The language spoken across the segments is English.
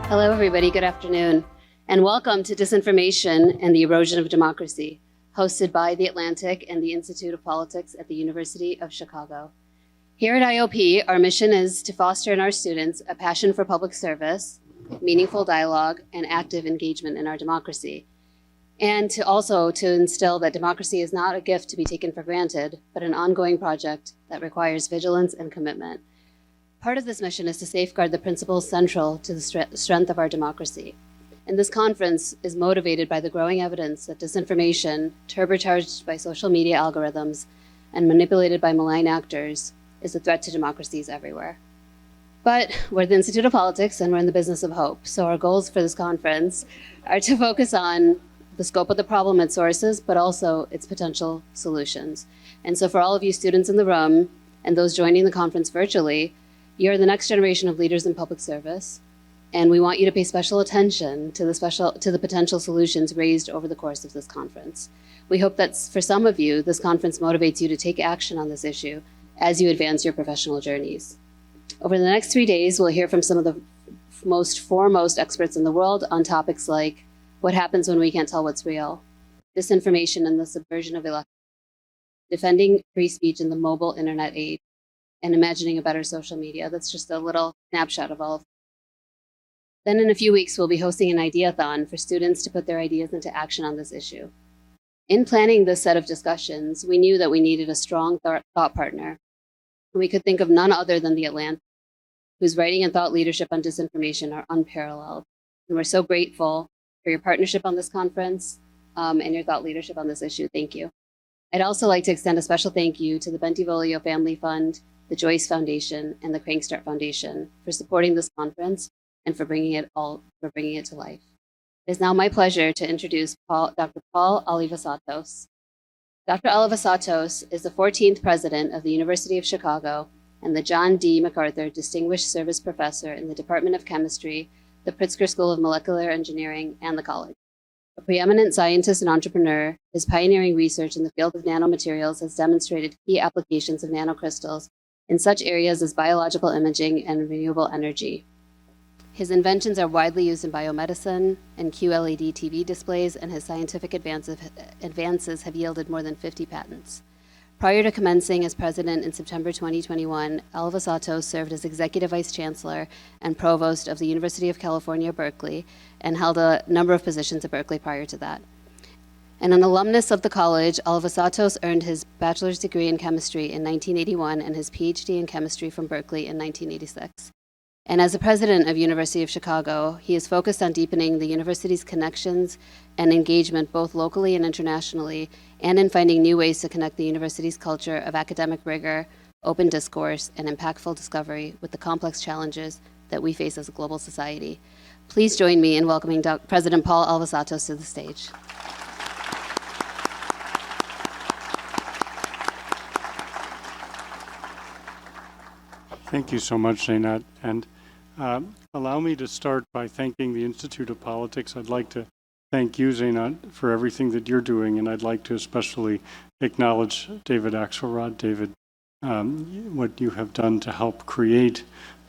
Hello, everybody. Good afternoon, and welcome to Disinformation and the Erosion of Democracy, hosted by The Atlantic and the Institute of Politics at the University of Chicago. Here at IOP, our mission is to foster in our students a passion for public service, meaningful dialogue, and active engagement in our democracy, and to instill that democracy is not a gift to be taken for granted, but an ongoing project that requires vigilance and commitment. Part of this mission is to safeguard the principles central to the strength of our democracy. And this conference is motivated by the growing evidence that disinformation, turbocharged by social media algorithms and manipulated by malign actors, is a threat to democracies everywhere. But we're the Institute of Politics and we're in the business of hope. So our goals for this conference are to focus on the scope of the problem, its sources, but also its potential solutions. And so for all of you students in the room and those joining the conference virtually, you're the next generation of leaders in public service, and we want you to pay special attention to the potential solutions raised over the course of this conference. We hope that for some of you, this conference motivates you to take action on this issue as you advance your professional journeys. Over the next 3 days, we'll hear from some of the foremost experts in the world on topics like what happens when we can't tell what's real, disinformation and the subversion of elections, defending free speech in the mobile internet age, and imagining a better social media. That's just a little snapshot of all of them. Then in a few weeks, we'll be hosting an ideathon for students to put their ideas into action on this issue. In planning this set of discussions, we knew that we needed a strong thought partner. We could think of none other than The Atlantic, whose writing and thought leadership on disinformation are unparalleled. And we're so grateful for your partnership on this conference and your thought leadership on this issue. Thank you. I'd also like to extend a special thank you to the Bentivoglio Family Fund, the Joyce Foundation, and the Crankstart Foundation for supporting this conference and for bringing it to life. It is now my pleasure to introduce Dr. Paul Alivisatos. Dr. Alivisatos is the 14th president of the University of Chicago and the John D. MacArthur Distinguished Service Professor in the Department of Chemistry, the Pritzker School of Molecular Engineering, and the college. A preeminent scientist and entrepreneur, his pioneering research in the field of nanomaterials has demonstrated key applications of nanocrystals in such areas as biological imaging and renewable energy. His inventions are widely used in biomedicine and QLED TV displays, and his scientific advances have yielded more than 50 patents. Prior to commencing as president in September 2021, Alivisatos served as executive vice chancellor and provost of the University of California, Berkeley, and held a number of positions at Berkeley prior to that. And an alumnus of the college, Alivisatos earned his bachelor's degree in chemistry in 1981 and his PhD in chemistry from Berkeley in 1986. And as the president of University of Chicago, he is focused on deepening the university's connections and engagement both locally and internationally, and in finding new ways to connect the university's culture of academic rigor, open discourse, and impactful discovery with the complex challenges that we face as a global society. Please join me in welcoming President Paul Alivisatos to the stage. Thank you so much, Zainat. And allow me to start by thanking the Institute of Politics. I'd like to thank you, Zainat, for everything that you're doing, and I'd like to especially acknowledge David Axelrod. David, what you have done to help create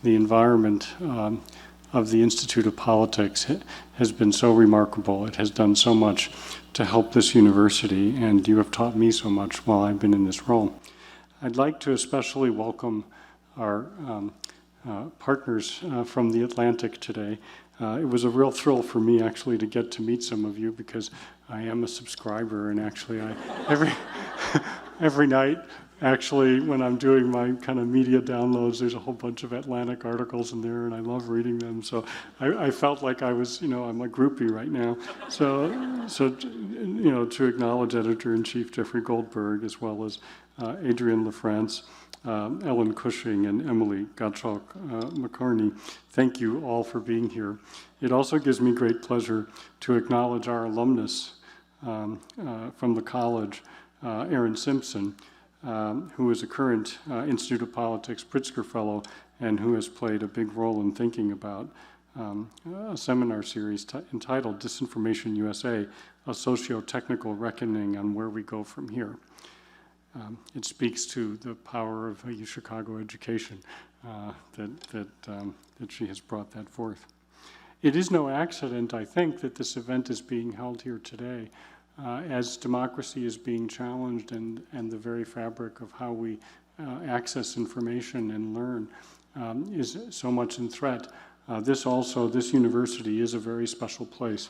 the environment of the Institute of Politics has been so remarkable. It has done so much to help this university, and you have taught me so much while I've been in this role. I'd like to especially welcome our partners from The Atlantic today. It was a real thrill for me actually to get to meet some of you because I am a subscriber, and actually every night actually when I'm doing my kind of media downloads, there's a whole bunch of Atlantic articles in there and I love reading them. So I felt like I was, I'm a groupie right now. So to acknowledge Editor-in-Chief Jeffrey Goldberg, as well as Adrienne LaFrance, Ellen Cushing, and Emily Gottschalk-McCarney. Thank you all for being here. It also gives me great pleasure to acknowledge our alumnus from the college, Aaron Simpson, who is a current Institute of Politics Pritzker Fellow and who has played a big role in thinking about a seminar series entitled Disinformation USA, a socio-technical reckoning on where we go from here. It speaks to the power of Chicago education that she has brought that forth. It is no accident, I think, that this event is being held here today, as democracy is being challenged and the very fabric of how we access information and learn is so much in threat. This university is a very special place.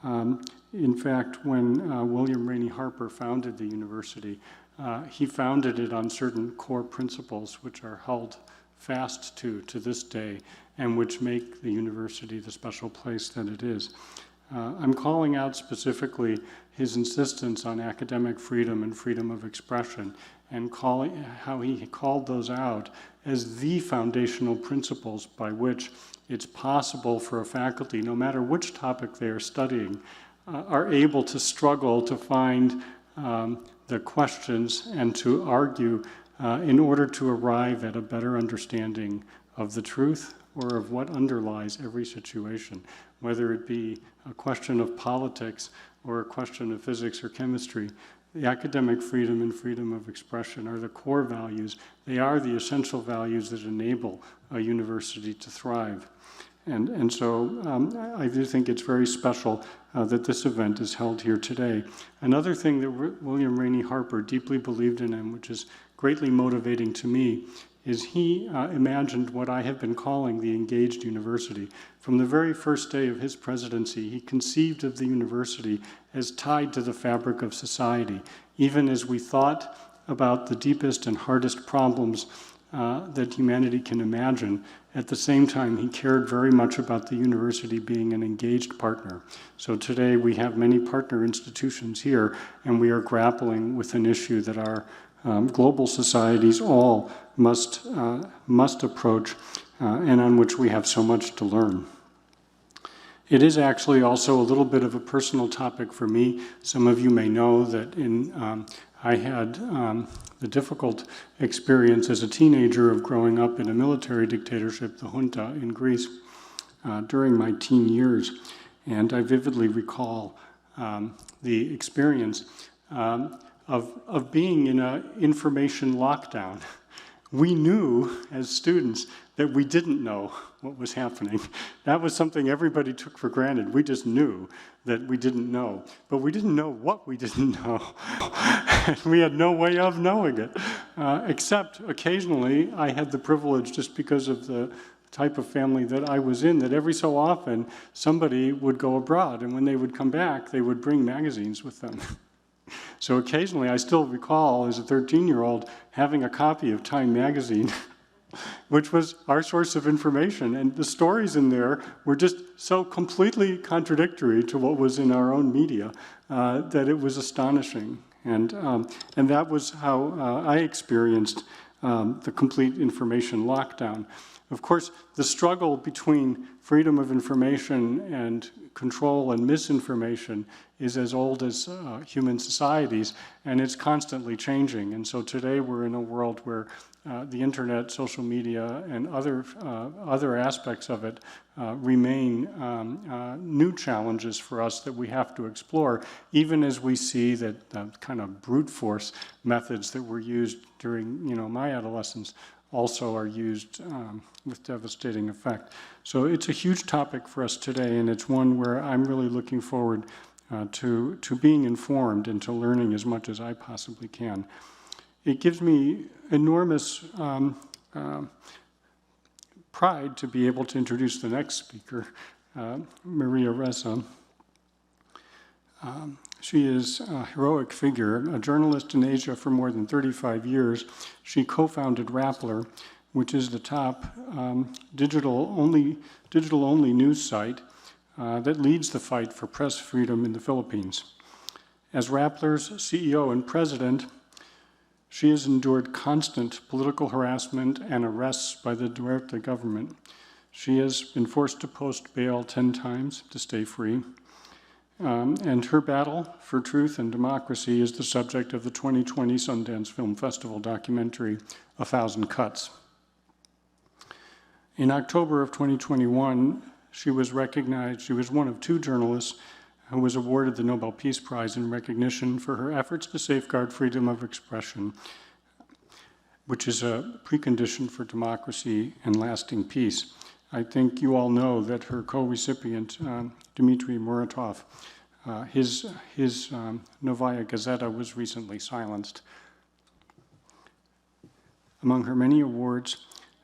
In fact, when William Rainey Harper founded the university, he founded it on certain core principles which are held fast to this day and which make the university the special place that it is. I'm calling out specifically his insistence on academic freedom and freedom of expression, and how he called those out as the foundational principles by which it's possible for a faculty, no matter which topic they are studying, are able to struggle to find the questions and to argue in order to arrive at a better understanding of the truth or of what underlies every situation, whether it be a question of politics or a question of physics or chemistry. The academic freedom and freedom of expression are the core values. They are the essential values that enable a university to thrive. And so I do think it's very special that this event is held here today. Another thing that William Rainey Harper deeply believed in, and which is greatly motivating to me, is he imagined what I have been calling the engaged university. From the very first day of his presidency, he conceived of the university as tied to the fabric of society, even as we thought about the deepest and hardest problems that humanity can imagine. At the same time, he cared very much about the university being an engaged partner. So today we have many partner institutions here, and we are grappling with an issue that our global societies all must approach, and on which we have so much to learn. It is actually also a little bit of a personal topic for me. Some of you may know that I had the difficult experience as a teenager of growing up in a military dictatorship, the junta in Greece, during my teen years. And I vividly recall the experience of being in an information lockdown. We knew as students that we didn't know what was happening. That was something everybody took for granted. We just knew that we didn't know. But we didn't know what we didn't know. We had no way of knowing it, except occasionally I had the privilege, just because of the type of family that I was in, that every so often somebody would go abroad, and when they would come back, they would bring magazines with them. So occasionally, I still recall as a 13-year-old having a copy of Time magazine, which was our source of information. And the stories in there were just so completely contradictory to what was in our own media that it was astonishing. And that was how I experienced the complete information lockdown. Of course, the struggle between freedom of information and control and misinformation is as old as human societies, and it's constantly changing. And so today we're in a world where the internet, social media, and other aspects of it remain new challenges for us that we have to explore, even as we see that kind of brute force methods that were used during my adolescence also are used with devastating effect. So it's a huge topic for us today, and it's one where I'm really looking forward to being informed and to learning as much as I possibly can. It gives me enormous pride to be able to introduce the next speaker, Maria Ressa. She is a heroic figure, a journalist in Asia for more than 35 years. She co-founded Rappler, which is the top digital-only news site that leads the fight for press freedom in the Philippines. As Rappler's CEO and president, she has endured constant political harassment and arrests by the Duterte government. She has been forced to post bail 10 times to stay free. And her battle for truth and democracy is the subject of the 2020 Sundance Film Festival documentary, 1,000 Cuts. In October of 2021, she was recognized, she was one of 2 journalists who was awarded the Nobel Peace Prize in recognition for her efforts to safeguard freedom of expression, which is a precondition for democracy and lasting peace. I think you all know that her co-recipient, Dmitry Muratov, his Novaya Gazeta was recently silenced. Among her many awards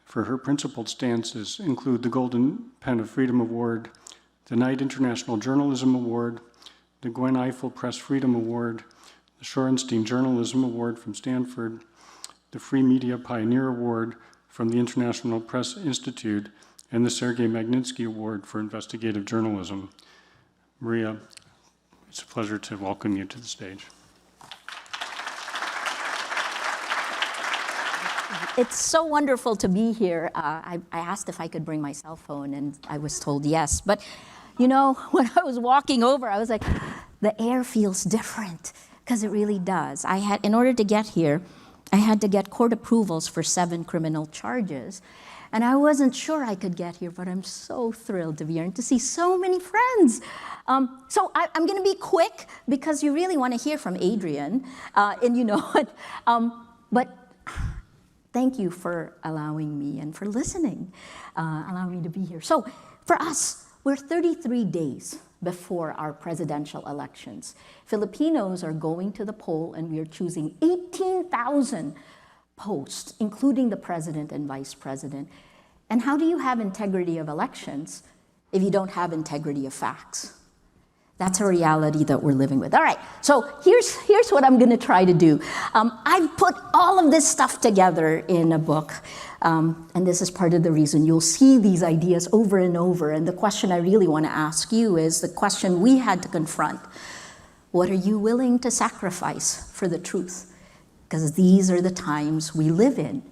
for her principled stances include the Golden Pen of Freedom Award, the Knight International Journalism Award, the Gwen Ifill Press Freedom Award, the Shorenstein Journalism Award from Stanford, the Free Media Pioneer Award from the International Press Institute, and the Sergei Magnitsky Award for Investigative Journalism. Maria, it's a pleasure to welcome you to the stage. It's so wonderful to be here. I asked if I could bring my cell phone, and I was told yes. But, you know, when I was walking over, I was like, the air feels different, because it really does. In order to get here, I had to get court approvals for 7 criminal charges. And I wasn't sure I could get here, but I'm so thrilled to be here and to see so many friends. So I'm going to be quick, because you really want to hear from Adrian. And you know what? But thank you for allowing me and for listening, allowing me to be here. So for us, we're 33 days before our presidential elections. Filipinos are going to the poll, and we are choosing 18,000 posts, including the president and vice president. And how do you have integrity of elections if you don't have integrity of facts? That's a reality that we're living with. All right, so here's what I'm gonna try to do. I've put all of this stuff together in a book, and this is part of the reason you'll see these ideas over and over. And the question I really wanna ask you is the question we had to confront. What are you willing to sacrifice for the truth? Because these are the times we live in.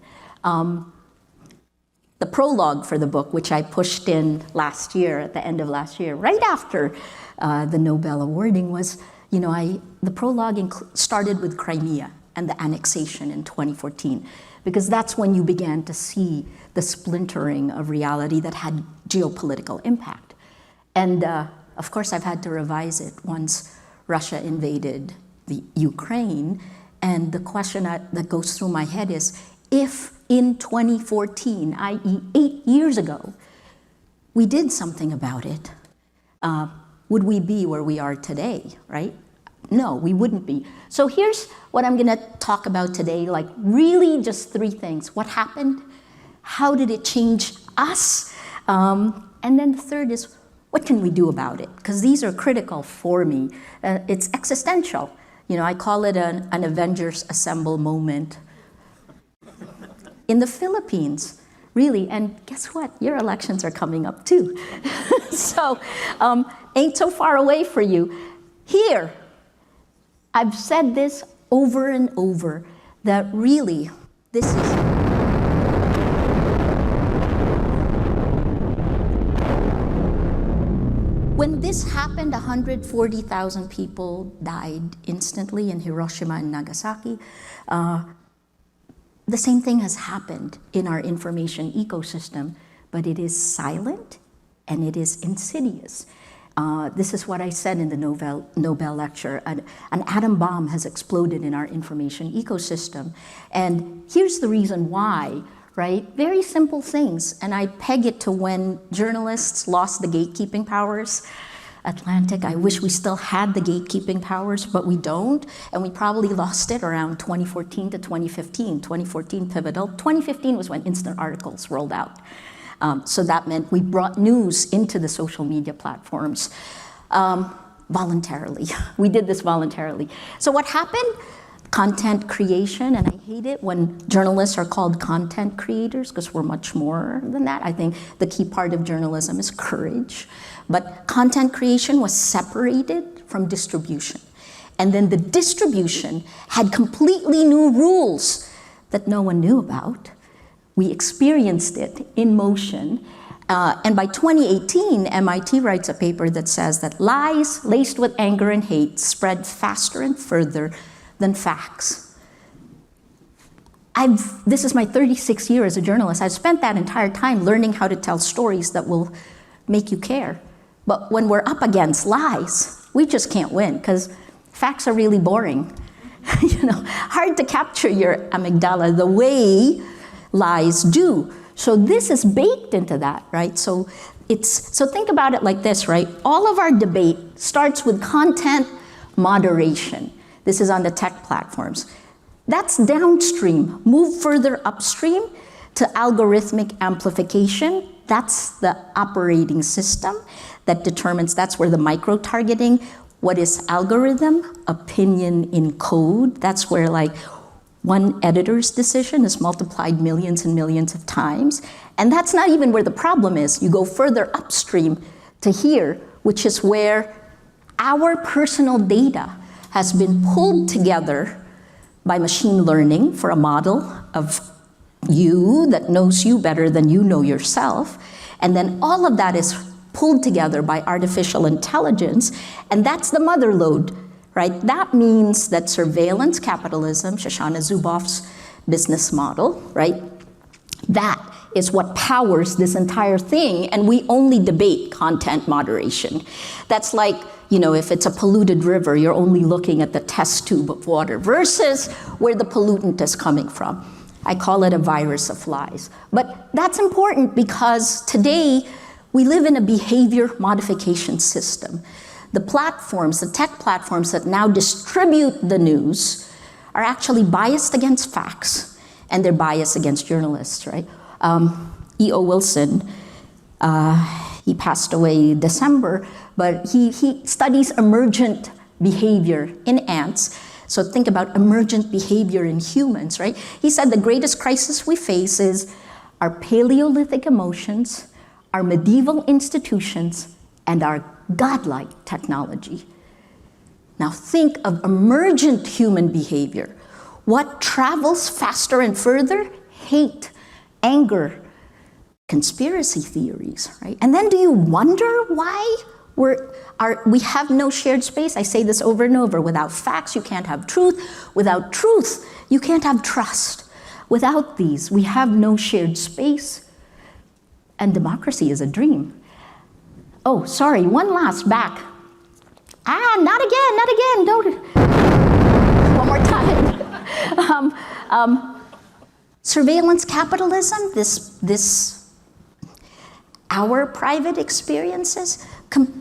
The prologue for the book, which I pushed in last year, at the end of last year, right after the Nobel awarding, was, you know, the prologue started with Crimea and the annexation in 2014, because that's when you began to see the splintering of reality that had geopolitical impact. And of course, I've had to revise it once Russia invaded the Ukraine. And the question that goes through my head is, if in 2014, i.e. 8 years ago, we did something about it, would we be where we are today, right? No, we wouldn't be. So here's what I'm gonna talk about today, like really just 3 things. What happened? How did it change us? And then the third is, what can we do about it? Because these are critical for me. It's existential. You know, I call it an Avengers Assemble moment. In the Philippines, really, and guess what? Your elections are coming up too. So, ain't so far away for you. Here, I've said this over and over, that really, this is... When this happened, 140,000 people died instantly in Hiroshima and Nagasaki. The same thing has happened in our information ecosystem, but it is silent and it is insidious. This is what I said in the Nobel lecture. An atom bomb has exploded in our information ecosystem. And here's the reason why, right? Very simple things. And I peg it to when journalists lost the gatekeeping powers. Atlantic, I wish we still had the gatekeeping powers, but we don't. And we probably lost it around 2014 to 2015. 2014 pivotal. 2015 was when instant articles rolled out. So that meant we brought news into the social media platforms voluntarily. We did this voluntarily. So what happened? Content creation, and I hate it when journalists are called content creators, because we're much more than that. I think the key part of journalism is courage. But content creation was separated from distribution. And then the distribution had completely new rules that no one knew about. We experienced it in motion. And by 2018, MIT writes a paper that says that lies laced with anger and hate spread faster and further than facts. This is my 36th year as a journalist. I've spent that entire time learning how to tell stories that will make you care. But when we're up against lies, we just can't win, because facts are really boring. You know, hard to capture your amygdala the way lies do. So this is baked into that, right? So think about it like this, right? All of our debate starts with content moderation. This is on the tech platforms. That's downstream. Move further upstream to algorithmic amplification. That's the operating system that determines, that's where the micro-targeting, what is algorithm, opinion in code. That's where like one editor's decision is multiplied millions and millions of times. And that's not even where the problem is. You go further upstream to here, which is where our personal data has been pulled together by machine learning for a model of you that knows you better than you know yourself. And then all of that is pulled together by artificial intelligence, and that's the mother lode, right? That means that surveillance capitalism, Shoshana Zuboff's business model, right? That is what powers this entire thing, and we only debate content moderation. That's like, you know, if it's a polluted river, you're only looking at the test tube of water versus where the pollutant is coming from. I call it a virus of lies. But that's important because today we live in a behavior modification system. The platforms, the tech platforms that now distribute the news are actually biased against facts, and they're biased against journalists, right? E.O. Wilson, he passed away in December, but he studies emergent behavior in ants. So think about emergent behavior in humans, right? He said the greatest crisis we face is our Paleolithic emotions, our medieval institutions, and our godlike technology. Now think of emergent human behavior. What travels faster and further? Hate, anger, conspiracy theories, right? And then do you wonder why we have no shared space? I say this over and over. Without facts, you can't have truth. Without truth, you can't have trust. Without these, we have no shared space. And democracy is a dream. Oh, sorry, one last back. Not again, don't. One more time. Surveillance capitalism, our private experiences,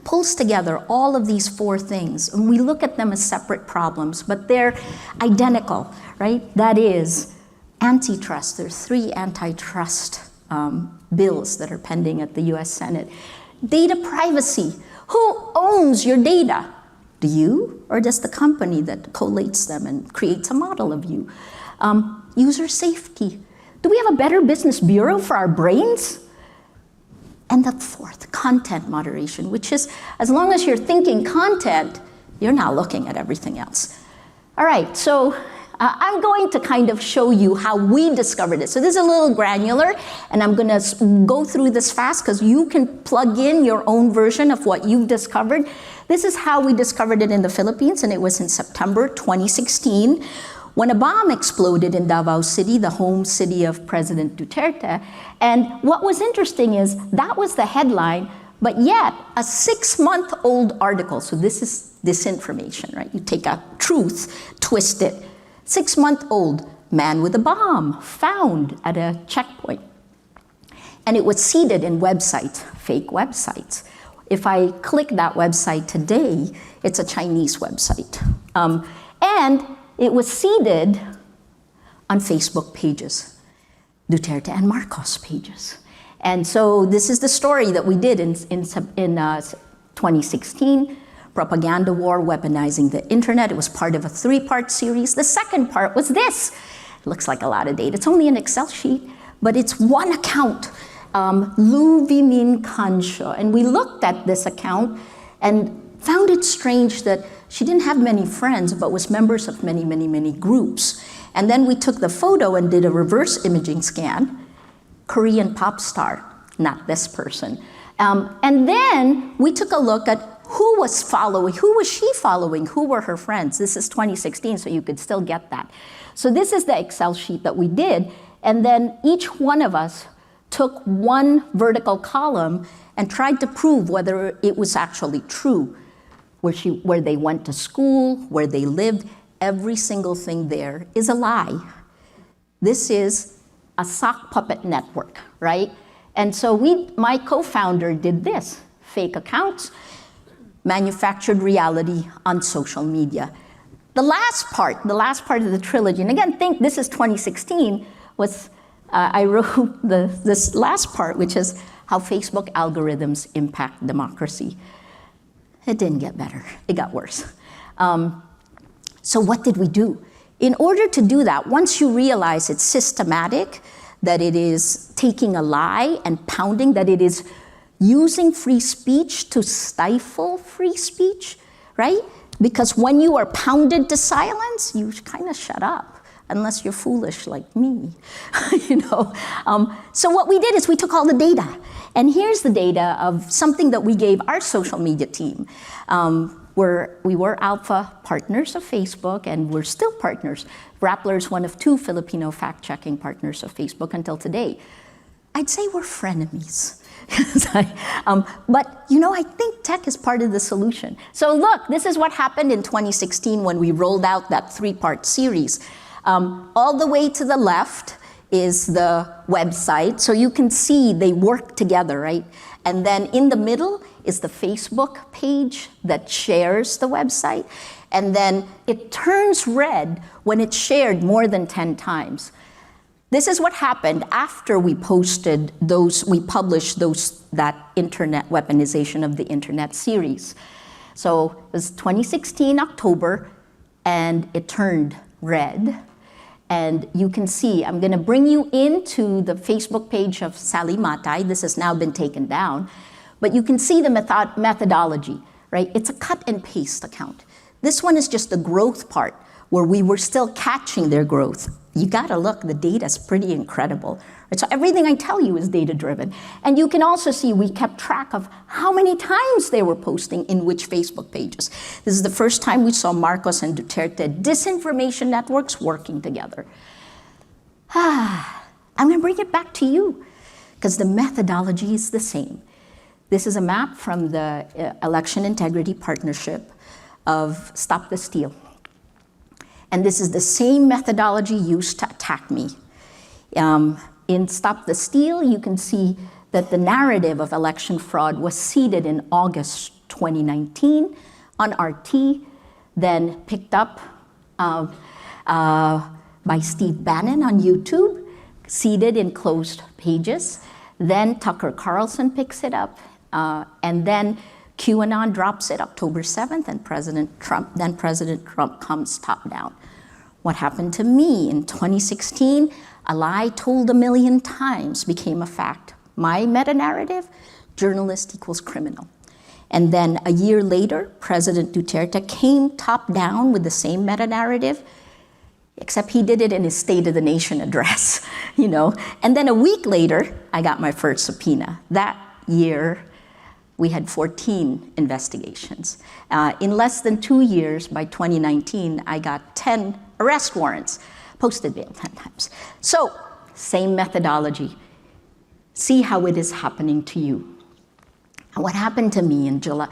pulls together all of these four things. And we look at them as separate problems, but they're identical, right? That is antitrust. There's 3 antitrust bills that are pending at the US Senate. Data privacy. Who owns your data? Do you, or does the company that collates them and creates a model of you? User safety. Do we have a better business bureau for our brains? And the fourth, content moderation, which is, as long as you're thinking content, you're not looking at everything else. All right, so I'm going to kind of show you how we discovered it. So this is a little granular, and I'm gonna go through this fast because you can plug in your own version of what you've discovered. This is how we discovered it in the Philippines, and it was in September 2016. When a bomb exploded in Davao City, the home city of President Duterte. And what was interesting is that was the headline, but yet a 6-month-old article, so this is disinformation, right? You take a truth, twist it. 6-month-old man with a bomb found at a checkpoint. And it was seeded in websites, fake websites. If I click that website today, it's a Chinese website. And it was seeded on Facebook pages, Duterte and Marcos pages. And so this is the story that we did in 2016, propaganda war, weaponizing the internet. It was part of a 3-part series. The second part was this. It looks like a lot of data. It's only an Excel sheet, but it's one account, Lu Vimin Kancho. And we looked at this account and found it strange that she didn't have many friends, but was members of many, many, many groups. And then we took the photo and did a reverse imaging scan. Korean pop star, not this person. And then we took a look at who was following, who was she following, who were her friends. This is 2016, so you could still get that. So this is the Excel sheet that we did. And then each one of us took one vertical column and tried to prove whether it was actually true. Where they went to school, where they lived, every single thing there is a lie. This is a sock puppet network, right? And so my co-founder did this, fake accounts, manufactured reality on social media. The last part of the trilogy, and again, think this is 2016, was I wrote this last part, which is how Facebook algorithms impact democracy. It didn't get better, it got worse. So what did we do? In order to do that, once you realize it's systematic, that it is taking a lie and pounding, that it is using free speech to stifle free speech, right? Because when you are pounded to silence, you kind of shut up, unless you're foolish like me, you know? So what we did is we took all the data, and here's the data of something that we gave our social media team. We were alpha partners of Facebook, and we're still partners. Rappler is one of 2 Filipino fact-checking partners of Facebook until today. I'd say we're frenemies. But you know, I think tech is part of the solution. So look, this is what happened in 2016 when we rolled out that 3-part series. All the way to the left is the website. So you can see they work together, right? And then in the middle is the Facebook page that shares the website. And then it turns red when it's shared more than 10 times. This is what happened after we published that internet weaponization of the internet series. So it was 2016 October, and it turned red. And you can see, I'm gonna bring you into the Facebook page of Sally Matay. This has now been taken down, but you can see the methodology, right? It's a cut and paste account. This one is just the growth part, where we were still catching their growth. You gotta look, the data's pretty incredible. Right? So everything I tell you is data-driven. And you can also see we kept track of how many times they were posting in which Facebook pages. This is the first time we saw Marcos and Duterte disinformation networks working together. I'm gonna bring it back to you, because the methodology is the same. This is a map from the Election Integrity Partnership of Stop the Steal. And this is the same methodology used to attack me. In Stop the Steal, you can see that the narrative of election fraud was seeded in August 2019 on RT, then picked up by Steve Bannon on YouTube, seeded in Closed Pages. Then Tucker Carlson picks it up, and then QAnon drops it October 7th, and President Trump comes top down. What happened to me in 2016? A lie told 1,000,000 times became a fact. My meta-narrative, journalist equals criminal. And then a year later, President Duterte came top down with the same meta-narrative, except he did it in his State of the Nation address, you know. And then a week later, I got my first subpoena. That year, we had 14 investigations. In less than 2 years, by 2019, I got 10 arrest warrants, posted bail 10 times. So, same methodology. See how it is happening to you. And what happened to me in July?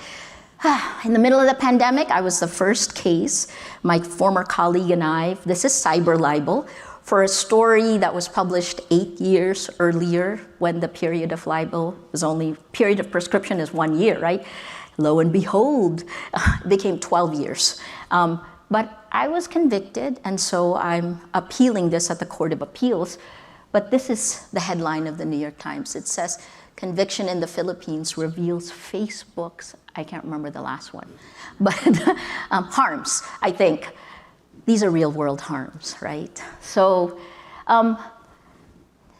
In the middle of the pandemic, I was the first case. My former colleague and I, this is cyber libel, for a story that was published 8 years earlier, when the period of libel was period of prescription is 1 year, right? Lo and behold, it became 12 years. But I was convicted, and so I'm appealing this at the Court of Appeals. But this is the headline of the New York Times. It says, "Conviction in the Philippines reveals Facebook's," I can't remember the last one, but harms, I think. These are real world harms, right? So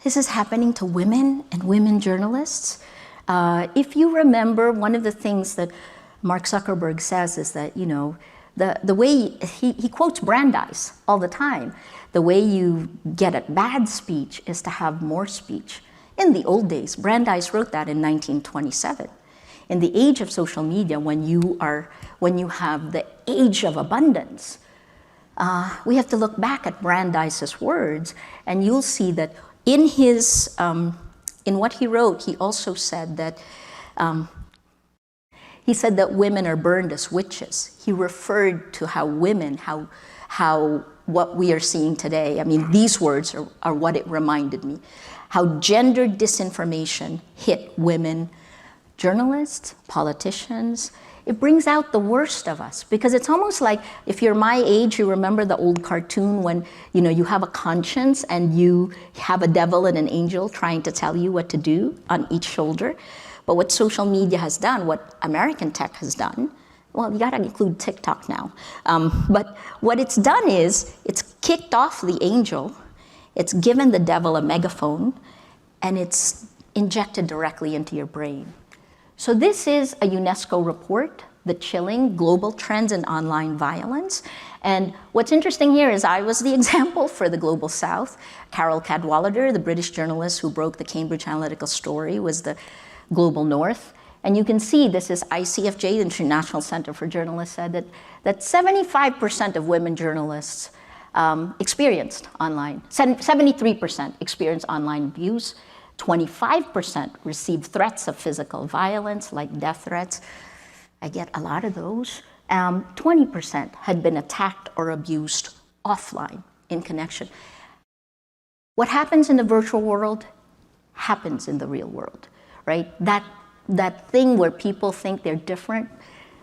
this is happening to women and women journalists. If you remember, one of the things that Mark Zuckerberg says is that, you know, the way he quotes Brandeis all the time. The way you get at bad speech is to have more speech. In the old days, Brandeis wrote that in 1927. In the age of social media, when you have the age of abundance, we have to look back at Brandeis's words, and you'll see that in in what he wrote, he also said that He said that women are burned as witches. He referred to how women, how what we are seeing today, I mean, these words are what it reminded me, how gender disinformation hit women, journalists, politicians. It brings out the worst of us, because it's almost like, if you're my age, you remember the old cartoon when you have a conscience and you have a devil and an angel trying to tell you what to do on each shoulder. But what social media has done, what American tech has done, well, you gotta include TikTok now. But what it's done is, it's kicked off the angel, it's given the devil a megaphone, and it's injected directly into your brain. So this is a UNESCO report, The Chilling Global Trends in Online Violence. And what's interesting here is I was the example for the Global South. Carol Cadwallader, the British journalist who broke the Cambridge Analytica story, was the Global North. And you can see this is ICFJ, the International Center for Journalists, said that 75% of women journalists experienced online, 73% experienced online abuse, 25% received threats of physical violence, like death threats. I get a lot of those. 20% had been attacked or abused offline in connection. What happens in the virtual world happens in the real world, right? That thing where people think they're different,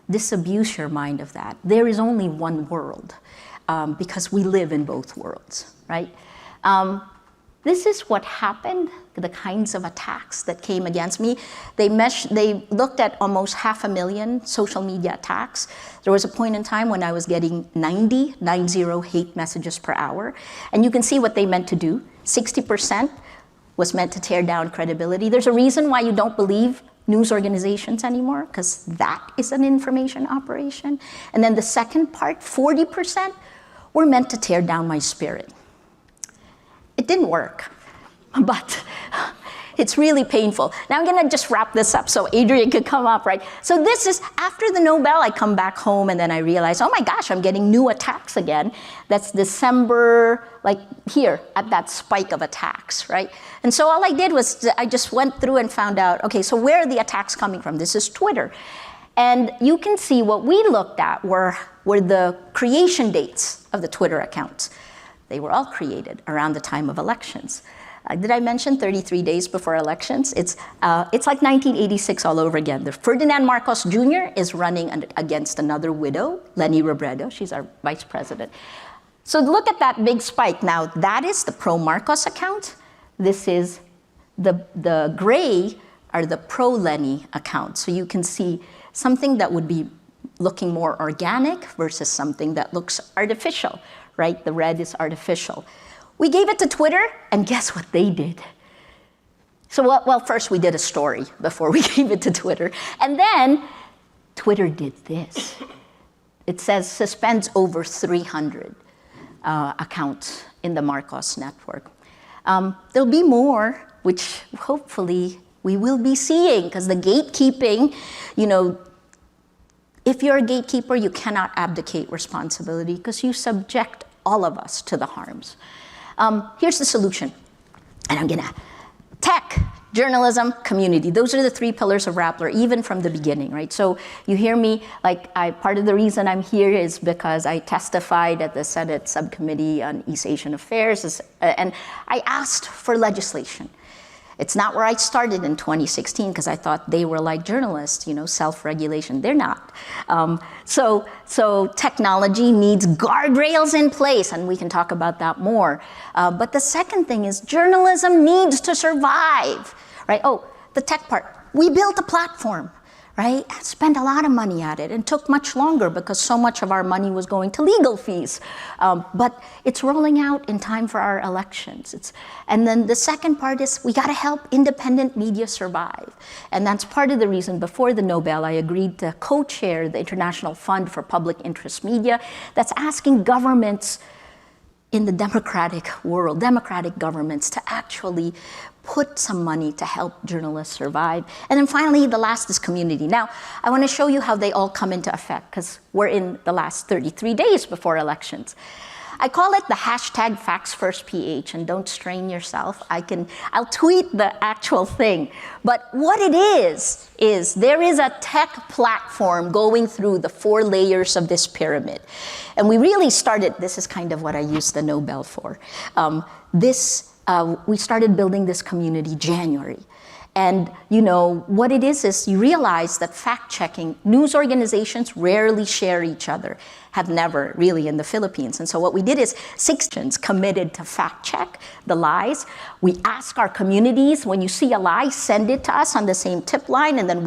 disabuse your mind of that. There is only one world, because we live in both worlds, right? This is what happened, the kinds of attacks that came against me. They looked at almost 500,000 social media attacks. There was a point in time when I was getting 90 hate messages per hour. And you can see what they meant to do. 60% was meant to tear down credibility. There's a reason why you don't believe news organizations anymore, because that is an information operation. And then the second part, 40%, were meant to tear down my spirit. It didn't work, but it's really painful. Now I'm gonna just wrap this up so Adrian could come up, right? So this is, after the Nobel, I come back home and then I realize, oh my gosh, I'm getting new attacks again. That's December, like here, at that spike of attacks, right? And so all I did was, I just went through and found out, okay, so where are the attacks coming from? This is Twitter. And you can see what we looked at were the creation dates of the Twitter accounts. They were all created around the time of elections. Did I mention 33 days before elections? It's like 1986 all over again. The Ferdinand Marcos Jr. is running against another widow, Leni Robredo. She's our vice president. So look at that big spike. Now, that is the pro-Marcos account. This is the gray are the pro-Leni accounts. So you can see something that would be looking more organic versus something that looks artificial. Right? The red is artificial. We gave it to Twitter, and guess what they did? So, well, first we did a story before we gave it to Twitter. And then Twitter did this. It says suspends over 300 accounts in the Marcos network. There'll be more, which hopefully we will be seeing, because the gatekeeping, if you're a gatekeeper, you cannot abdicate responsibility because you subject all of us to the harms. Here's the solution. And I'm gonna, tech, journalism, community. Those are the three pillars of Rappler, even from the beginning, right? So you hear me, part of the reason I'm here is because I testified at the Senate Subcommittee on East Asian Affairs, and I asked for legislation. It's not where I started in 2016, because I thought they were like journalists, self-regulation. They're not. So technology needs guardrails in place, and we can talk about that more. But the second thing is journalism needs to survive, right? Oh, the tech part. We built a platform, right? Spent a lot of money at it, and took much longer because so much of our money was going to legal fees. But it's rolling out in time for our elections. And then the second part is we gotta help independent media survive. And that's part of the reason before the Nobel, I agreed to co-chair the International Fund for Public Interest Media that's asking governments in the democratic world, democratic governments, to actually put some money to help journalists survive. And then finally, the last is community. Now, I want to show you how they all come into effect, because we're in the last 33 days before elections. I call it the hashtag FactsFirstPH, and don't strain yourself. I'll tweet the actual thing. But what it is there is a tech platform going through the 4 layers of this pyramid. And we really started, this is kind of what I used the Nobel for. We started building this community January. And what it is you realize that fact-checking, news organizations rarely share each other, have never really in the Philippines. And so what we did is 6 committed to fact-check the lies. We ask our communities, when you see a lie, send it to us on the same tip line. And then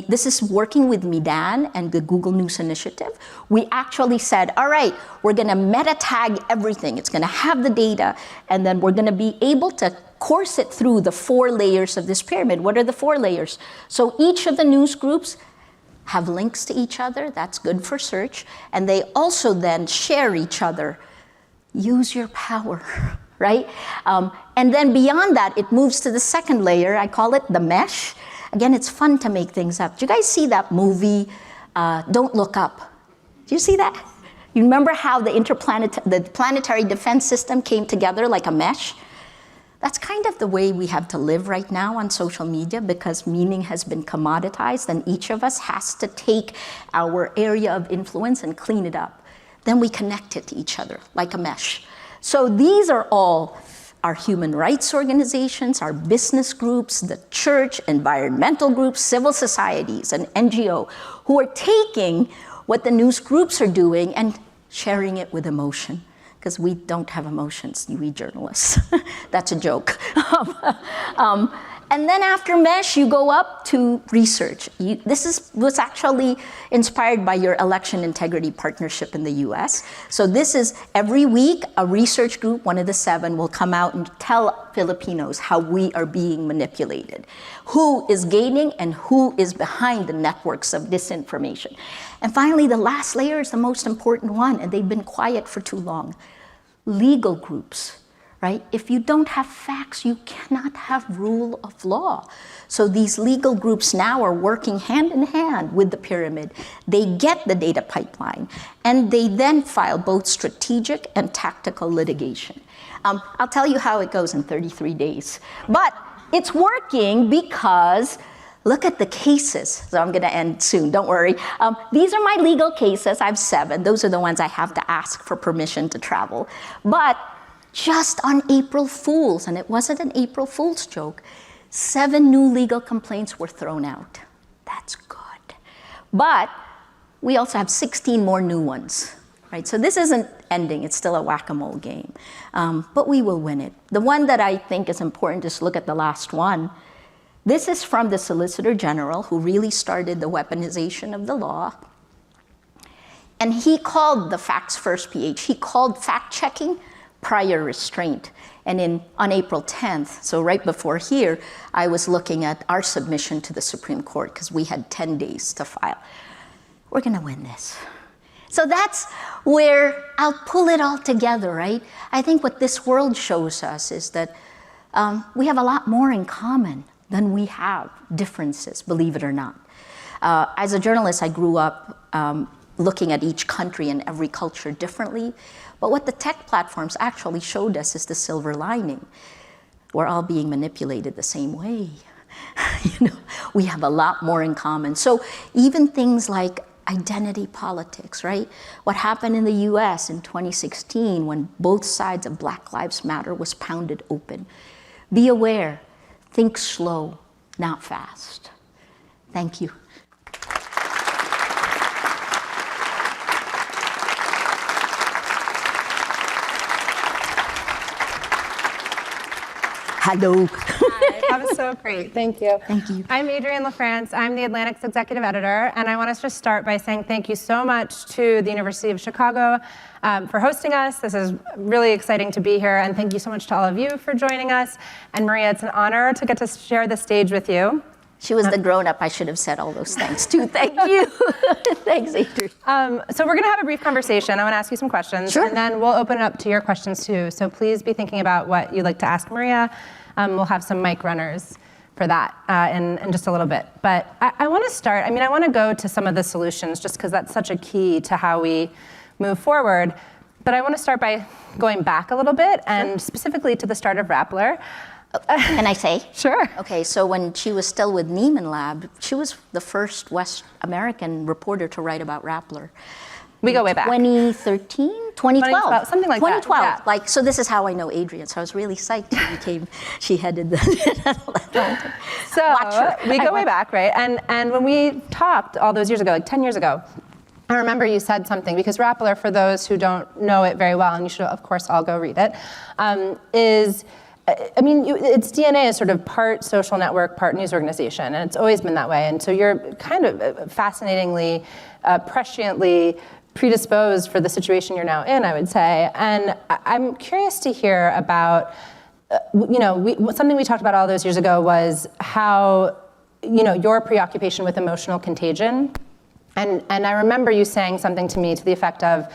this is working with Midan and the Google News Initiative. We actually said, all right, we're gonna meta tag everything. It's gonna have the data, and then we're gonna be able to course it through the 4 layers of this pyramid. What are the 4 layers? So each of the news groups have links to each other. That's good for search. And they also then share each other. Use your power, right? And then beyond that, it moves to the 2nd layer. I call it the mesh. Again, it's fun to make things up. Do you guys see that movie, Don't Look Up? Do you see that? You remember how the planetary defense system came together like a mesh? That's kind of the way we have to live right now on social media, because meaning has been commoditized, and each of us has to take our area of influence and clean it up. Then we connect it to each other like a mesh. So these are all our human rights organizations, our business groups, the church, environmental groups, civil societies, and NGO, who are taking what the news groups are doing and sharing it with emotion. Because we don't have emotions, we journalists. That's a joke. And then after mesh, you go up to research. This was actually inspired by your election integrity partnership in the US. So this is every week, a research group, one of the 7, will come out and tell Filipinos how we are being manipulated, who is gaining and who is behind the networks of disinformation. And finally, the last layer is the most important one, and they've been quiet for too long. Legal groups, right? If you don't have facts, you cannot have rule of law. So these legal groups now are working hand in hand with the pyramid. They get the data pipeline, and they then file both strategic and tactical litigation. I'll tell you how it goes in 33 days. But it's working because look at the cases. So I'm going to end soon, don't worry. These are my legal cases. I have 7. Those are the ones I have to ask for permission to travel. But just on April Fools, and it wasn't an April Fool's joke, 7 new legal complaints were thrown out. That's good. But we also have 16 more new ones, right? So this isn't ending. It's still a whack-a-mole game. But we will win it. The one that I think is important is look at the last one. This is from the Solicitor General, who really started the weaponization of the law. And he called the FactsFirstPH, he called fact-checking prior restraint. And on April 10th, so right before here, I was looking at our submission to the Supreme Court, because we had 10 days to file. We're going to win this. So that's where I'll pull it all together, right? I think what this world shows us is that we have a lot more in common than we have differences, believe it or not. As a journalist, I grew up looking at each country and every culture differently. But what the tech platforms actually showed us is the silver lining. We're all being manipulated the same way. We have a lot more in common. So even things like identity politics, right? What happened in the US in 2016 when both sides of Black Lives Matter was pounded open. Be aware. Think slow, not fast. Thank you. Hello. Hi, that was so great. Thank you. Thank you. I'm Adrienne LaFrance. I'm the Atlantic's executive editor, and I want to just start by saying thank you so much to the University of Chicago for hosting us. This is really exciting to be here, and thank you so much to all of you for joining us. And Maria, it's an honor to get to share the stage with you. She was the grown-up. I should have said all those things too. Thank you. Thanks, Adrienne. So we're going to have a brief conversation. I want to ask you some questions, Sure. and then we'll open it up to your questions too. So please be thinking about what you'd like to ask Maria. We'll have some mic runners for that in just a little bit. But I want to start, I want to go to some of the solutions just because that's such a key to how we move forward. But I want to start by going back a little bit, and specifically to the start of Rappler. Can I say? Sure. Okay, so when she was still with Neiman Lab, she was the first West American reporter to write about Rappler. We go way back. 2013, 2012. Something like that. 2012. Yeah. Like, so this is how I know Adrian. So I was really psyched she headed the Atlantic. So we go way back, right? And when we talked all those years ago, like 10 years ago, I remember you said something, because Rappler, for those who don't know it very well, and you should of course all go read it, its DNA is sort of part social network, part news organization, and it's always been that way. And so you're kind of fascinatingly, presciently predisposed for the situation you're now in, I would say. And I'm curious to hear about, something we talked about all those years ago was how, your preoccupation with emotional contagion. And I remember you saying something to me to the effect of,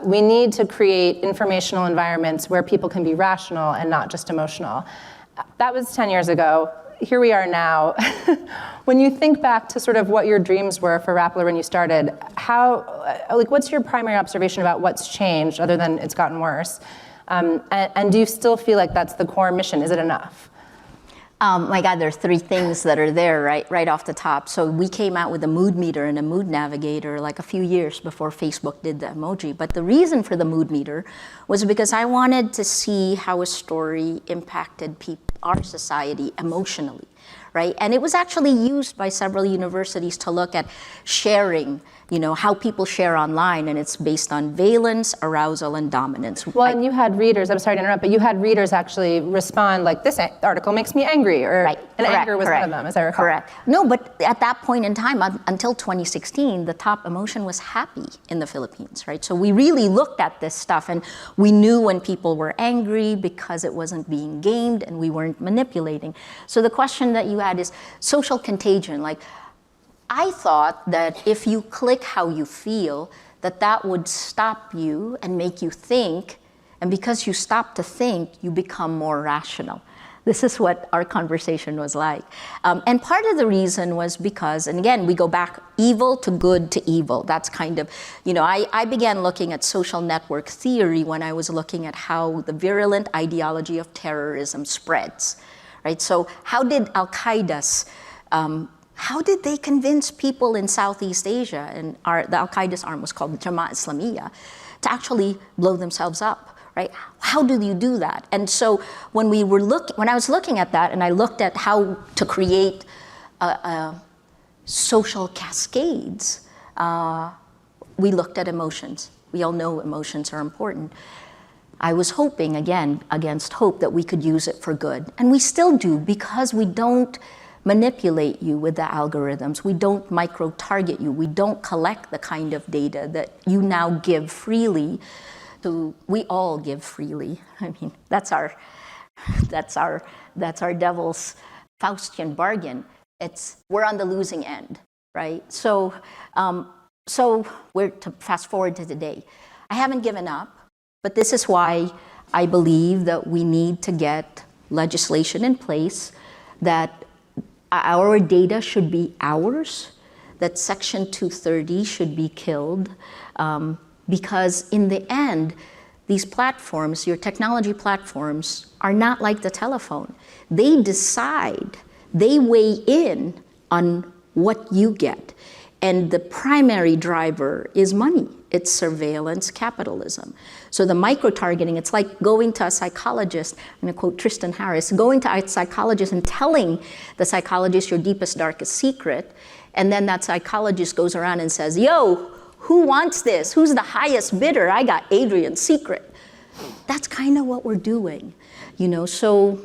we need to create informational environments where people can be rational and not just emotional. That was 10 years ago. Here we are now. When you think back to sort of what your dreams were for Rappler when you started, what's your primary observation about what's changed, other than it's gotten worse? And do you still feel like that's the core mission? Is it enough? My God, there's three things that are there right off the top. So we came out with a mood meter and a mood navigator like a few years before Facebook did the emoji. But the reason for the mood meter was because I wanted to see how a story impacted our society emotionally, right? And it was actually used by several universities to look at sharing, how people share online, and it's based on valence, arousal, and dominance. Well, and you had readers, I'm sorry to interrupt, but you had readers actually respond like, this article makes me angry, or anger was one of them, as I recall. Correct. No, but at that point in time, until 2016, the top emotion was happy in the Philippines, right? So we really looked at this stuff, and we knew when people were angry because it wasn't being gamed and we weren't manipulating. So the question that you had is social contagion. Like, I thought that if you click how you feel, that would stop you and make you think, and because you stop to think, you become more rational. This is what our conversation was like. And part of the reason was because, and again, we go back evil to good to evil. That's kind of, I began looking at social network theory when I was looking at how the virulent ideology of terrorism spreads, right? So how did Al-Qaeda's, how did they convince people in Southeast Asia, and the Al-Qaeda's arm was called the Jamaat Islamiyah, to actually blow themselves up, right? How do you do that? And so when I was looking at that, and I looked at how to create social cascades, we looked at emotions. We all know emotions are important. I was hoping, again, against hope, that we could use it for good. And we still do, because we don't manipulate you with the algorithms. We don't micro-target you. We don't collect the kind of data that you now give freely. We all give freely. I mean, that's our devil's Faustian bargain. We're on the losing end, right? So we're to fast forward to today. I haven't given up, but this is why I believe that we need to get legislation in place that our data should be ours, that Section 230 should be killed, because in the end, these platforms, your technology platforms, are not like the telephone. They decide, they weigh in on what you get. And the primary driver is money. It's surveillance capitalism. So the micro-targeting, it's like going to a psychologist, I'm going to quote Tristan Harris, going to a psychologist and telling the psychologist your deepest, darkest secret, and then that psychologist goes around and says, yo, who wants this? Who's the highest bidder? I got Adrian's secret. That's kind of what we're doing, so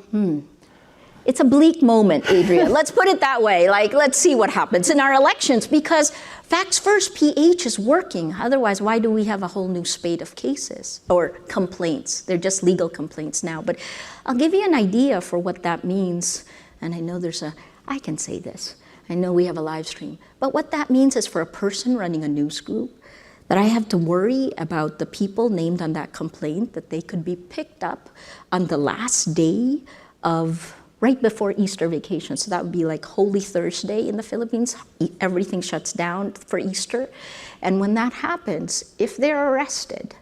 it's a bleak moment, Adrian. Let's put it that way. Let's see what happens in our elections, because Facts First PH is working. Otherwise, why do we have a whole new spate of cases or complaints? They're just legal complaints now. But I'll give you an idea for what that means. And I know I can say this. I know we have a live stream. But what that means is, for a person running a news group, that I have to worry about the people named on that complaint, that they could be picked up on the last day of right before Easter vacation. So that would be like Holy Thursday in the Philippines. Everything shuts down for Easter. And when that happens, if they're arrested,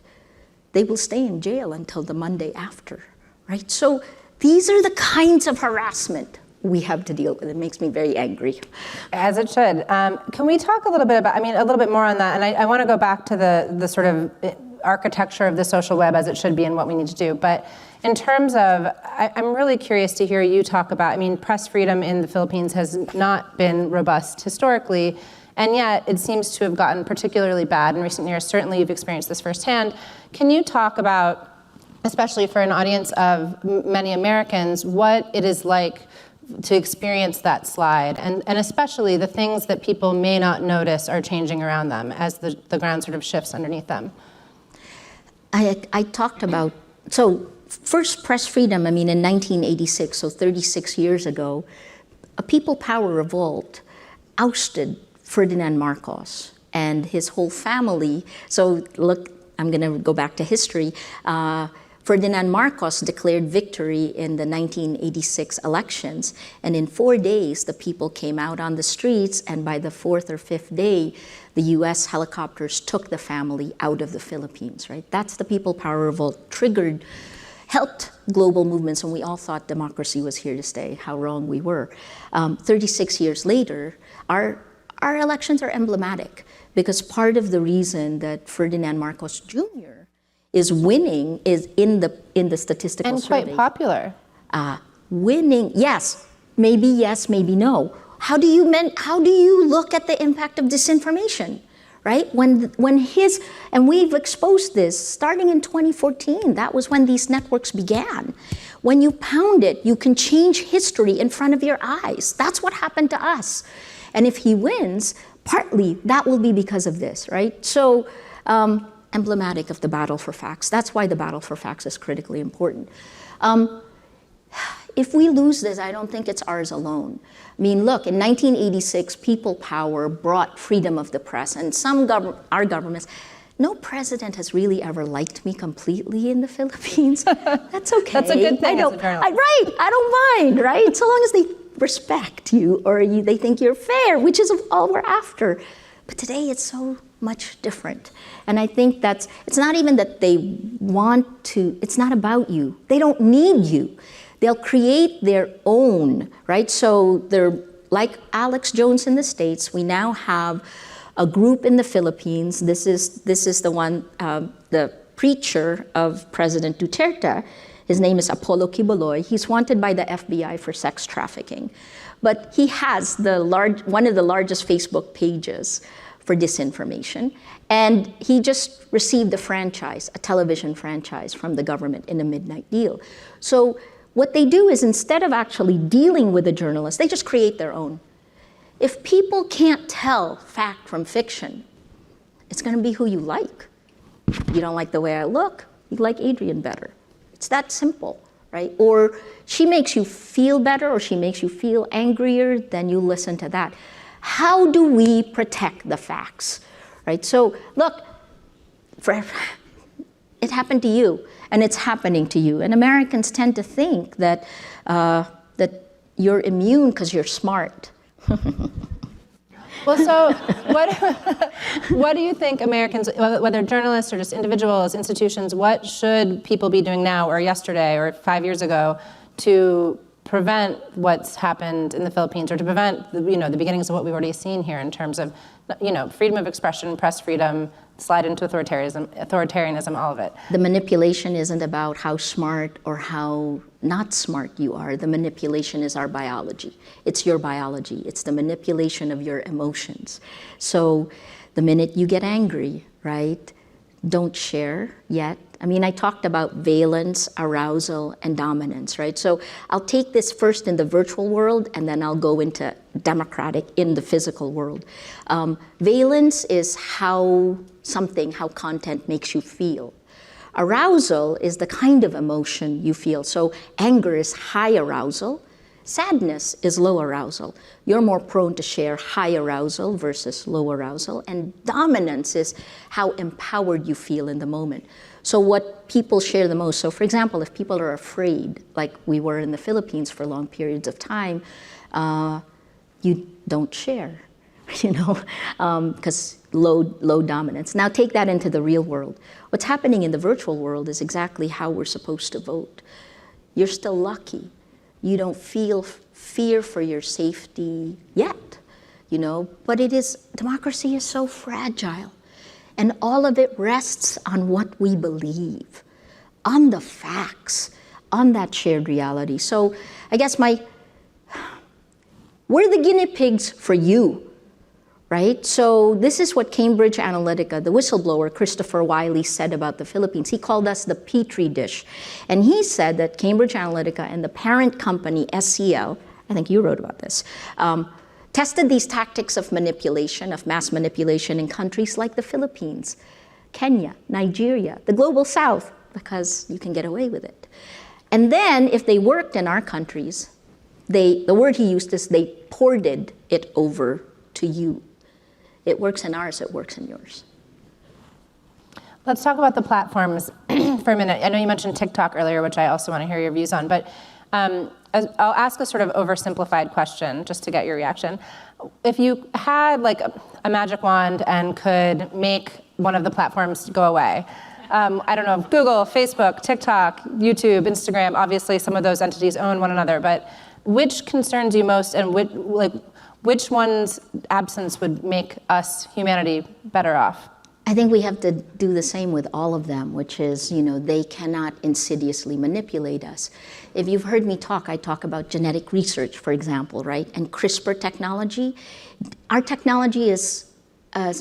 they will stay in jail until the Monday after, right? So these are the kinds of harassment we have to deal with. It makes me very angry. As it should. Can we talk a little bit about, a little bit more on that, and I want to go back to the sort of architecture of the social web as it should be and what we need to do. But in terms of, I'm really curious to hear you talk about, press freedom in the Philippines has not been robust historically, and yet it seems to have gotten particularly bad in recent years. Certainly you've experienced this firsthand. Can you talk about, especially for an audience of many Americans, what it is like to experience that slide, and especially the things that people may not notice are changing around them as the ground sort of shifts underneath them? I talked about, so first press freedom, in 1986, so 36 years ago, a people power revolt ousted Ferdinand Marcos and his whole family. So look, I'm gonna go back to history. Ferdinand Marcos declared victory in the 1986 elections, and in 4 days, the people came out on the streets, and by the 4th or 5th day, the US helicopters took the family out of the Philippines, right? That's the people power revolt, helped global movements, and we all thought democracy was here to stay, how wrong we were. 36 years later, our elections are emblematic, because part of the reason that Ferdinand Marcos Jr. is winning is in the statistical survey. And quite popular. Winning, yes, maybe no. How do you look at the impact of disinformation, right? And we've exposed this starting in 2014. That was when these networks began. When you pound it, you can change history in front of your eyes. That's what happened to us. And if he wins, partly that will be because of this, right? So, emblematic of the battle for facts. That's why the battle for facts is critically important. If we lose this, I don't think it's ours alone. Look, in 1986, people power brought freedom of the press, and our governments, no president has really ever liked me completely in the Philippines. That's okay. That's a good thing as a journalist. Right, I don't mind, right? So long as they respect you or they think you're fair, which is all we're after. But today it's so much different. And I think it's not even that they want to, it's not about you. They don't need you. They'll create their own, right? So they're like Alex Jones in the States. We now have a group in the Philippines. This is the one, the preacher of President Duterte. His name is Apollo Quiboloy. He's wanted by the FBI for sex trafficking. But he has one of the largest Facebook pages for disinformation. And he just received a television franchise from the government in a midnight deal. So what they do is, instead of actually dealing with a journalist, they just create their own. If people can't tell fact from fiction, it's gonna be who you like. You don't like the way I look, you like Adrian better. It's that simple, right? Or she makes you feel better, or she makes you feel angrier, then you listen to that. How do we protect the facts, right? So look, it happened to you, and it's happening to you. And Americans tend to think that you're immune because you're smart. Well, so what do you think Americans, whether journalists or just individuals, institutions, what should people be doing now or yesterday or 5 years ago to prevent what's happened in the Philippines, or to prevent the beginnings of what we've already seen here in terms of freedom of expression, press freedom, slide into authoritarianism, all of it? The manipulation isn't about how smart or how not smart you are. The manipulation is our biology. It's your biology. It's the manipulation of your emotions. So the minute you get angry, right, don't share yet. I talked about valence, arousal, and dominance, right? So I'll take this first in the virtual world, and then I'll go into democratic in the physical world. Valence is how content makes you feel. Arousal is the kind of emotion you feel. So anger is high arousal. Sadness is low arousal. You're more prone to share high arousal versus low arousal. And dominance is how empowered you feel in the moment. So what people share the most, so for example, if people are afraid, like we were in the Philippines for long periods of time, you don't share. because low dominance. Now take that into the real world. What's happening in the virtual world is exactly how we're supposed to vote. You're still lucky. You don't feel fear for your safety yet, but democracy is so fragile. And all of it rests on what we believe, on the facts, on that shared reality. So I guess we're the guinea pigs for you, right? So this is what Cambridge Analytica, the whistleblower Christopher Wiley, said about the Philippines. He called us the petri dish. And he said that Cambridge Analytica and the parent company, SCL, I think you wrote about this, tested these tactics of manipulation, of mass manipulation in countries like the Philippines, Kenya, Nigeria, the global south, because you can get away with it. And then if they worked in our countries, the word he used is they ported it over to you. It works in ours, it works in yours. Let's talk about the platforms for a minute. I know you mentioned TikTok earlier, which I also want to hear your views on, but I'll ask a sort of oversimplified question just to get your reaction. If you had like a magic wand and could make one of the platforms go away, I don't know, Google, Facebook, TikTok, YouTube, Instagram, obviously some of those entities own one another, but which concerns you most, and which one's absence would make us, humanity, better off? I think we have to do the same with all of them, which is, they cannot insidiously manipulate us. If you've heard me talk, I talk about genetic research, for example, right? And CRISPR technology. Our technology is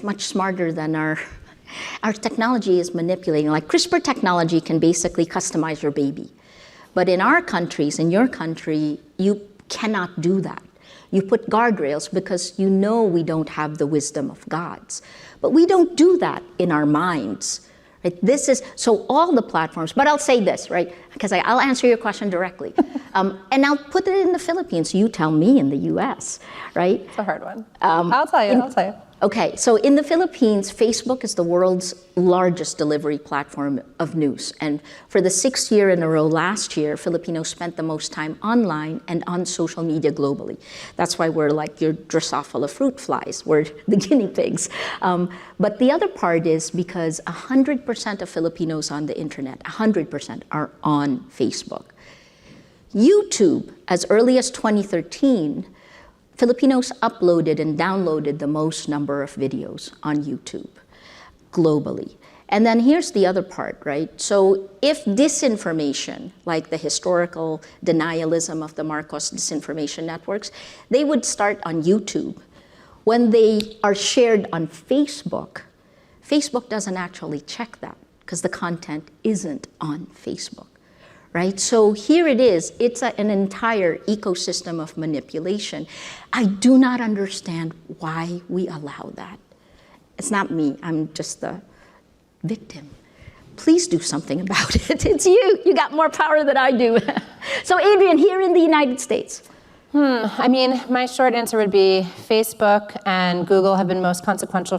much smarter than our technology is manipulating. Like CRISPR technology can basically customize your baby. But in our countries, in your country, you cannot do that. You put guardrails because we don't have the wisdom of gods. But we don't do that in our minds. Right? So all the platforms, but I'll say this, right? Because I'll answer your question directly. And I'll put it in the Philippines, you tell me in the US, right? It's a hard one. I'll tell you. Okay, so in the Philippines, Facebook is the world's largest delivery platform of news. And for the 6th year in a row last year, Filipinos spent the most time online and on social media globally. That's why we're like your Drosophila fruit flies. We're the guinea pigs. But the other part is because 100% of Filipinos on the internet, 100% are on Facebook. YouTube, as early as 2013, Filipinos uploaded and downloaded the most number of videos on YouTube globally. And then here's the other part, right? So if disinformation, like the historical denialism of the Marcos disinformation networks, they would start on YouTube. When they are shared on Facebook, Facebook doesn't actually check that because the content isn't on Facebook. Right? So here it is. It's an entire ecosystem of manipulation. I do not understand why we allow that. It's not me. I'm just the victim. Please do something about it. It's you. You got more power than I do. So Adrian, here in the United States. I mean, my short answer would be Facebook and Google have been most consequential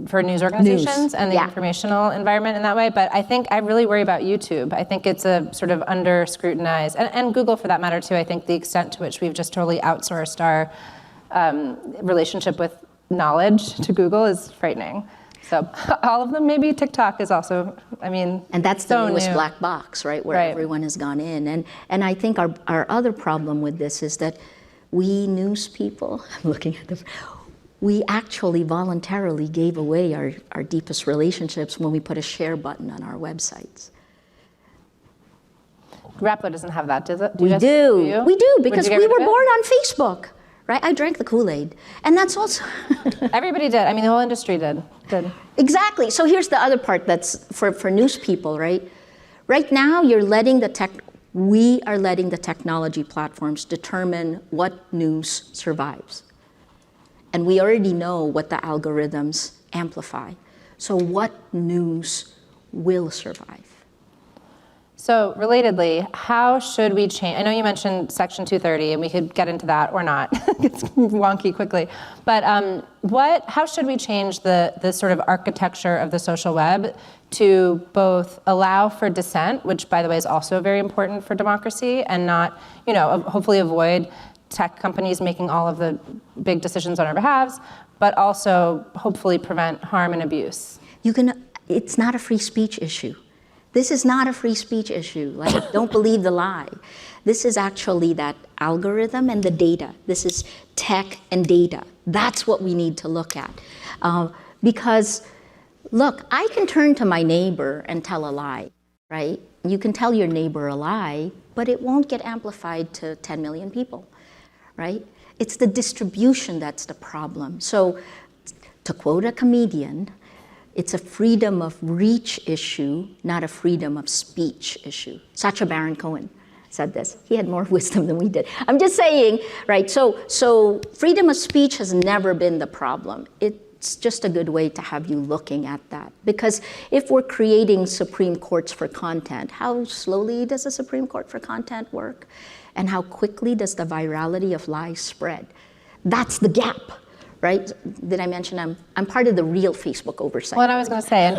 for news organizations and the informational environment in that way. But I really worry about YouTube. I think it's a sort of under scrutinized, and Google for that matter too. I think the extent to which we've just totally outsourced our relationship with knowledge to Google is frightening. So all of them, maybe TikTok is also, and that's the newest black box, right? Where everyone has gone in. And I think our other problem with this is that we news people, I'm looking at them, we actually voluntarily gave away our deepest relationships when we put a share button on our websites. Rappler doesn't have that, does it? We do. We do, because we were born on Facebook, right? I drank the Kool-Aid. And that's also... Everybody did. The whole industry did. Exactly. So here's the other part that's for news people, right? Right now, we are letting the technology platforms determine what news survives. And we already know what the algorithms amplify. So what news will survive? So relatedly, how should we change? I know you mentioned Section 230, and we could get into that or not. It's wonky quickly. But how should we change the sort of architecture of the social web to both allow for dissent, which by the way is also very important for democracy, and not, hopefully avoid tech companies making all of the big decisions on our behalves, but also hopefully prevent harm and abuse? It's not a free speech issue. This is not a free speech issue. Like, don't believe the lie. This is actually that algorithm and the data. This is tech and data. That's what we need to look at. Because, look, I can turn to my neighbor and tell a lie, right? You can tell your neighbor a lie, but it won't get amplified to 10 million people, right? It's the distribution that's the problem. So, to quote a comedian, it's a freedom of reach issue, not a freedom of speech issue. Sacha Baron Cohen said this. He had more wisdom than we did. I'm just saying, right? So freedom of speech has never been the problem. It's just a good way to have you looking at that. Because if we're creating Supreme Courts for content, how slowly does the Supreme Court for content work? And how quickly does the virality of lies spread? That's the gap. Right? Did I mention I'm part of the real Facebook oversight? Well, I was going to say, and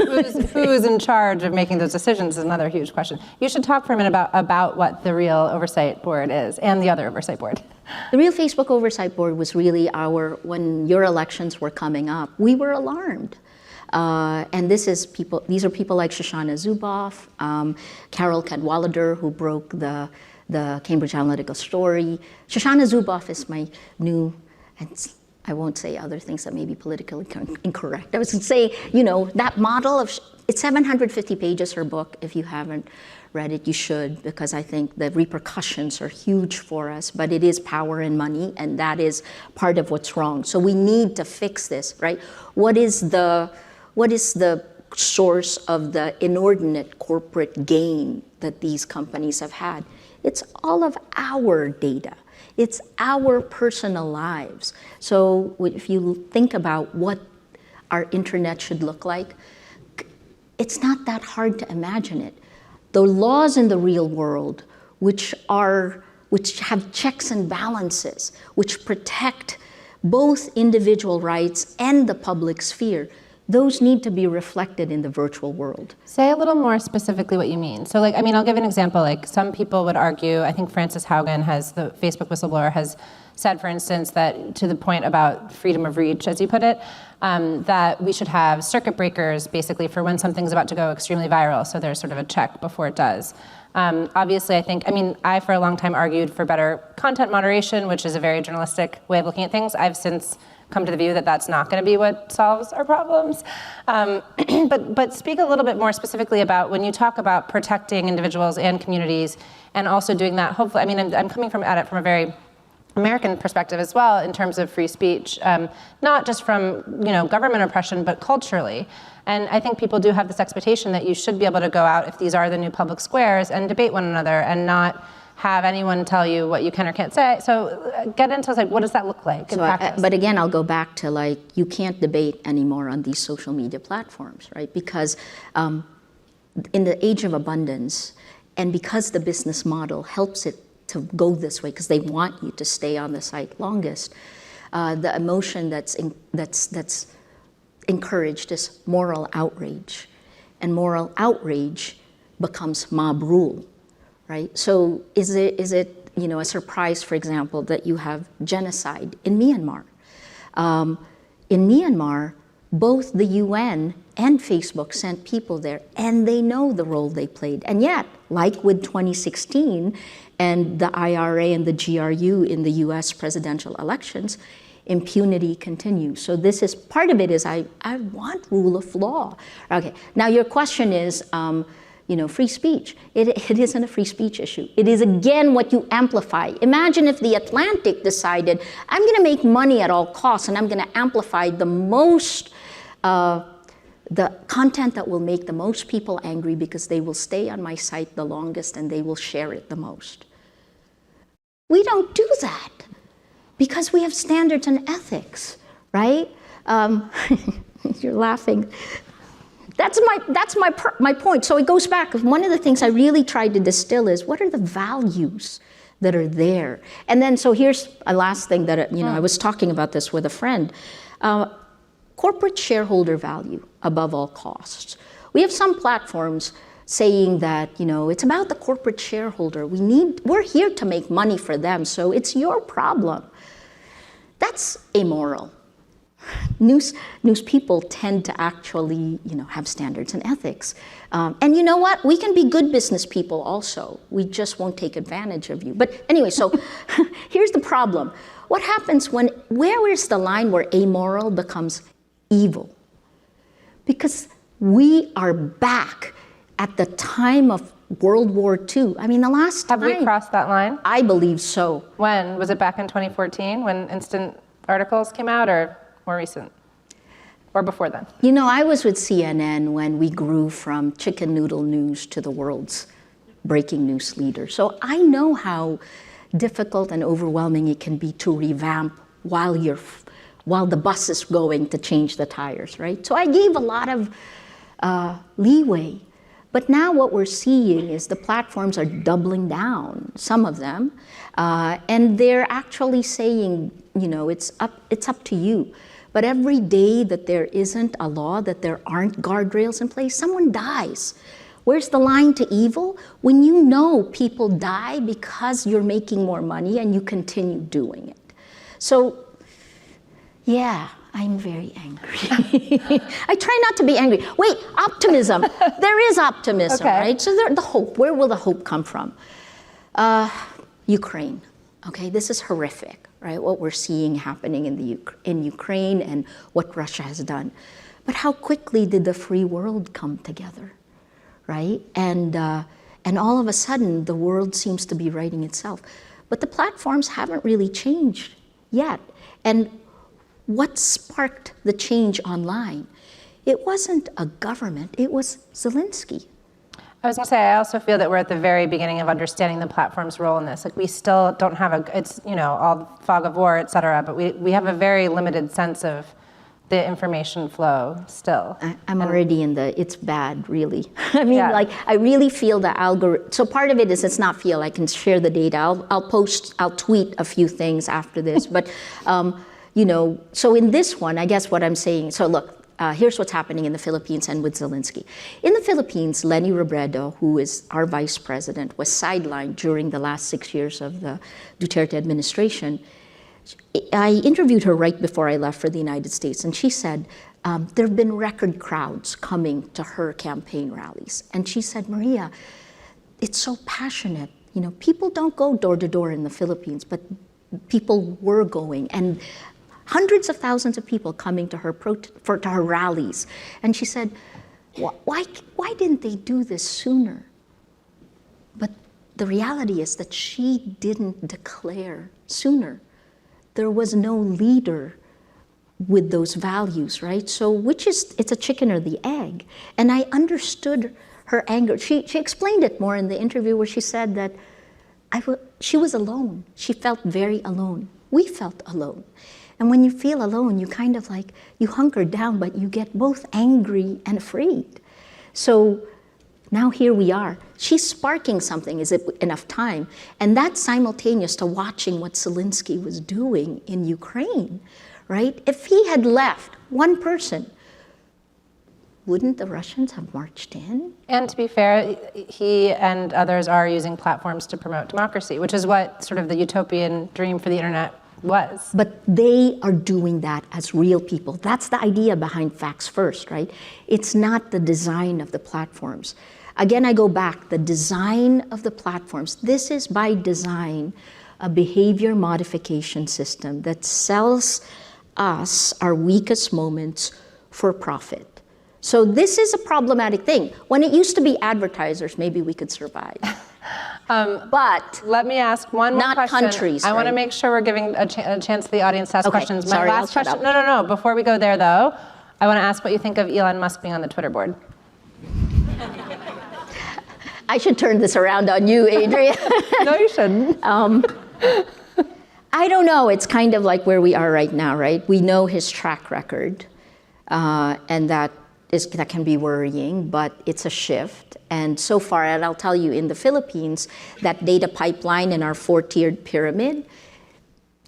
who's in charge of making those decisions is another huge question. You should talk for a minute about what the real oversight board is and the other oversight board. The real Facebook oversight board was really when your elections were coming up, we were alarmed. And these are people like Shoshana Zuboff, Carol Cadwalader, who broke the Cambridge Analytica story. Shoshana Zuboff is my new, I won't say other things that may be politically incorrect. I was going to say, that model of, it's 750 pages, her book. If you haven't read it, you should, because I think the repercussions are huge for us, but it is power and money, and that is part of what's wrong. So we need to fix this, right? What is the source of the inordinate corporate gain that these companies have had? It's all of our data. It's our personal lives. So if you think about what our internet should look like, it's not that hard to imagine it. The laws in the real world, which have checks and balances, which protect both individual rights and the public sphere, those need to be reflected in the virtual world. Say a little more specifically what you mean. So I'll give an example. Some people would argue, I think Frances Haugen, the Facebook whistleblower, has said, for instance, that to the point about freedom of reach, as you put it, that we should have circuit breakers basically for when something's about to go extremely viral. So there's sort of a check before it does. Obviously, I for a long time argued for better content moderation, which is a very journalistic way of looking at things. I've since come to the view that that's not going to be what solves our problems. But speak a little bit more specifically about when you talk about protecting individuals and communities, and also doing that, hopefully, I'm coming at it from a very American perspective as well in terms of free speech, not just from government oppression, but culturally. And I think people do have this expectation that you should be able to go out if these are the new public squares and debate one another and not have anyone tell you what you can or can't say. So get into what does that look like in practice? But again, I'll go back to you can't debate anymore on these social media platforms, right? Because in the age of abundance, and because the business model helps it to go this way, because they want you to stay on the site longest, the emotion that's encouraged is moral outrage. And moral outrage becomes mob rule. Right? So is it a surprise, for example, that you have genocide in Myanmar? In Myanmar, both the UN and Facebook sent people there, and they know the role they played. And yet, like with 2016 and the IRA and the GRU in the US presidential elections, impunity continues. So this is, part of it is I want rule of law. Okay, now your question is, free speech. It isn't a free speech issue. It is, again, what you amplify. Imagine if The Atlantic decided, I'm going to make money at all costs, and I'm going to amplify the content that will make the most people angry because they will stay on my site the longest and they will share it the most. We don't do that because we have standards and ethics, right? You're laughing. That's my point. So it goes back. One of the things I really tried to distill is what are the values that are there? And then, so here's a last thing that, I was talking about this with a friend. Corporate shareholder value above all costs. We have some platforms saying that, it's about the corporate shareholder. We're here to make money for them, so it's your problem. That's amoral. news people tend to actually, have standards and ethics. And you know what? We can be good business people also. We just won't take advantage of you. But anyway, so here's the problem. What happens where is the line where amoral becomes evil? Because we are back at the time of World War II. I mean, the last time. Have we crossed that line? I believe so. When? Was it back in 2014 when instant articles came out, or more recent? Or before then? I was with CNN when we grew from chicken noodle news to the world's breaking news leader. So I know how difficult and overwhelming it can be to revamp while the bus is going to change the tires, right? So I gave a lot of leeway. But now what we're seeing is the platforms are doubling down, some of them, and they're actually saying, it's up to you. But every day that there isn't a law, that there aren't guardrails in place, someone dies. Where's the line to evil? When you know people die because you're making more money and you continue doing it. So, yeah, I'm very angry. I try not to be angry. Wait, optimism. There is optimism, okay. Right? So the hope, where will the hope come from? Ukraine, okay? This is horrific, right? What we're seeing happening in Ukraine and what Russia has done. But how quickly did the free world come together, right? And all of a sudden, the world seems to be righting itself. But the platforms haven't really changed yet. And what sparked the change online? It wasn't a government, it was Zelensky. I was going to say, I also feel that we're at the very beginning of understanding the platform's role in this. Like, we still don't have it's, all the fog of war, et cetera, but we have a very limited sense of the information flow still. I'm already in it's bad, really. I mean, I really feel the algorithm. So part of it is, it's not feel, I can share the data. I'll tweet a few things after this, but, so in this one, I guess what I'm saying, so look, here's what's happening in the Philippines and with Zelensky. In the Philippines, Leni Robredo, who is our vice president, was sidelined during the last 6 years of the Duterte administration. I interviewed her right before I left for the United States, and she said there have been record crowds coming to her campaign rallies. And she said, Maria, it's so passionate. People don't go door to door in the Philippines, but people were going. And hundreds of thousands of people coming to her to her rallies. And she said, why didn't they do this sooner? But the reality is that she didn't declare sooner. There was no leader with those values, right? So it's a chicken or the egg. And I understood her anger. She explained it more in the interview where she said that she was alone. She felt very alone. We felt alone. And when you feel alone, you kind of you hunker down, but you get both angry and afraid. So now here we are. She's sparking something. Is it enough time? And that's simultaneous to watching what Zelensky was doing in Ukraine, right? If he had left one person, wouldn't the Russians have marched in? And to be fair, he and others are using platforms to promote democracy, which is what sort of the utopian dream for the internet was. But they are doing that as real people. That's the idea behind Facts First, right? It's not the design of the platforms. Again, I go back, the design of the platforms. This is by design a behavior modification system that sells us our weakest moments for profit. So this is a problematic thing. When it used to be advertisers, maybe we could survive. But let me ask one more question. Not countries. I want to right? make sure we're giving a chance to the audience to ask questions. My Sorry, last question. No. Before we go there, though, I want to ask what you think of Elon Musk being on the Twitter board. I should turn this around on you, Adrian. No, you shouldn't. I don't know. It's kind of like where we are right now, right? We know his track record, and that can be worrying, but it's a shift. And so far, and I'll tell you, in the Philippines, that data pipeline in our 4-tiered pyramid,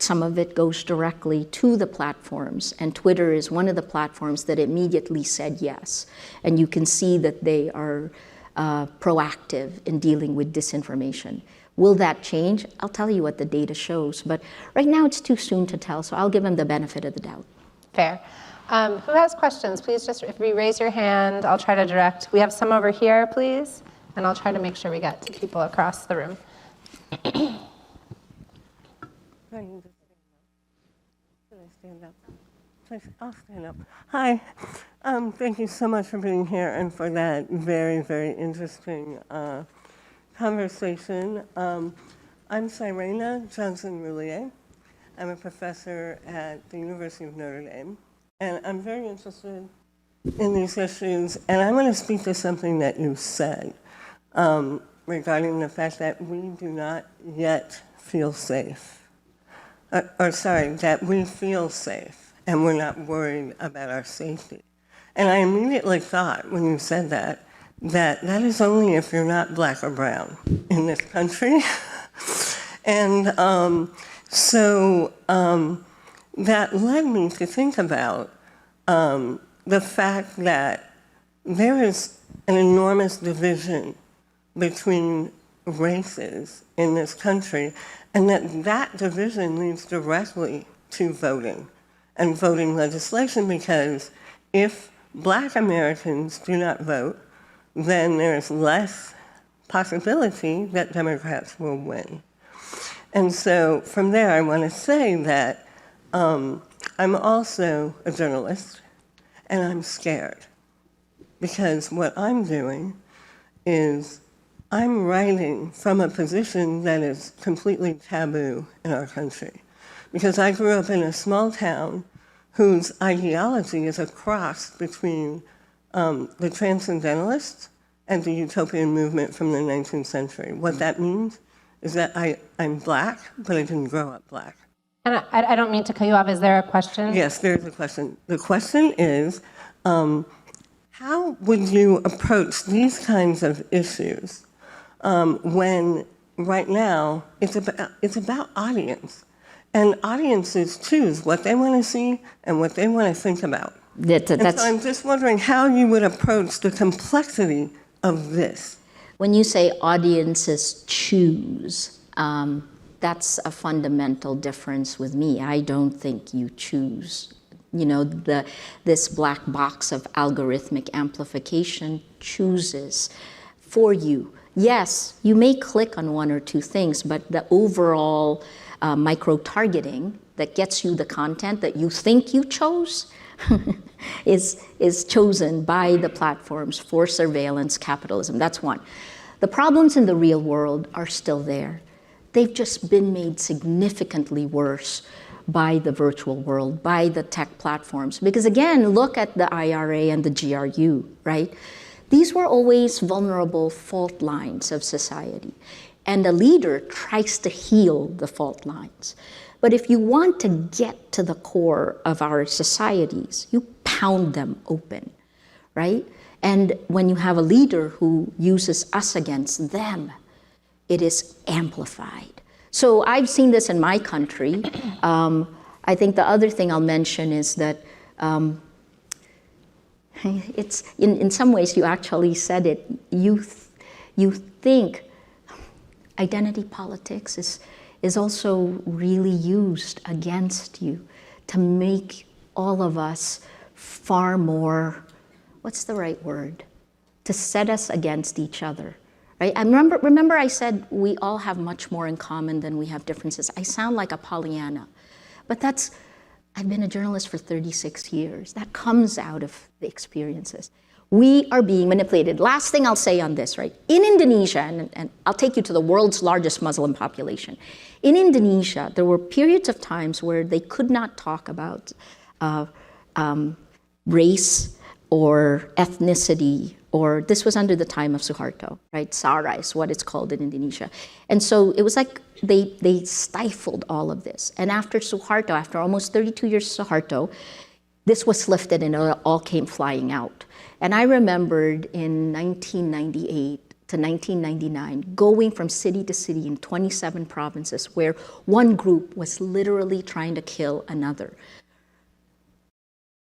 some of it goes directly to the platforms. And Twitter is one of the platforms that immediately said yes. And you can see that they are proactive in dealing with disinformation. Will that change? I'll tell you what the data shows. But right now, it's too soon to tell, so I'll give them the benefit of the doubt. Fair. Who has questions? Please just, if you raise your hand, I'll try to direct. We have some over here, please, and I'll try to make sure we get to people across the room. I'll stand up. Hi. Thank you so much for being here and for that very, very interesting conversation. I'm Cyrena Johnson-Roulier. I'm a professor at the University of Notre Dame, and I'm very interested in these issues. And I want to speak to something that you said regarding the fact that we do not yet feel safe. That we feel safe and we're not worried about our safety. And I immediately thought, when you said that, that is only if you're not black or brown in this country. And so that led me to think about the fact that there is an enormous division between races in this country, and that division leads directly to voting and voting legislation, because if black Americans do not vote, then there's less possibility that Democrats will win. And so from there, I want to say that I'm also a journalist, and I'm scared, because what I'm doing is I'm writing from a position that is completely taboo in our country. Because I grew up in a small town whose ideology is a cross between the Transcendentalists and the utopian movement from the 19th century. What that means is that I'm black, but I didn't grow up black. And I don't mean to cut you off. Is there a question? Yes, there's a question. The question is, how would you approach these kinds of issues when right now it's about audience? And audiences choose what they want to see and what they want to think about. And so I'm just wondering how you would approach the complexity of this. When you say audiences choose, that's a fundamental difference with me. I don't think you choose. You know, this black box of algorithmic amplification chooses for you. Yes, you may click on one or two things, but the overall micro-targeting that gets you the content that you think you chose is chosen by the platforms for surveillance capitalism. That's one. The problems in the real world are still there. They've just been made significantly worse by the virtual world, by the tech platforms. Because again, look at the IRA and the GRU, right? These were always vulnerable fault lines of society. And a leader tries to heal the fault lines. But if you want to get to the core of our societies, you pound them open, right? And when you have a leader who uses us against them, it is amplified. So I've seen this in my country. I think the other thing I'll mention is that it's in some ways you actually said it. You think identity politics is also really used against you to make all of us far more, what's the right word? To set us against each other, right? I remember I said we all have much more in common than we have differences. I sound like a Pollyanna, but I've been a journalist for 36 years. That comes out of the experiences. We are being manipulated. Last thing I'll say on this, right? In Indonesia, and I'll take you to the world's largest Muslim population. In Indonesia, there were periods of times where they could not talk about race or ethnicity, or this was under the time of Suharto, right? Sara is what it's called in Indonesia. And so it was like they stifled all of this. And after Suharto, after almost 32 years of Suharto, this was lifted and it all came flying out. And I remembered in 1998 to 1999, going from city to city in 27 provinces where one group was literally trying to kill another.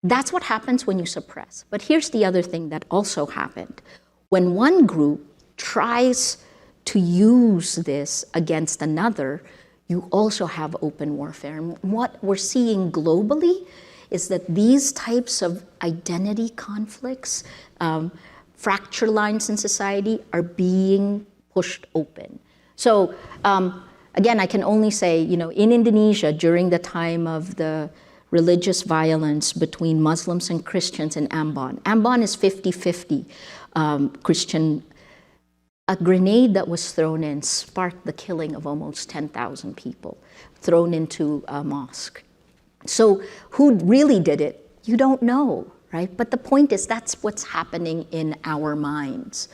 That's what happens when you suppress. But here's the other thing that also happened. When one group tries to use this against another, you also have open warfare. And what we're seeing globally is that these types of identity conflicts, fracture lines in society are being pushed open. So again, I can only say, in Indonesia during the time of the religious violence between Muslims and Christians in Ambon. Ambon is 50-50 Christian. A grenade that was thrown in sparked the killing of almost 10,000 people thrown into a mosque. So who really did it? You don't know, right? But the point is that's what's happening in our minds.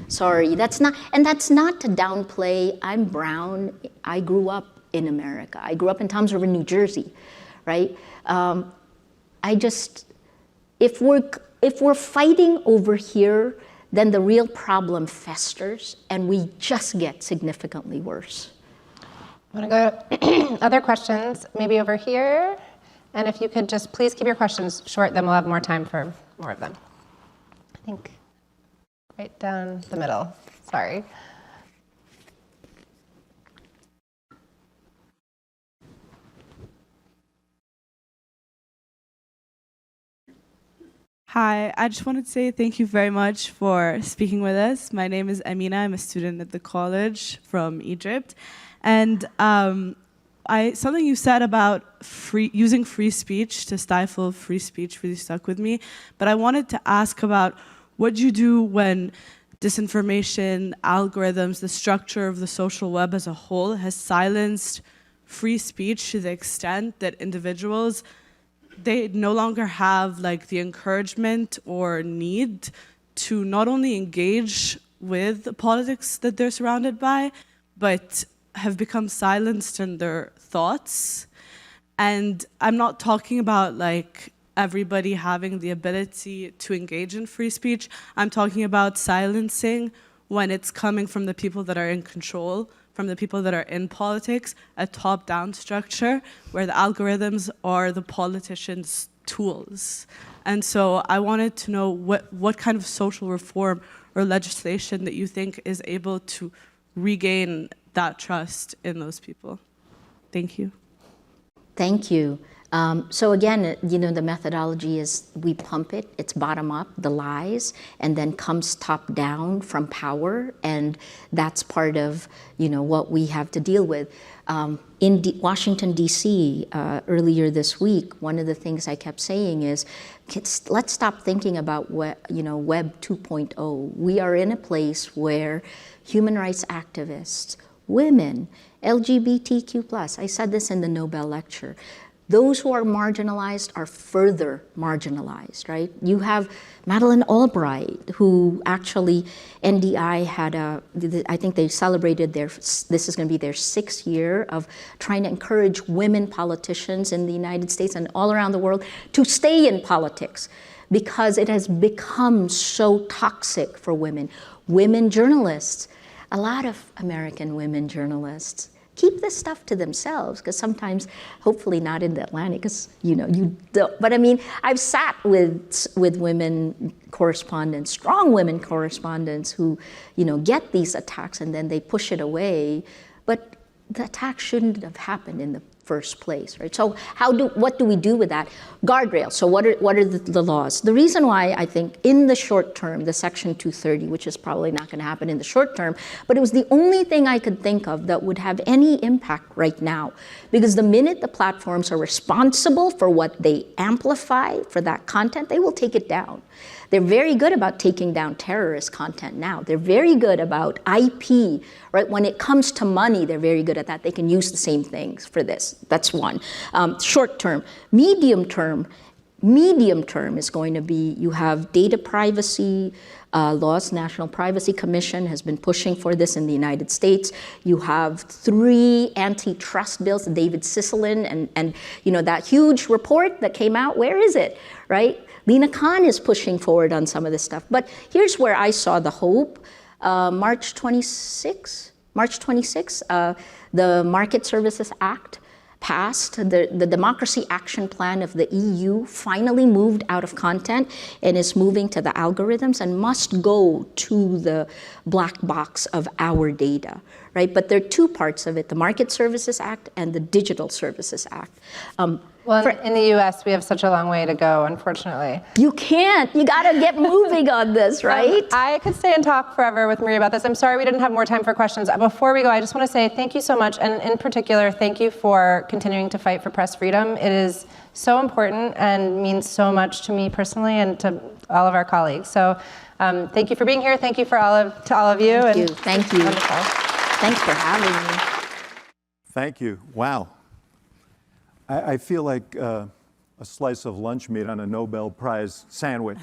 Sorry, that's not to downplay. I'm brown. I grew up in America. I grew up in Toms River, New Jersey, right? If we're fighting over here, then the real problem festers and we just get significantly worse. I want to go to other questions, maybe over here. And if you could just please keep your questions short, then we'll have more time for more of them. I think right down the middle, sorry. Hi, I just wanted to say thank you very much for speaking with us. My name is Amina. I'm a student at the college from Egypt. And something you said about using free speech to stifle free speech really stuck with me. But I wanted to ask about what you do when disinformation, algorithms, the structure of the social web as a whole has silenced free speech to the extent that individuals, they no longer have the encouragement or need to not only engage with the politics that they're surrounded by, but have become silenced in their thoughts. And I'm not talking about everybody having the ability to engage in free speech. I'm talking about silencing when it's coming from the people that are in control, from the people that are in politics, a top-down structure where the algorithms are the politicians' tools. And so I wanted to know what kind of social reform or legislation that you think is able to regain that trust in those people. Thank you. Thank you. So again, the methodology is we pump it, it's bottom up, the lies, and then comes top down from power, and that's part of what we have to deal with. In Washington, D.C., earlier this week, one of the things I kept saying is, let's stop thinking about Web 2.0. We are in a place where human rights activists, women, LGBTQ+, I said this in the Nobel lecture, those who are marginalized are further marginalized, right? You have Madeleine Albright, who actually, NDI had I think they celebrated this is going to be their 6th year of trying to encourage women politicians in the United States and all around the world to stay in politics because it has become so toxic for women. Women journalists, a lot of American women journalists, keep this stuff to themselves, because sometimes, hopefully not in the Atlantic, because you don't. But I mean, I've sat with women correspondents, strong women correspondents, who get these attacks and then they push it away. But the attack shouldn't have happened in the first place, right? So what do we do with that? Guardrails. So what are the laws? The reason why I think in the short term, the Section 230, which is probably not going to happen in the short term, but it was the only thing I could think of that would have any impact right now. Because the minute the platforms are responsible for what they amplify for that content, they will take it down. They're very good about taking down terrorist content now. They're very good about IP, right? When it comes to money, they're very good at that. They can use the same things for this. That's one. Short term. Medium term is going to be, you have data privacy laws. National Privacy Commission has been pushing for this in the United States. You have 3 antitrust bills, David Sisselin, and that huge report that came out, where is it, right? Lina Khan is pushing forward on some of this stuff. But here's where I saw the hope. March 26, the Market Services Act passed. The Democracy Action Plan of the EU finally moved out of content and is moving to the algorithms and must go to the black box of our data, right? But there are 2 parts of it, the Market Services Act and the Digital Services Act. Well, in the US, we have such a long way to go, unfortunately. You can't. You got to get moving on this, right? I could stay and talk forever with Maria about this. I'm sorry we didn't have more time for questions. Before we go, I just want to say thank you so much, and in particular, thank you for continuing to fight for press freedom. It is so important and means so much to me personally and to all of our colleagues. So thank you for being here. Thank you to all of you. Thank you. Wonderful. Thanks for having me. Thank you. Wow. I feel like a slice of lunch meat on a Nobel Prize sandwich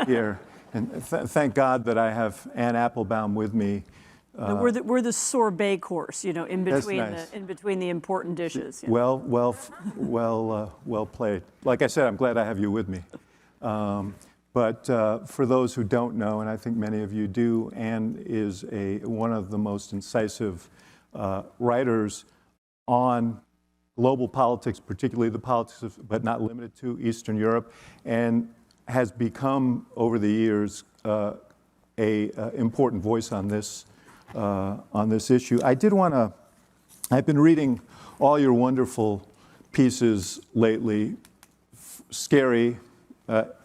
here. And thank God that I have Anne Applebaum with me. We're the sorbet course, you know, in between nice. in between the important dishes. You know. Well played. Like I said, I'm glad I have you with me. But for those who don't know, and I think many of you do, Anne is one of the most incisive writers on global politics, particularly the politics of, but not limited to, Eastern Europe, and has become, over the years, a important voice on this issue. I've been reading all your wonderful pieces lately, scary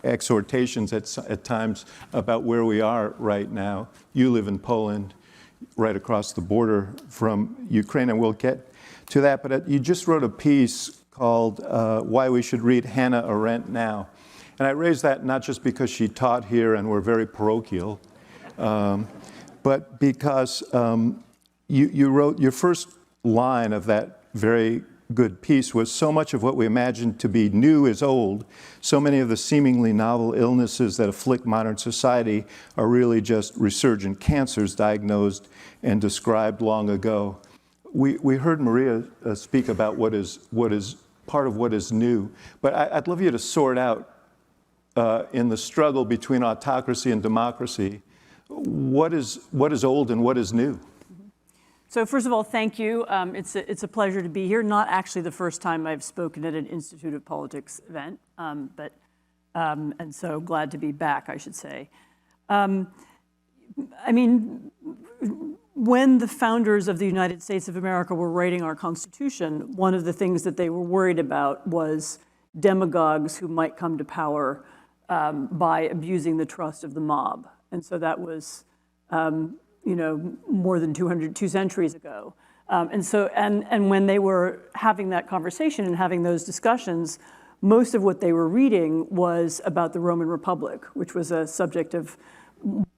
exhortations at times about where we are right now. You live in Poland, right across the border from Ukraine, and we'll get to that. But you just wrote a piece called Why We Should Read Hannah Arendt Now. And I raised that not just because she taught here and we're very parochial, but because you wrote your first line of that very good piece was, so much of what we imagine to be new is old. So many of the seemingly novel illnesses that afflict modern society are really just resurgent cancers diagnosed and described long ago. We heard Maria speak about what is part of what is new, but I'd love you to sort out in the struggle between autocracy and democracy, what is old and what is new? So first of all, thank you. It's a pleasure to be here. Not actually the first time I've spoken at an Institute of Politics event, and so glad to be back, I should say. I mean, when the founders of the United States of America were writing our Constitution, one of the things that they were worried about was demagogues who might come to power by abusing the trust of the mob. And so that was, more than 2 centuries ago. And when they were having that conversation and having those discussions, most of what they were reading was about the Roman Republic, which was a subject of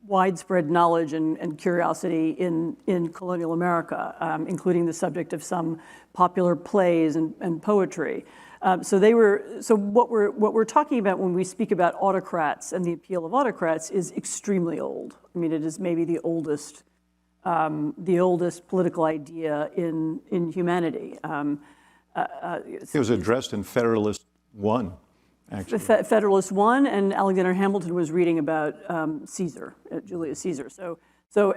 widespread knowledge and curiosity in colonial America, including the subject of some popular plays and poetry. So what we're talking about when we speak about autocrats and the appeal of autocrats is extremely old. I mean, it is maybe the oldest political idea in humanity. It was addressed in Federalist I, actually. Federalist I, and Alexander Hamilton was reading about Caesar, Julius Caesar. So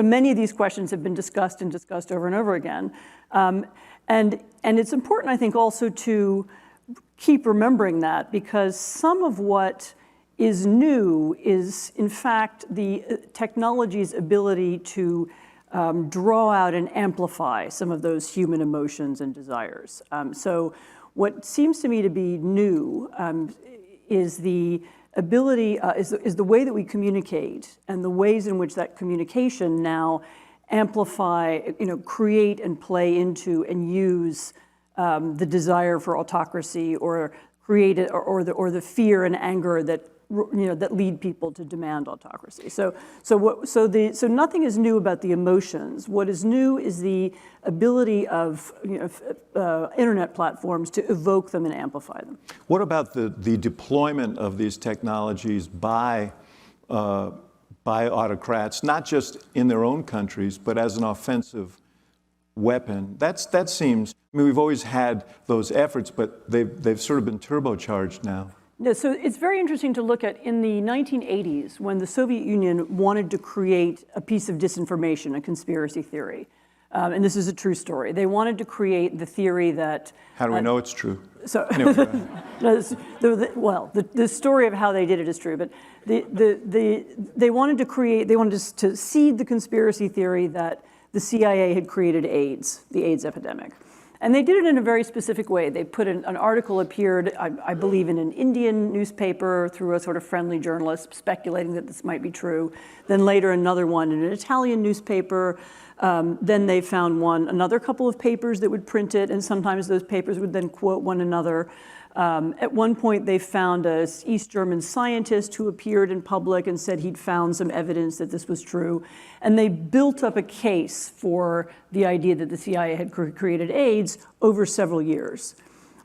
many of these questions have been discussed over and over again. And it's important, I think, also to keep remembering that, because some of what is new is, in fact, the technology's ability to draw out and amplify some of those human emotions and desires. So what seems to me to be new is the ability, is the way that we communicate and the ways in which that communication now amplify, create and play into and use the desire for autocracy, or create it, or the fear and anger that lead people to demand autocracy. So nothing is new about the emotions. What is new is the ability of internet platforms to evoke them and amplify them. What about the deployment of these technologies by autocrats, not just in their own countries, but as an offensive weapon? That seems, I mean, we've always had those efforts, but they've sort of been turbocharged now. No, so it's very interesting to look at in the 1980s, when the Soviet Union wanted to create a piece of disinformation, a conspiracy theory. And this is a true story. They wanted to create the theory that... How do we know it's true? So, anyway, the story of how they did it is true, but they wanted to seed the conspiracy theory that the CIA had created AIDS, the AIDS epidemic. And they did it in a very specific way. They put an article appeared, I believe, in an Indian newspaper through a sort of friendly journalist speculating that this might be true. Then later another one in an Italian newspaper. Then they found another couple of papers that would print it, and sometimes those papers would then quote one another. At one point, they found an East German scientist who appeared in public and said he'd found some evidence that this was true. And they built up a case for the idea that the CIA had created AIDS over several years.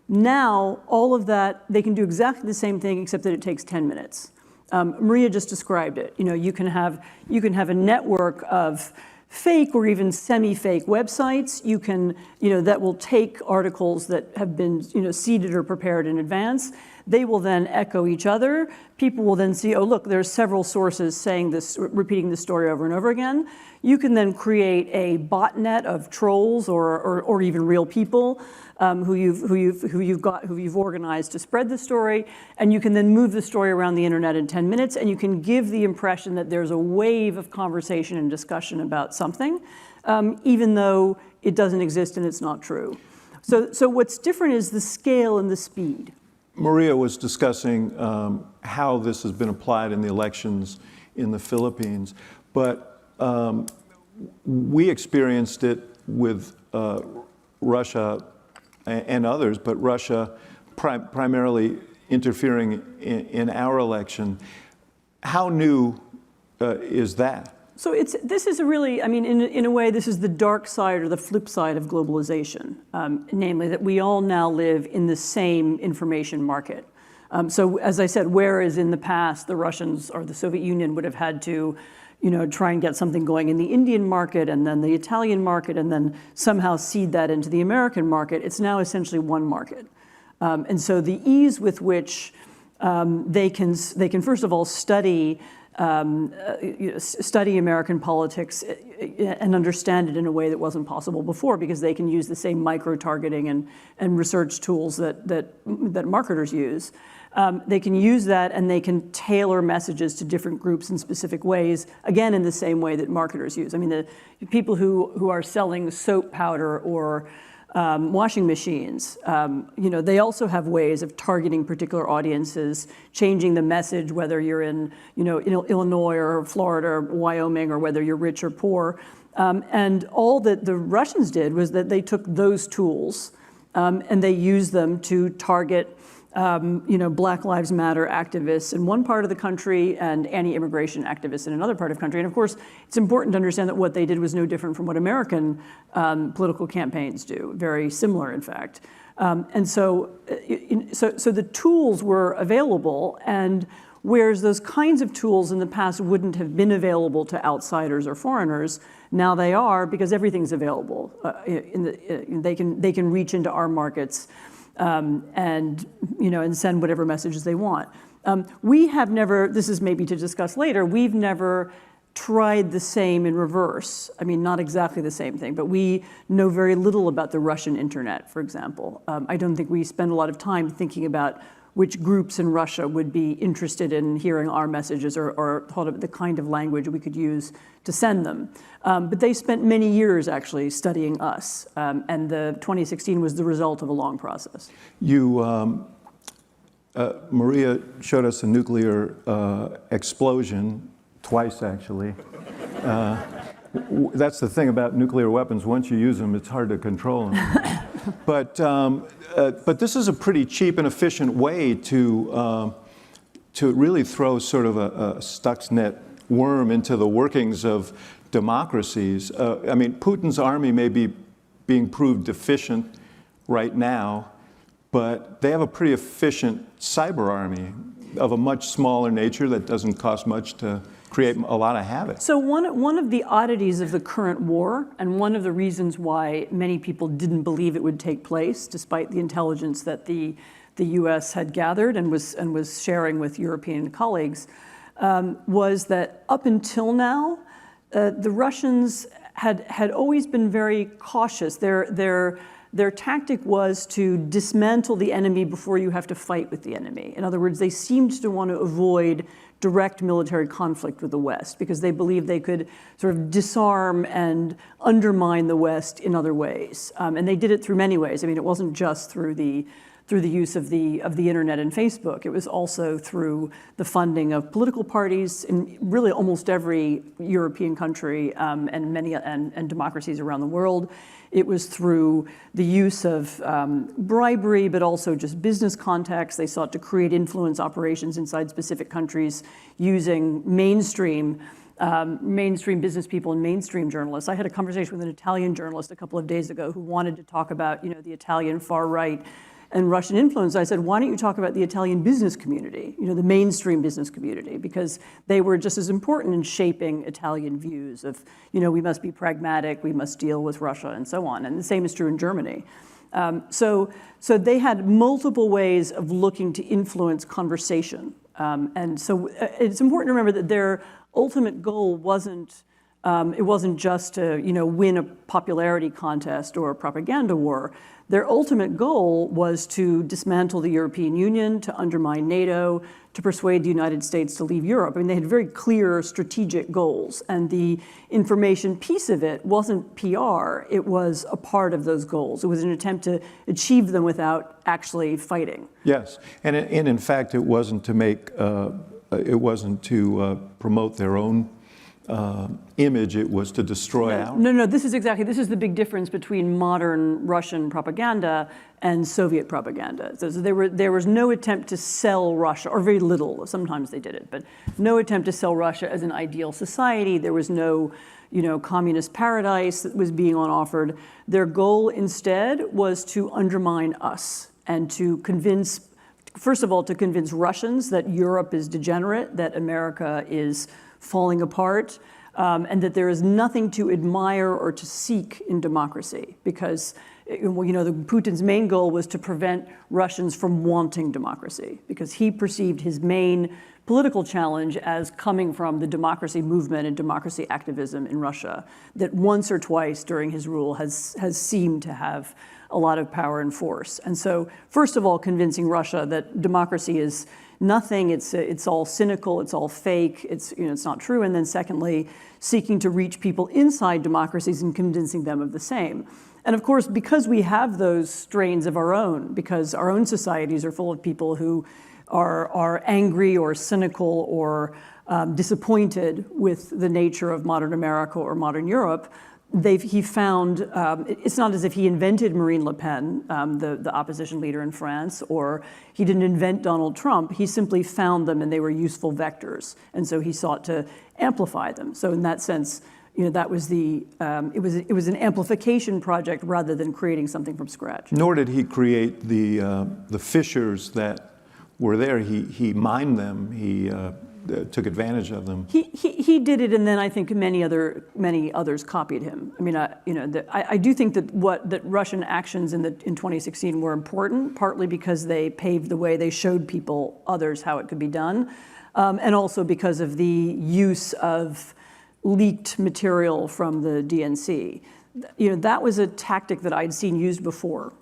Now, all of that, they can do exactly the same thing, except that it takes 10 minutes. Maria just described it. You can have a network of fake or even semi-fake websites. You can, that will take articles that have been, seeded or prepared in advance. They will then echo each other. People will then see, oh, look, there's several sources saying this, repeating the story over and over again. You can then create a botnet of trolls or even real people who you've organized to spread the story, and you can then move the story around the internet in 10 minutes, and you can give the impression that there's a wave of conversation and discussion about something, even though it doesn't exist and it's not true. So what's different is the scale and the speed. Maria was discussing how this has been applied in the elections in the Philippines, but we experienced it with Russia and others, but Russia primarily interfering in our election. How new is that? So this is a really, in a way, this is the dark side or the flip side of globalization, namely that we all now live in the same information market. So as I said, whereas in the past the Russians or the Soviet Union would have had to try and get something going in the Indian market and then the Italian market and then somehow seed that into the American market, it's now essentially one market. And so the ease with which they can first of all study American politics and understand it in a way that wasn't possible before, because they can use the same micro-targeting and research tools that marketers use. They can use that, and they can tailor messages to different groups in specific ways, again, in the same way that marketers use. The people who are selling soap powder or washing machines, they also have ways of targeting particular audiences, changing the message, whether you're in, Illinois or Florida or Wyoming, or whether you're rich or poor. And all that the Russians did was that they took those tools and they used them to target Black Lives Matter activists in one part of the country and anti-immigration activists in another part of the country. And of course, it's important to understand that what they did was no different from what American political campaigns do, very similar, in fact. And so the tools were available, and whereas those kinds of tools in the past wouldn't have been available to outsiders or foreigners, now they are, because everything's available. They can reach into our markets and send whatever messages they want. We have never, this is maybe to discuss later, we've never tried the same in reverse. Not exactly the same thing, but we know very little about the Russian internet, for example. I don't think we spend a lot of time thinking about which groups in Russia would be interested in hearing our messages or thought of the kind of language we could use to send them. But they spent many years actually studying us, and the 2016 was the result of a long process. Maria showed us a nuclear explosion, twice actually. That's the thing about nuclear weapons. Once you use them, it's hard to control them. But this is a pretty cheap and efficient way to really throw sort of a Stuxnet worm into the workings of democracies. Putin's army may be being proved deficient right now, but they have a pretty efficient cyber army of a much smaller nature that doesn't cost much to create a lot of havoc. So one of the oddities of the current war, and one of the reasons why many people didn't believe it would take place, despite the intelligence that the U.S. had gathered and was sharing with European colleagues, was that up until now, the Russians had always been very cautious. Their tactic was to dismantle the enemy before you have to fight with the enemy. In other words, they seemed to want to avoid direct military conflict with the West because they believed they could sort of disarm and undermine the West in other ways. And they did it through many ways. I mean, it wasn't just through the use of the internet and Facebook. It was also through the funding of political parties in really almost every European country and many and democracies around the world. It was through the use of bribery, but also just business contacts. They sought to create influence operations inside specific countries using mainstream business people and mainstream journalists. I had a conversation with an Italian journalist a couple of days ago who wanted to talk about, the Italian far right and Russian influence. I said, why don't you talk about the Italian business community, the mainstream business community, because they were just as important in shaping Italian views of, we must be pragmatic, we must deal with Russia and so on. And the same is true in Germany. So they had multiple ways of looking to influence conversation. And so it's important to remember that their ultimate goal wasn't just to, win a popularity contest or a propaganda war. Their ultimate goal was to dismantle the European Union, to undermine NATO, to persuade the United States to leave Europe. I mean, they had very clear strategic goals, and the information piece of it wasn't PR, it was a part of those goals. It was an attempt to achieve them without actually fighting. Yes, and in fact, it wasn't to promote their own image, it was to destroy ours. No, this is the big difference between modern Russian propaganda and Soviet propaganda. So there was no attempt to sell Russia, or very little, sometimes they did it, but no attempt to sell Russia as an ideal society. There was no communist paradise that was being offered. Their goal instead was to undermine us and to convince, first of all, to convince Russians that Europe is degenerate, that America is falling apart, and that there is nothing to admire or to seek in democracy, because Putin's main goal was to prevent Russians from wanting democracy, because he perceived his main political challenge as coming from the democracy movement and democracy activism in Russia, that once or twice during his rule has seemed to have a lot of power and force. And so, first of all, convincing Russia that democracy is nothing, it's all cynical, it's all fake, it's not true. And then secondly, seeking to reach people inside democracies and convincing them of the same. And of course, because we have those strains of our own, because our own societies are full of people who are angry or cynical or disappointed with the nature of modern America or modern Europe, he found, it's not as if he invented Marine Le Pen, the opposition leader in France, or he didn't invent Donald Trump. He simply found them and they were useful vectors. And so he sought to amplify them. So in that sense, that was it was an amplification project rather than creating something from scratch. Nor did he create the fissures that were there. He mined them. He took advantage of them. He did it, and then I think many others copied him. I mean, I do think that Russian actions in 2016 were important, partly because they paved the way, they showed others how it could be done, and also because of the use of leaked material from the DNC. That was a tactic that I'd seen used before.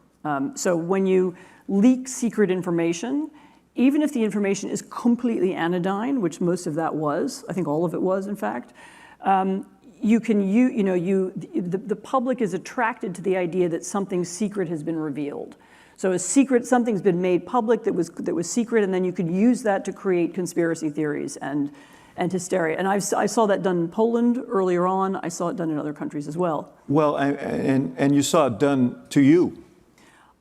So when you leak secret information, even if the information is completely anodyne, which most of that was, I think all of it was, in fact, the public is attracted to the idea that something secret has been revealed. So something's been made public that was secret, and then you could use that to create conspiracy theories and hysteria. And I saw that done in Poland earlier on. I saw it done in other countries as well. Well, and you saw it done to you.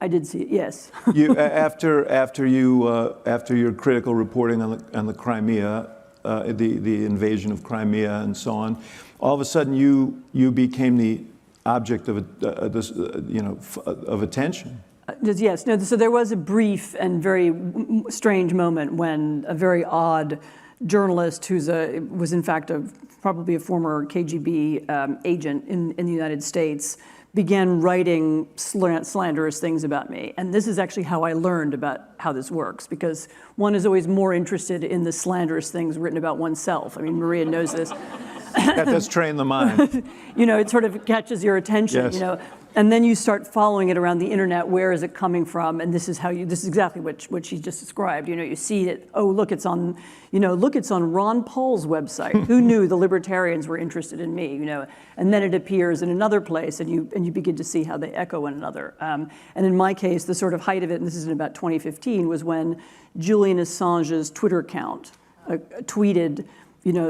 I did see it, yes. After your critical reporting on the Crimea, the invasion of Crimea and so on, all of a sudden you became the object of attention. Yes. No. So there was a brief and very strange moment when a very odd journalist was in fact probably a former KGB agent in the United States began writing slanderous things about me. And this is actually how I learned about how this works, because one is always more interested in the slanderous things written about oneself. I mean, Maria knows this. That does train the mind. It sort of catches your attention. Yes. And then you start following it around the internet. Where is it coming from? And this is exactly what she just described. You see it. Oh, look, it's on Ron Paul's website. Who knew the libertarians were interested in me? And then it appears in another place, and you begin to see how they echo one another. And in my case, the sort of height of it, and this is in about 2015, was when Julian Assange's Twitter account tweeted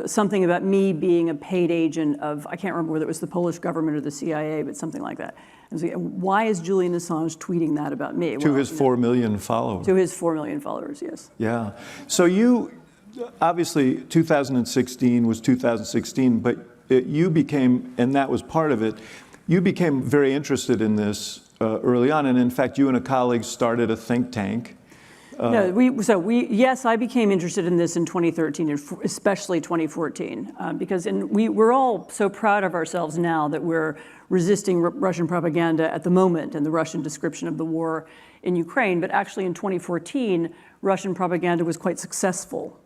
something about me being a paid agent of, I can't remember whether it was the Polish government or the CIA, but something like that. And so, why is Julian Assange tweeting that about me? To his 4 million followers. To his 4 million followers, yes. Yeah. So you, obviously, 2016 was 2016, but you became, and that was part of it, you became very interested in this early on. And in fact, you and a colleague started a think tank. Yes, I became interested in this in 2013, and especially 2014, because we're all so proud of ourselves now that we're resisting Russian propaganda at the moment and the Russian description of the war in Ukraine. But actually in 2014, Russian propaganda was quite successful,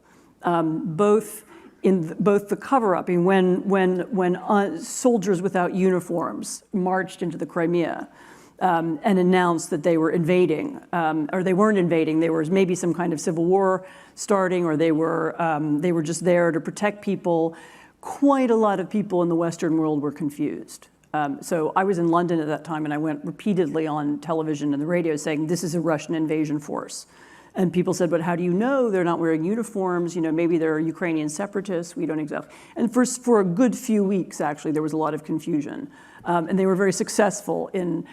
both the cover-up, when soldiers without uniforms marched into the Crimea, and announced that they were invading, or they weren't invading. There was maybe some kind of civil war starting, or they were just there to protect people. Quite a lot of people in the Western world were confused. So I was in London at that time, and I went repeatedly on television and the radio saying, "This is a Russian invasion force." And people said, "But how do you know? They're not wearing uniforms. Maybe they're Ukrainian separatists. We don't exactly." And for a good few weeks, actually, there was a lot of confusion, and they were very successful in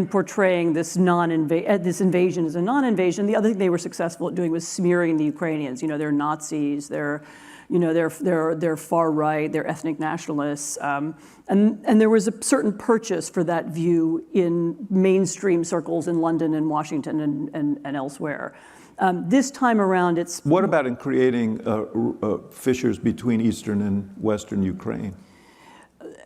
portraying this invasion as a non-invasion. The other thing they were successful at doing was smearing the Ukrainians. They're Nazis, they're far right, they're ethnic nationalists, and there was a certain purchase for that view in mainstream circles in London and Washington and elsewhere. This time around, it's... What about in creating fissures between Eastern and Western Ukraine?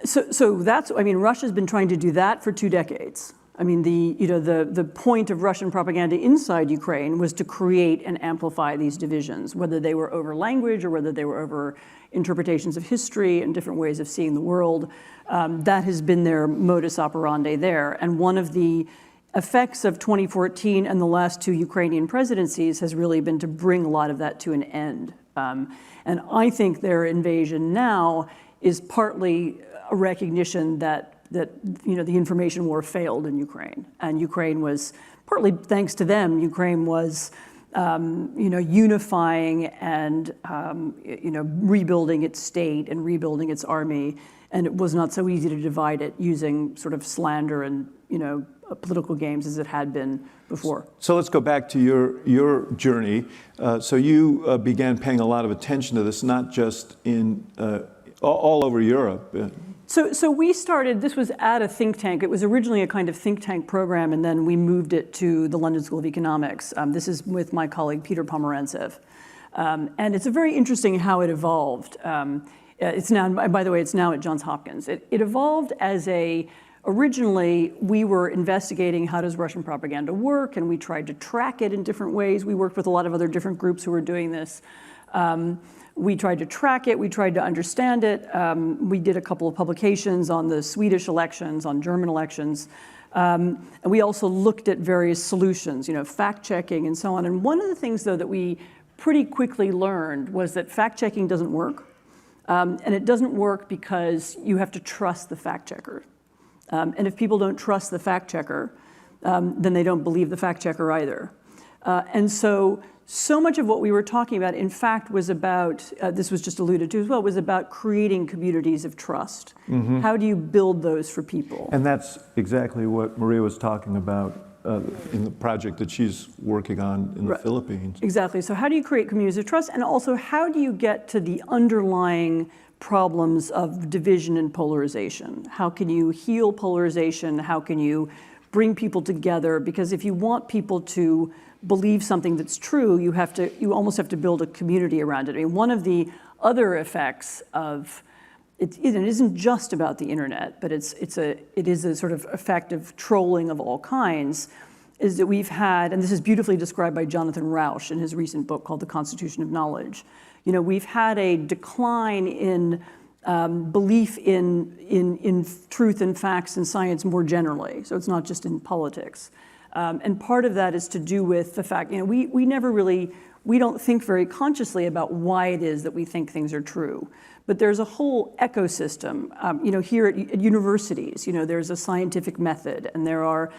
So Russia's been trying to do that for 2 decades. The point of Russian propaganda inside Ukraine was to create and amplify these divisions, whether they were over language or whether they were over interpretations of history and different ways of seeing the world. That has been their modus operandi there. And one of the effects of 2014 and the last 2 Ukrainian presidencies has really been to bring a lot of that to an end. And I think their invasion now is partly a recognition that the information war failed in Ukraine, and Ukraine was, partly thanks to them, Ukraine was unifying and rebuilding its state and rebuilding its army, and it was not so easy to divide it using sort of slander and political games as it had been before. So let's go back to your journey. So you began paying a lot of attention to this, not just in all over Europe. So we started, this was at a think tank. It was originally a kind of think tank program, and then we moved it to the London School of Economics. This is with my colleague, Peter Pomerantsev. And it's very interesting how it evolved. It's now, by the way, it's now at Johns Hopkins. It evolved as originally we were investigating how does Russian propaganda work, and we tried to track it in different ways. We worked with a lot of other different groups who were doing this. We tried to track it, we tried to understand it. We did a couple of publications on the Swedish elections, on German elections. And we also looked at various solutions, fact-checking and so on. And one of the things, though, that we pretty quickly learned was that fact-checking doesn't work. And it doesn't work because you have to trust the fact-checker. And if people don't trust the fact-checker, then they don't believe the fact-checker either. And so much of what we were talking about, in fact, was about, this was just alluded to as well, was about creating communities of trust. Mm-hmm. How do you build those for people? And that's exactly what Maria was talking about in the project that she's working on in the Philippines. Exactly. So how do you create communities of trust? And also, how do you get to the underlying problems of division and polarization? How can you heal polarization? How can you bring people together? Because if you want people to believe something that's true, you almost have to build a community around it. I mean, one of the other effects of it isn't just about the internet, but it is a sort of effect of trolling of all kinds, is that we've had, and this is beautifully described by Jonathan Rauch in his recent book called The Constitution of Knowledge. We've had a decline in belief in truth and facts and science more generally. So it's not just in politics. And part of that is to do with the fact, we don't think very consciously about why it is that we think things are true. But there's a whole ecosystem, here at universities, there's a scientific method, and there are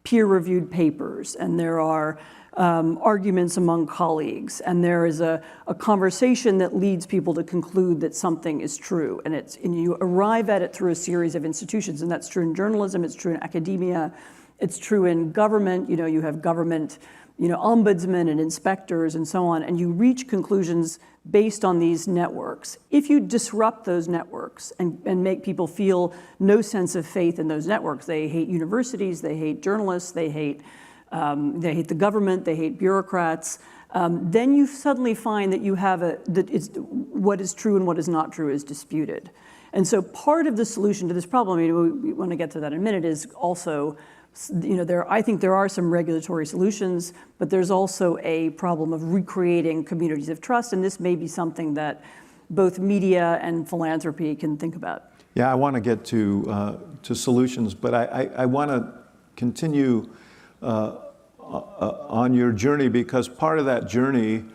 peer-reviewed papers, and there are arguments among colleagues, and there is a conversation that leads people to conclude that something is true, and you arrive at it through a series of institutions, and that's true in journalism, it's true in academia, it's true in government. You have government, ombudsmen and inspectors and so on, and you reach conclusions based on these networks. If you disrupt those networks and make people feel no sense of faith in those networks, they hate universities, they hate journalists, they hate the government, they hate bureaucrats, then you suddenly find that what is true and what is not true is disputed. And so part of the solution to this problem, we want to get to that in a minute, is also, I think there are some regulatory solutions, but there's also a problem of recreating communities of trust, and this may be something that both media and philanthropy can think about. Yeah, I want to get to solutions, but I want to continue on your journey, because part of that journey,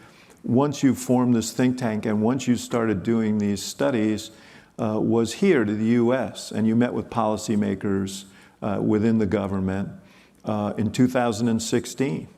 once you formed this think tank and once you started doing these studies, was here to the US, and you met with policymakers within the government in 2016,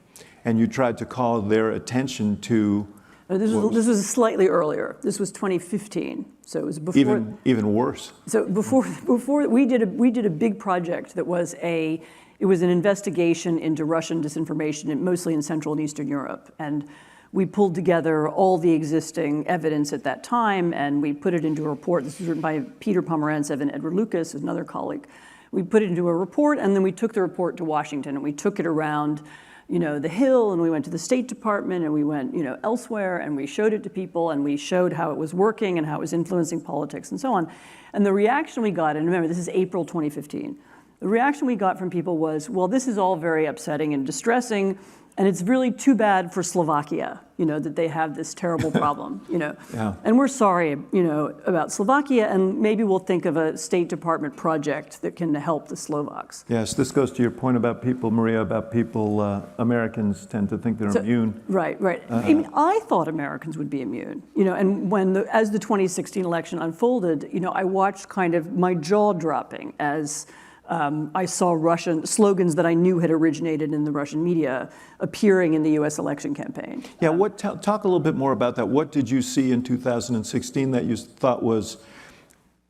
and you tried to call their attention to... This was slightly earlier. This was 2015, so it was before... Even worse. So before we did a big project that was an investigation into Russian disinformation, mostly in Central and Eastern Europe, and we pulled together all the existing evidence at that time, and we put it into a report. This was written by Peter Pomerantsev and Edward Lucas, another colleague. We put it into a report, and then we took the report to Washington, and we took it around, the Hill, and we went to the State Department, and we went, elsewhere, and we showed it to people, and we showed how it was working and how it was influencing politics and so on. And the reaction we got, and remember, this is April 2015, the reaction we got from people was, well, this is all very upsetting and distressing, and it's really too bad for Slovakia, that they have this terrible problem, Yeah. And we're sorry, about Slovakia, and maybe we'll think of a State Department project that can help the Slovaks. Yes, this goes to your point about people, Maria, about people, Americans tend to think they're immune. Right. I thought Americans would be immune, and as the 2016 election unfolded, I watched kind of my jaw dropping as I saw Russian slogans that I knew had originated in the Russian media appearing in the U.S. election campaign. Yeah, talk a little bit more about that. What did you see in 2016 that you thought was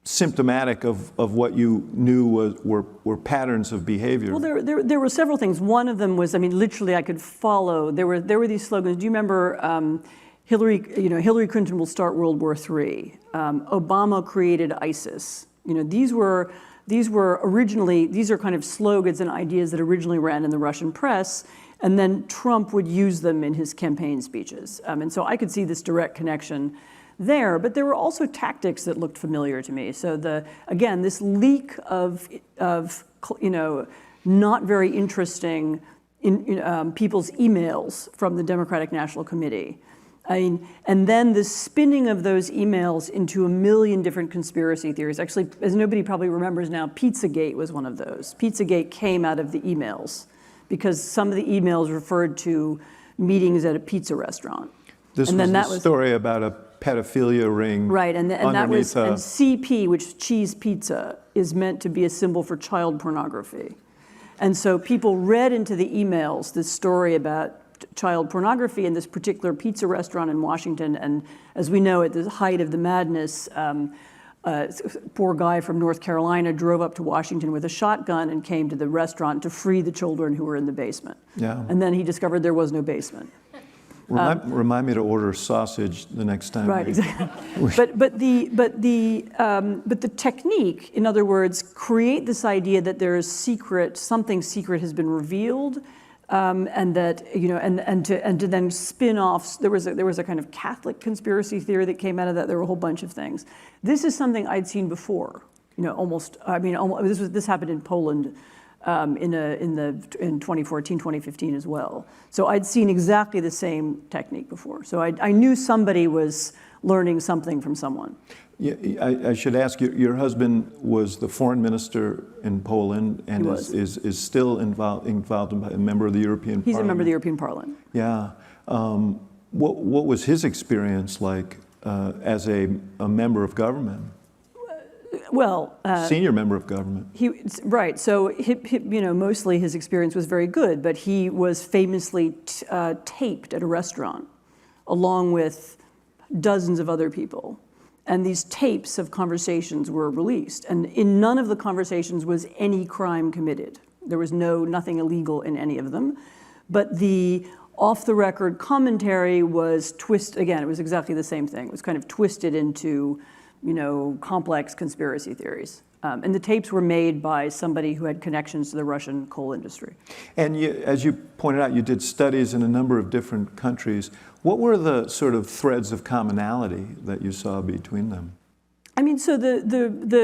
symptomatic of what you knew were patterns of behavior? Well, there were several things. One of them was, literally I could follow. There were these slogans. Do you remember Hillary Clinton will start World War III. Obama created ISIS. These are kind of slogans and ideas that originally ran in the Russian press, and then Trump would use them in his campaign speeches. And so I could see this direct connection there, but there were also tactics that looked familiar to me. So this leak of not very interesting people's emails from the Democratic National Committee. And then the spinning of those emails into a million different conspiracy theories. Actually, as nobody probably remembers now, Pizzagate was one of those. Pizzagate came out of the emails because some of the emails referred to meetings at a pizza restaurant. This was the story about a pedophilia ring. Right, and CP, which is cheese pizza, is meant to be a symbol for child pornography. And so people read into the emails this story about child pornography in this particular pizza restaurant in Washington, and as we know, at the height of the madness, poor guy from North Carolina drove up to Washington with a shotgun and came to the restaurant to free the children who were in the basement. Yeah. And then he discovered there was no basement. Remind me to order sausage the next time. Right, exactly. But the technique, in other words, create this idea that there is something secret has been revealed. And that and to then spin off. There was a kind of Catholic conspiracy theory that came out of that. There were a whole bunch of things. This is something I'd seen before. This happened in Poland in 2014, 2015 as well. So I'd seen exactly the same technique before. So I knew somebody was learning something from someone. Yeah, I should ask you, your husband was the foreign minister in Poland and is still involved a member of the European Parliament. He's a member of the European Parliament. Yeah. What was his experience like as a member of government? Well, senior member of government. Right. So, mostly his experience was very good, but he was famously taped at a restaurant, along with dozens of other people. And these tapes of conversations were released. And in none of the conversations was any crime committed. There was nothing illegal in any of them. But the off-the-record commentary was again, it was exactly the same thing. It was kind of twisted into, complex conspiracy theories. And the tapes were made by somebody who had connections to the Russian coal industry. And as you pointed out, you did studies in a number of different countries. What were the sort of threads of commonality that you saw between them? I mean, so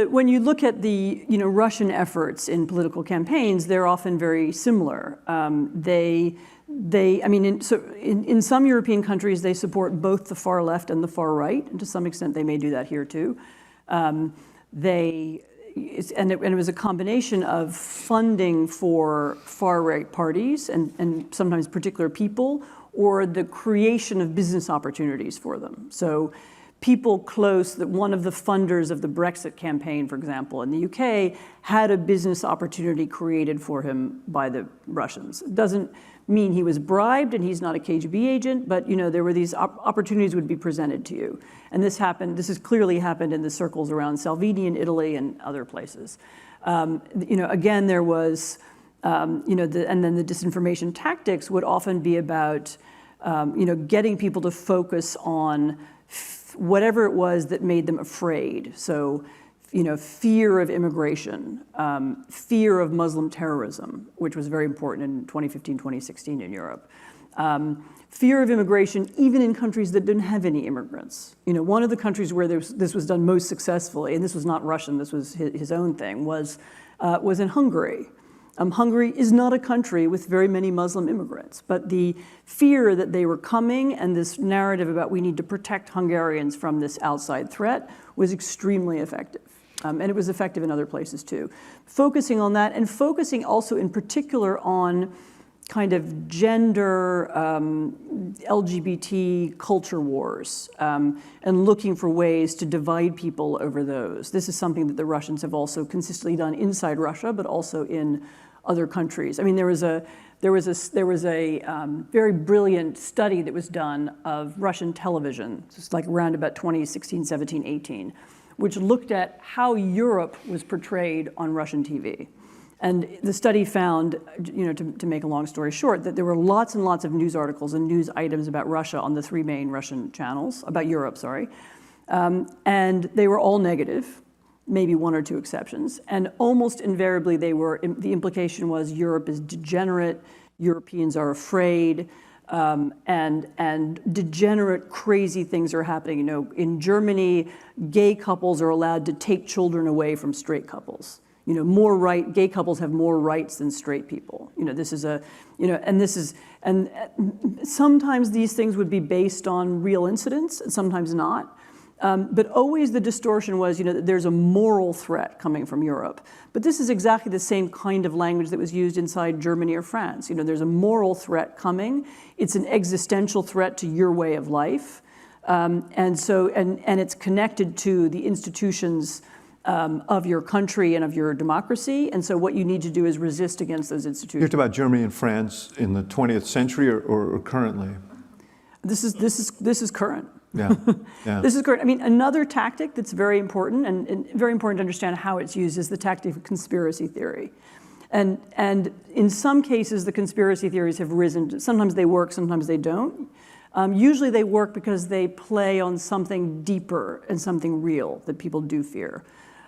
when you look at the Russian efforts in political campaigns, they're often very similar. In some European countries, they support both the far left and the far right, and to some extent, they may do that here too. It was a combination of funding for far-right parties and sometimes particular people, or the creation of business opportunities for them. So people close, that one of the funders of the Brexit campaign, for example, in the UK, had a business opportunity created for him by the Russians. It doesn't mean he was bribed and he's not a KGB agent, but there were these opportunities would be presented to you. And this has clearly happened in the circles around Salvini in Italy and other places. Again, there was, and then the disinformation tactics would often be about, getting people to focus on whatever it was that made them afraid. So, fear of immigration, fear of Muslim terrorism, which was very important in 2015, 2016 in Europe. Fear of immigration, even in countries that didn't have any immigrants. One of the countries where this was done most successfully, and this was not Russian, this was his own thing, was in Hungary. Hungary is not a country with very many Muslim immigrants, but the fear that they were coming and this narrative about we need to protect Hungarians from this outside threat was extremely effective. And it was effective in other places too. Focusing on that and focusing also in particular on kind of gender, LGBT culture wars, and looking for ways to divide people over those. This is something that the Russians have also consistently done inside Russia, but also in other countries. I mean, there was a very brilliant study that was done of Russian television, just like around about 2016, 17, 18, which looked at how Europe was portrayed on Russian TV. And the study found, to make a long story short, that there were lots and lots of news articles and news items about Russia on the three main Russian channels, about Europe, sorry. And they were all negative, maybe one or two exceptions. And almost invariably the implication was Europe is degenerate, Europeans are afraid, and degenerate, crazy things are happening. In Germany, gay couples are allowed to take children away from straight couples. Gay couples have more rights than straight people. And sometimes these things would be based on real incidents, and sometimes not. But always the distortion was, that there's a moral threat coming from Europe. But this is exactly the same kind of language that was used inside Germany or France. There's a moral threat coming. It's an existential threat to your way of life. And it's connected to the institutions of your country and of your democracy. And so what you need to do is resist against those institutions. You're talking about Germany and France in the 20th century or currently? This is current. Yeah. This is great. I mean, another tactic that's very important and very important to understand how it's used is the tactic of conspiracy theory. And in some cases, the conspiracy theories have risen. Sometimes they work, sometimes they don't. Usually they work because they play on something deeper and something real that people do fear.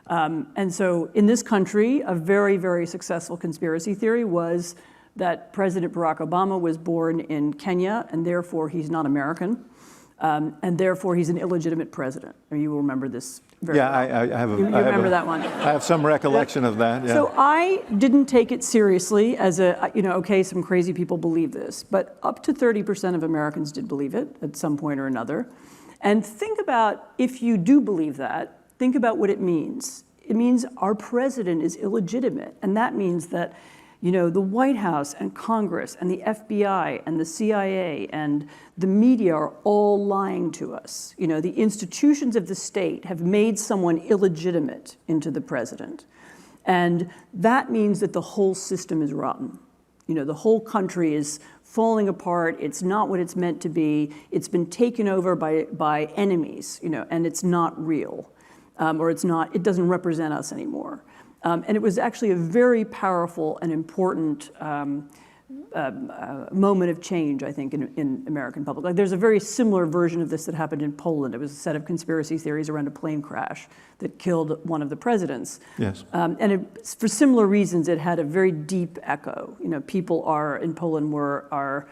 And so in this country, a very, very successful conspiracy theory was that President Barack Obama was born in Kenya, and therefore he's not American. And therefore, he's an illegitimate president. You will remember this very well. I have a... You remember that one? I have some recollection of that, yeah. So I didn't take it seriously as okay, some crazy people believe this. But up to 30% of Americans did believe it at some point or another. And think about, if you do believe that, think about what it means. It means our president is illegitimate, and that means that, you know, the White House and Congress and the FBI and the CIA and the media are all lying to us. You know, the institutions of the state have made someone illegitimate into the president. And that means that the whole system is rotten. You know, the whole country is falling apart. It's not what it's meant to be. It's been taken over by enemies, you know, and it's not real, or it doesn't represent us anymore. And it was actually a very powerful and important moment of change, I think, in American public life. There's a very similar version of this that happened in Poland. It was a set of conspiracy theories around a plane crash that killed one of the presidents. Yes. And for similar reasons, it had a very deep echo. You know, people in Poland were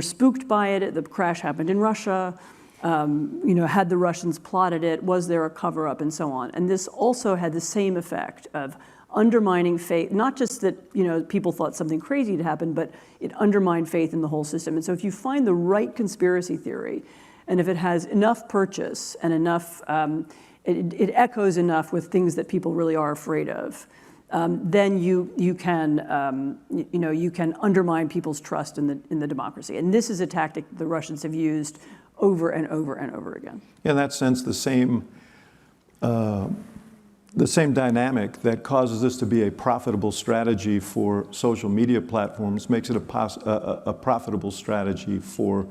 spooked by it. The crash happened in Russia. You know, had the Russians plotted it? Was there a cover-up, and so on? And this also had the same effect of undermining faith, not just that, you know, people thought something crazy had happened, but it undermined faith in the whole system. And so if you find the right conspiracy theory, and if it has enough purchase and enough, it echoes enough with things that people really are afraid of, then you can undermine people's trust in the democracy. And this is a tactic the Russians have used over and over and over again. In that sense, the same dynamic that causes this to be a profitable strategy for social media platforms makes it a profitable strategy for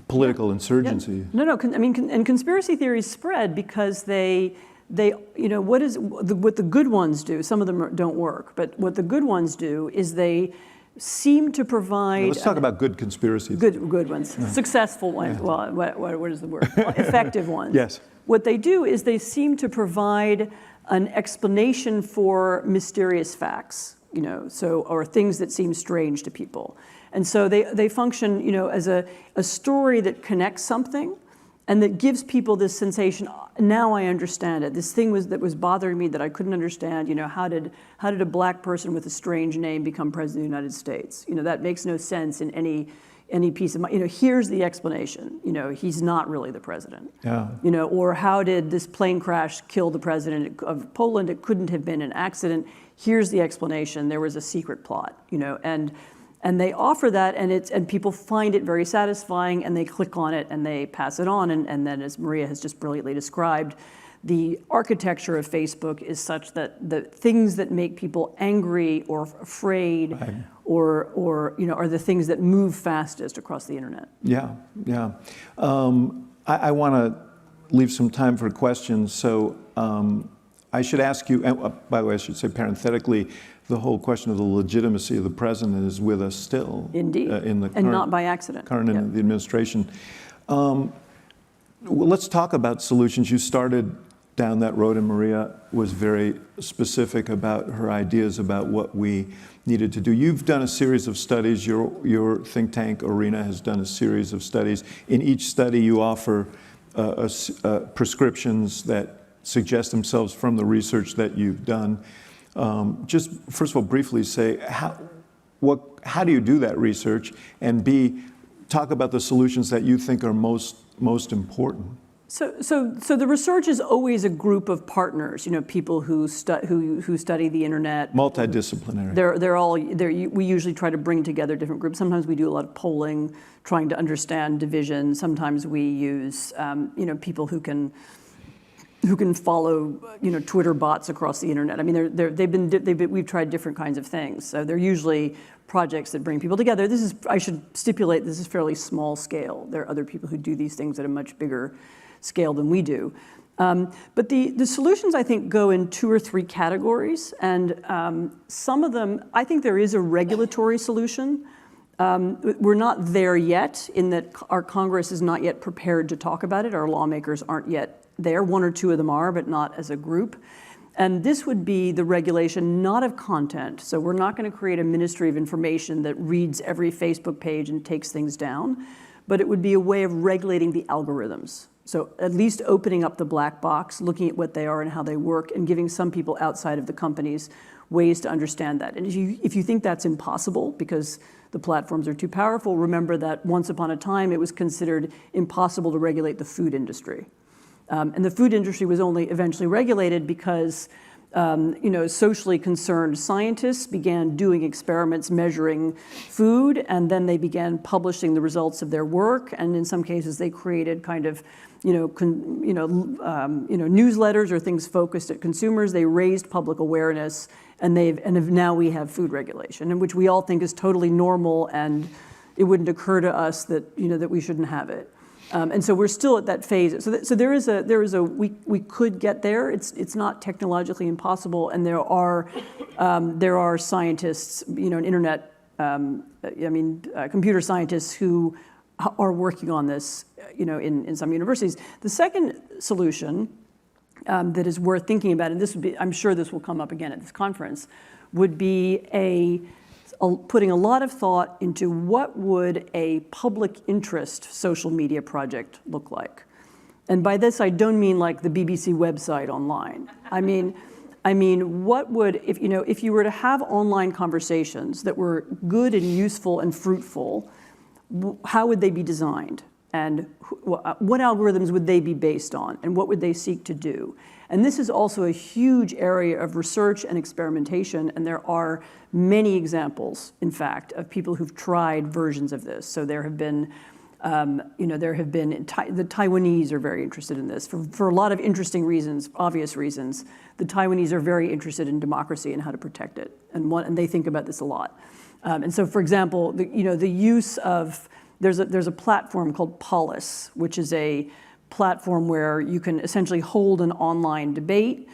political insurgency. Yeah. No, I mean, and conspiracy theories spread because they you know, what the good ones do, some of them don't work, but what the good ones do is they seem to provide. Let's talk about good conspiracy. Good ones, successful ones. Yeah. Well, what is the word? Effective ones. Yes. What they do is they seem to provide an explanation for mysterious facts, you know, or things that seem strange to people, and so they function, you know, as a story that connects something, and that gives people this sensation. Now I understand it. This thing that was bothering me that I couldn't understand. You know, how did a black person with a strange name become president of the United States? You know, that makes no sense in any piece of, you know, here's the explanation. You know, he's not really the president. Yeah. You know, or how did this plane crash kill the president of Poland? It couldn't have been an accident. Here's the explanation. There was a secret plot. You know, and they offer that, and people find it very satisfying, and they click on it, and they pass it on, and then, as Maria has just brilliantly described, the architecture of Facebook is such that the things that make people angry or afraid, right, or you know, are the things that move fastest across the internet. Yeah. I want to leave some time for questions, so I should ask you. By the way, I should say parenthetically, the whole question of the legitimacy of the president is with us still. Indeed, in the and not by accident. Current in the administration. Well, let's talk about solutions. You started down that road, and Maria was very specific about her ideas about what we needed to do. You've done a series of studies. Your think tank, Arena, has done a series of studies. In each study, you offer prescriptions that suggest themselves from the research that you've done. Just first of all, briefly say, how do you do that research? And B, talk about the solutions that you think are most important. So the research is always a group of partners, you know, people who study the internet. Multidisciplinary. We usually try to bring together different groups. Sometimes we do a lot of polling, trying to understand division. Sometimes we use, you know, people who can follow, you know, Twitter bots across the internet. I mean, we've tried different kinds of things. So they're usually projects that bring people together. I should stipulate, this is fairly small scale. There are other people who do these things at a much bigger scale than we do. But the solutions, I think, go in 2 or 3 categories. And some of them, I think there is a regulatory solution. We're not there yet, in that our Congress is not yet prepared to talk about it. Our lawmakers aren't yet there. 1 or 2 of them are, but not as a group. And this would be the regulation not of content. So we're not going to create a Ministry of Information that reads every Facebook page and takes things down, but it would be a way of regulating the algorithms. So at least opening up the black box, looking at what they are and how they work, and giving some people outside of the companies ways to understand that. And if you think that's impossible because the platforms are too powerful, remember that once upon a time it was considered impossible to regulate the food industry. And the food industry was only eventually regulated because socially concerned scientists began doing experiments measuring food, and then they began publishing the results of their work. And in some cases, they created kind of, newsletters or things focused at consumers. They raised public awareness, and now we have food regulation, in which we all think is totally normal, and it wouldn't occur to us that that we shouldn't have it. And so we're still at that phase. So there is a we could get there. It's not technologically impossible, and there are scientists, internet, computer scientists who are working on this, in some universities. The second solution that is worth thinking about, and this would be, I'm sure this will come up again at this conference, would be putting a lot of thought into what would a public interest social media project look like. And by this, I don't mean like the BBC website online. I mean, what would, if you were to have online conversations that were good and useful and fruitful, how would they be designed? And what algorithms would they be based on? And what would they seek to do? And this is also a huge area of research and experimentation, and there are many examples, in fact, of people who've tried versions of this. So there have been, the Taiwanese are very interested in this for a lot of interesting reasons, obvious reasons. The Taiwanese are very interested in democracy and how to protect it, and they think about this a lot. And so, for example, the use of there's a platform called Polis, which is a platform where you can essentially hold an online debate,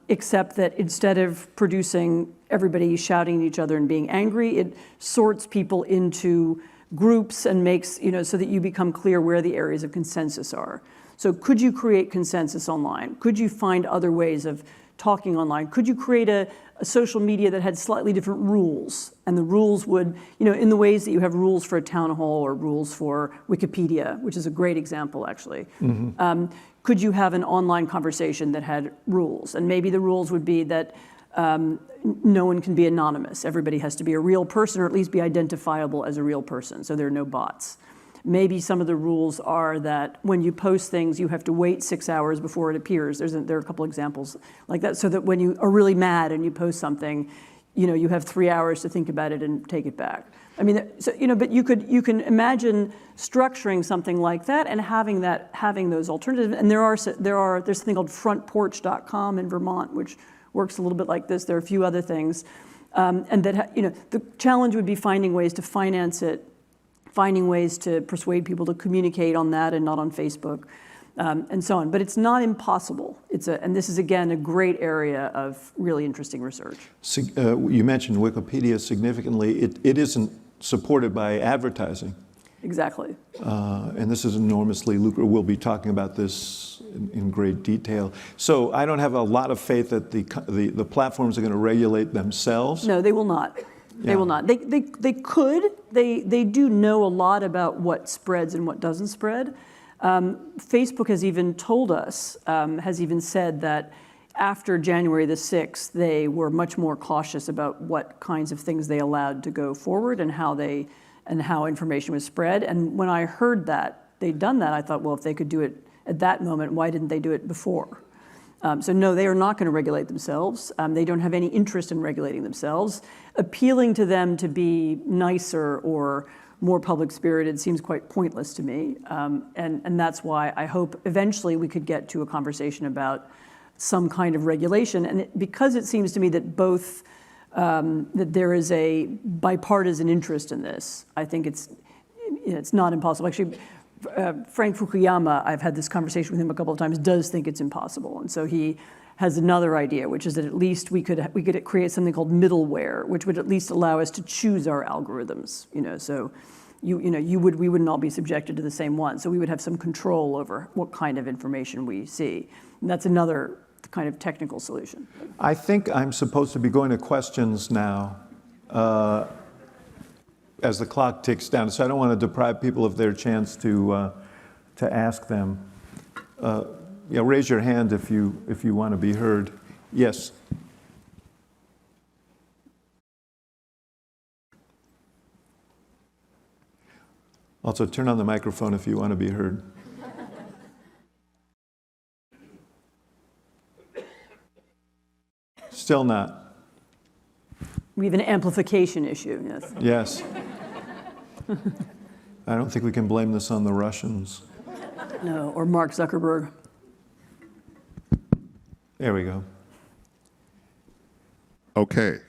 except that instead of producing everybody shouting at each other and being angry, it sorts people into groups and makes, so that you become clear where the areas of consensus are. So could you create consensus online? Could you find other ways of talking online? Could you create a social media that had slightly different rules? And the rules would, in the ways that you have rules for a town hall or rules for Wikipedia, which is a great example, actually. Mm-hmm. Could you have an online conversation that had rules? And maybe the rules would be that no one can be anonymous. Everybody has to be a real person, or at least be identifiable as a real person, so there are no bots. Maybe some of the rules are that when you post things, you have to wait 6 hours before it appears. There are a couple examples like that, so that when you are really mad and you post something, you have 3 hours to think about it and take it back. I mean, so, but you can imagine structuring something like that and having those alternatives. And there's something called frontporch.com in Vermont, which works a little bit like this. There are a few other things, and that the challenge would be finding ways to finance it, finding ways to persuade people to communicate on that and not on Facebook, and so on. But it's not impossible. And this is, again, a great area of really interesting research. You mentioned Wikipedia significantly. It isn't supported by advertising. Exactly. And this is enormously lucrative. We'll be talking about this in great detail. So I don't have a lot of faith that the platforms are going to regulate themselves. No, they will not. They will not. They could. They do know a lot about what spreads and what doesn't spread. Facebook has even told us, has even said that after January the 6th, they were much more cautious about what kinds of things they allowed to go forward and how information was spread. And when I heard that they'd done that, I thought, well, if they could do it at that moment, why didn't they do it before? So no, they are not going to regulate themselves. They don't have any interest in regulating themselves. Appealing to them to be nicer or more public-spirited seems quite pointless to me. And that's why I hope eventually we could get to a conversation about some kind of regulation. And because it seems to me that both, that there is a bipartisan interest in this, I think it's not impossible. Actually, Frank Fukuyama, I've had this conversation with him a couple of times, does think it's impossible. And so he has another idea, which is that at least we could create something called middleware, which would at least allow us to choose our algorithms. So we wouldn't all be subjected to the same one. So we would have some control over what kind of information we see. And that's another kind of technical solution. I think I'm supposed to be going to questions now. As the clock ticks down, so I don't want to deprive people of their chance to ask them. raise your hand if you want to be heard. Yes. Also, turn on the microphone if you want to be heard. Still not. We have an amplification issue, yes. Yes. I don't think we can blame this on the Russians. No, or Mark Zuckerberg. There we go. Okay.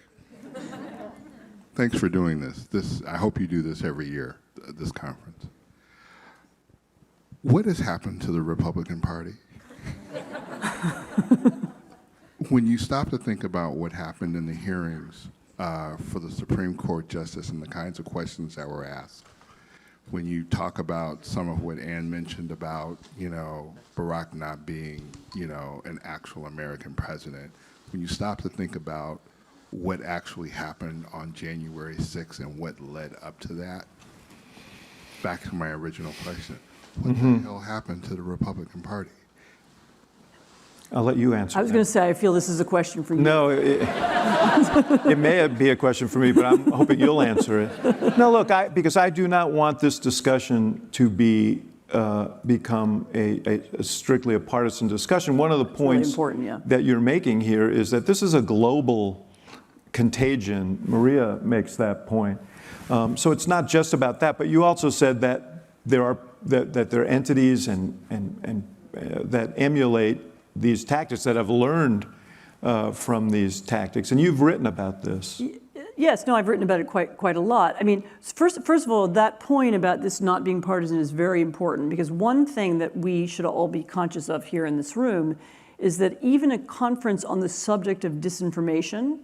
Thanks for doing this. I hope you do this every year, this conference. What has happened to the Republican Party? When you stop to think about what happened in the hearings for the Supreme Court justice and the kinds of questions that were asked, when you talk about some of what Ann mentioned about, Barack not being, an actual American president, when you stop to think about what actually happened on January 6th and what led up to that, back to my original question, what the hell happened to the Republican Party? I'll let you answer. I was going to say, I feel this is a question for you. No, it may be a question for me, but I'm hoping you'll answer it. No, look, because I do not want this discussion to become a strictly a partisan discussion. One of the points that you're making here is that this is a global contagion. Maria makes that point. So it's not just about that, but you also said that there are entities and that emulate these tactics, that have learned from these tactics, and you've written about this. Yes, no, I've written about it quite a lot. I mean, first of all, that point about this not being partisan is very important, because one thing that we should all be conscious of here in this room is that even a conference on the subject of disinformation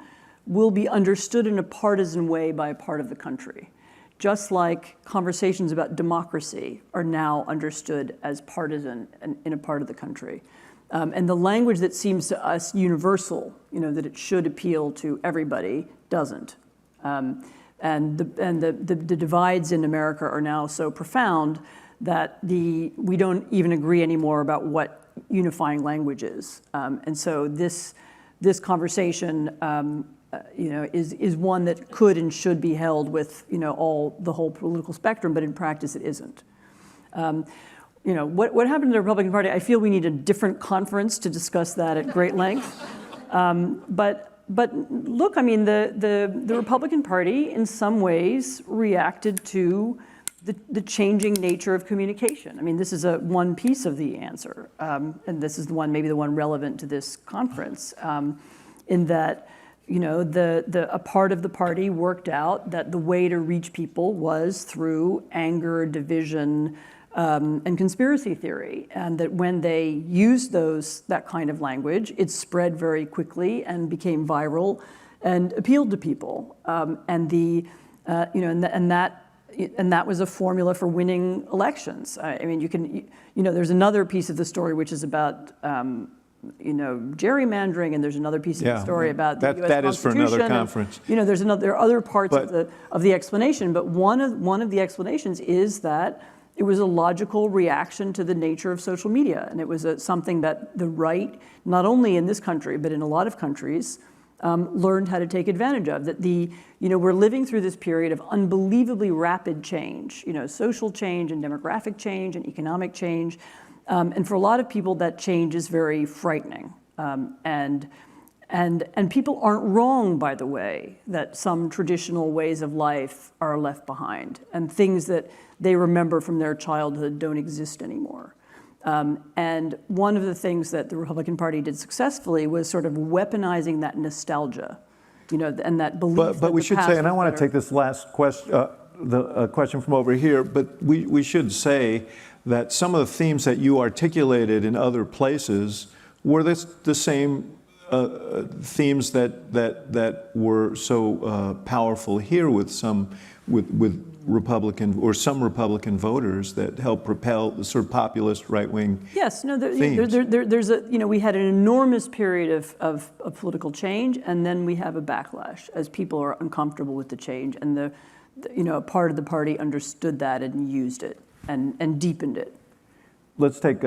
will be understood in a partisan way by a part of the country, just like conversations about democracy are now understood as partisan in a part of the country. And the language that seems to us universal, that it should appeal to everybody, doesn't. And the divides in America are now so profound that we don't even agree anymore about what unifying language is. And so this conversation, is one that could and should be held with the whole political spectrum, but in practice it isn't. What happened to the Republican Party? I feel we need a different conference to discuss that at great length. But look, I mean, the Republican Party in some ways reacted to the changing nature of communication. I mean, this is one piece of the answer, and this is maybe the one relevant to this conference, in that a part of the party worked out that the way to reach people was through anger, division, and conspiracy theory, and that when they used that kind of language, it spread very quickly and became viral and appealed to people. And that was a formula for winning elections. I mean, there's another piece of the story which is about gerrymandering, and there's another piece of the story about the U.S. that is for another conference. And, there are other parts of the explanation, but one of the explanations is that it was a logical reaction to the nature of social media, and it was something that the right, not only in this country but in a lot of countries, learned how to take advantage of. That we're living through this period of unbelievably rapid change, social change and demographic change and economic change. And for a lot of people, that change is very frightening. And people aren't wrong, by the way, that some traditional ways of life are left behind, and things that they remember from their childhood don't exist anymore. And one of the things that the Republican Party did successfully was sort of weaponizing that nostalgia, and that belief. But we should say, and I want to take this last question, the question from over here, but we should say that some of the themes that you articulated in other places were the same themes that were so powerful here with Republican or some Republican voters that helped propel the sort of populist right-wing. Yes, no, themes. There's we had an enormous period of political change, and then we have a backlash as people are uncomfortable with the change, and a part of the party understood that and used it and deepened it. Let's take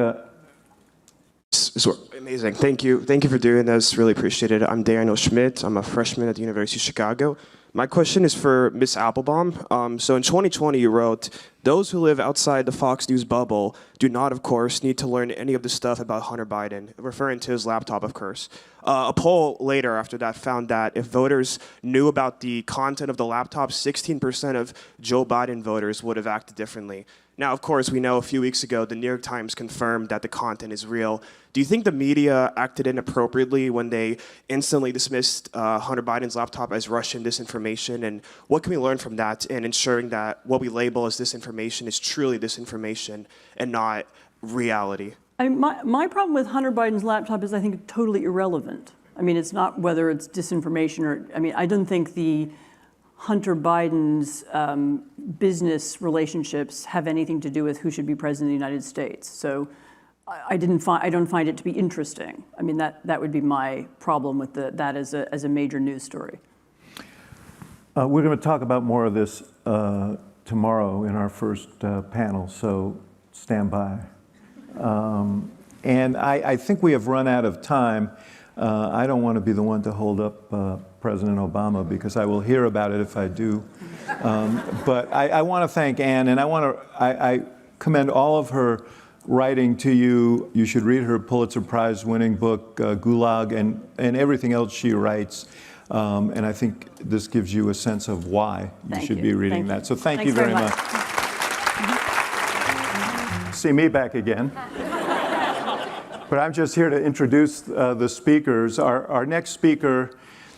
Amazing. Thank you. Thank you for doing this. Really appreciate it. I'm Daniel Schmidt. I'm a freshman at the University of Chicago. My question is for Ms. Applebaum. So in 2020, you wrote, "Those who live outside the Fox News bubble do not, of course, need to learn any of the stuff about Hunter Biden," referring to his laptop, of course. A poll later after that found that if voters knew about the content of the laptop, 16% of Joe Biden voters would have acted differently. Now, of course, we know a few weeks ago, the New York Times confirmed that the content is real. Do you think the media acted inappropriately when they instantly dismissed Hunter Biden's laptop as Russian disinformation? And what can we learn from that in ensuring that what we label as disinformation is truly disinformation and not reality? My problem with Hunter Biden's laptop is I think totally irrelevant. I mean, it's not whether it's disinformation or, I mean, I don't think the Hunter Biden's business relationships have anything to do with who should be president of the United States. So I don't find it to be interesting. I mean, that would be my problem with that as a major news story. We're going to talk about more of this tomorrow in our first panel, so stand by. And I think we have run out of time. I don't want to be the one to hold up President Obama because I will hear about it if I do. But I want to thank Anne, and I commend all of her writing to you. You should read her Pulitzer Prize winning book, Gulag, and everything else she writes. And I think this gives you a sense of why you should be reading that. So thank you very much. See me back again. But I'm just here to introduce the speakers. Our next speaker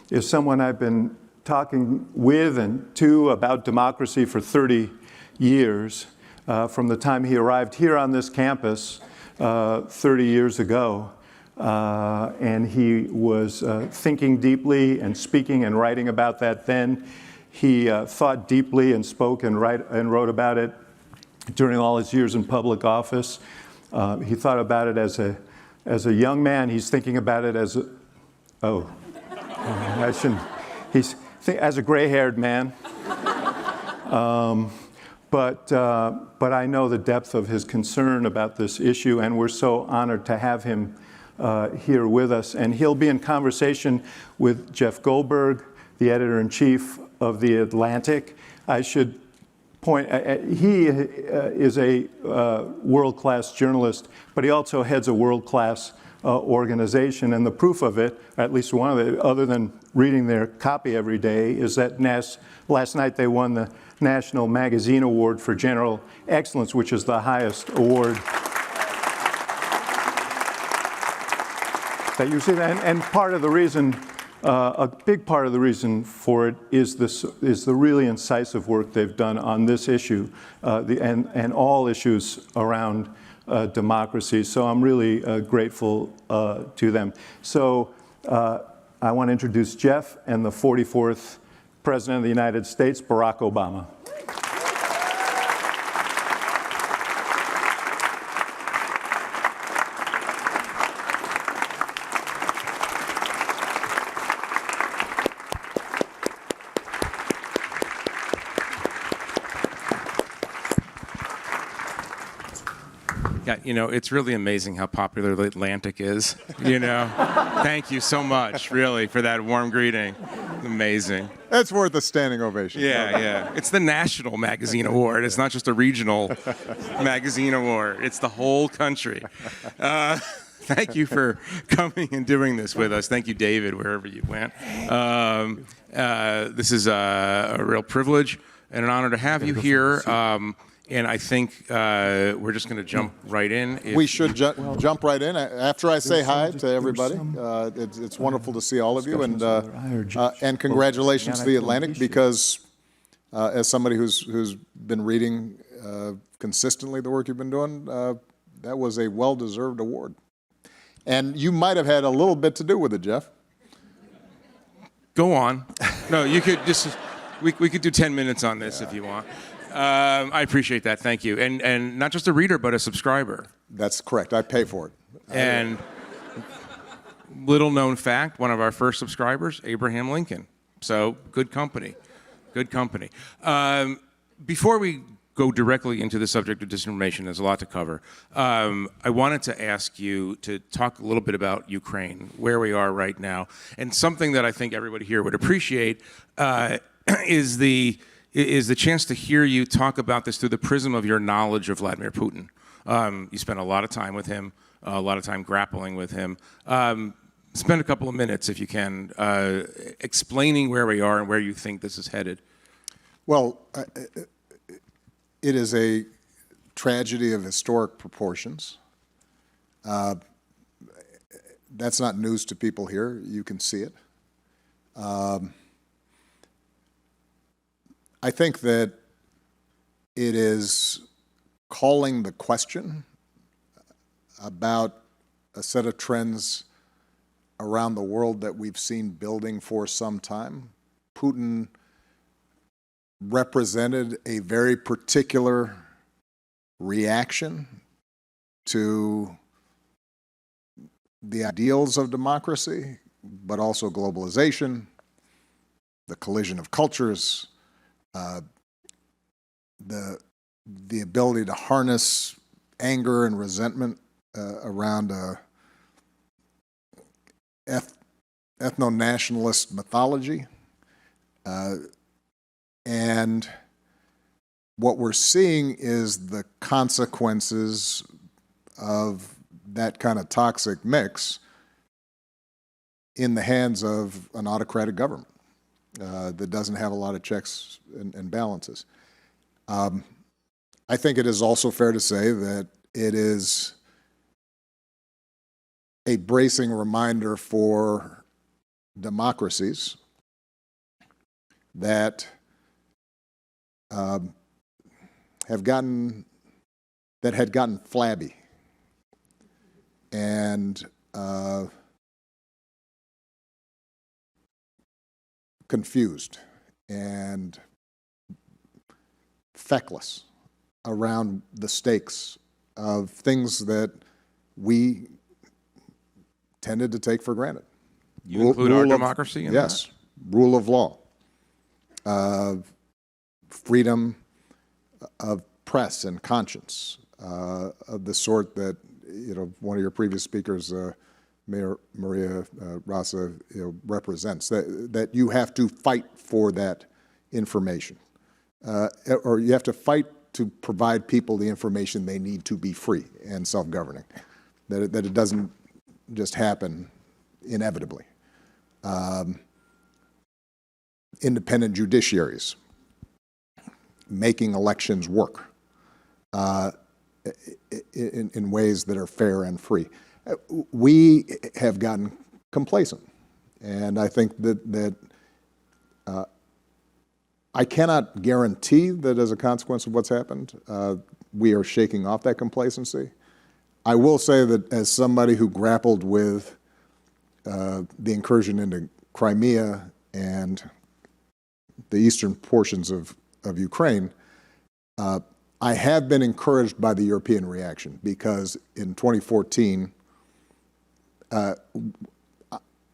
is someone I've been talking with and to about democracy for 30 years, from the time he arrived here on this campus 30 years ago. And he was thinking deeply and speaking and writing about that then. He thought deeply and spoke and wrote about it during all his years in public office. He thought about it as a young man. He's thinking about it as as a gray-haired man. But I know the depth of his concern about this issue, and we're so honored to have him here with us. And he'll be in conversation with Jeff Goldberg, the editor-in-chief of The Atlantic. I should point, he is a world-class journalist, but he also heads a world-class organization. And the proof of it, or at least one of it, other than reading their copy every day, is that last night they won the National Magazine Award for General Excellence, which is the highest award that you see. And part of the reason, a big part of the reason for it is the really incisive work they've done on this issue and all issues around democracy. So I'm really grateful to them. So I want to introduce Jeff and the 44th President of the United States, Barack Obama. Yeah, you know, it's really amazing how popular the Atlantic is, you know. Thank you so much, really, for that warm greeting. Amazing. That's worth a standing ovation. Yeah, yeah. It's the National Magazine Award. It's not just a regional magazine award. It's the whole country. Thank you for coming and doing this with us. Thank you, David, wherever you went. This is a real privilege and an honor to have you here. And I think we're just going to jump right in. We should jump right in. After I say hi to everybody, it's wonderful to see all of you, and congratulations to The Atlantic, because as somebody who's been reading consistently the work you've been doing, that was a well-deserved award. And you might have had a little bit to do with it, Jeff. Go on. No, you could just, we could do 10 minutes on this if you want. I appreciate that, thank you. And not just a reader, but a subscriber. That's correct, I pay for it. And little known fact, one of our first subscribers, Abraham Lincoln. So good company, good company. Before we go directly into the subject of disinformation. There's a lot to cover. I wanted to ask you to talk a little bit about Ukraine, where we are right now, and something that I think everybody here would appreciate is the chance to hear you talk about this through the prism of your knowledge of Vladimir Putin. You spent a lot of time with him, a lot of time grappling with him. Spend a couple of minutes, if you can, explaining where we are and where you think this is headed. Well, it is a tragedy of historic proportions. That's not news to people here. You can see it. I think that it is calling the question about a set of trends around the world that we've seen building for some time. Putin represented a very particular reaction to the ideals of democracy, but also globalization, the collision of cultures, the ability to harness anger and resentment around a ethno-nationalist mythology. And what we're seeing is the consequences of that kind of toxic mix in the hands of an autocratic government that doesn't have a lot of checks and balances. I think it is also fair to say that it is a bracing reminder for democracies that had gotten flabby and confused and feckless around the stakes of things that we tended to take for granted. You include our democracy in that? Yes, rule of law, freedom of press and conscience, of the sort that, you know, one of your previous speakers, Maria Ressa, represents, that you have to fight for that information, or you have to fight to provide people the information they need to be free and self-governing, that it doesn't just happen inevitably. Independent judiciaries, making elections work in ways that are fair and free. We have gotten complacent, and I think that I cannot guarantee that as a consequence of what's happened, we are shaking off that complacency. I will say that as somebody who grappled with the incursion into Crimea and the eastern portions of Ukraine, I have been encouraged by the European reaction, because in 2014, I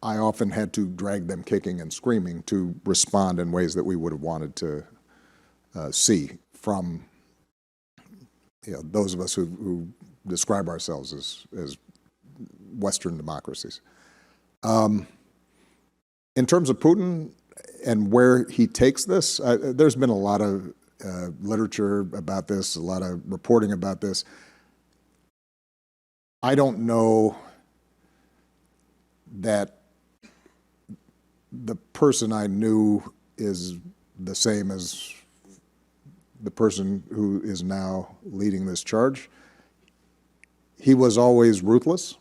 often had to drag them kicking and screaming to respond in ways that we would have wanted to see from, you know, those of us who describe ourselves as Western democracies. In terms of Putin and where he takes this, there's been a lot of literature about this, a lot of reporting about this. I don't know that the person I knew is the same as the person who is now leading this charge. He was always ruthless.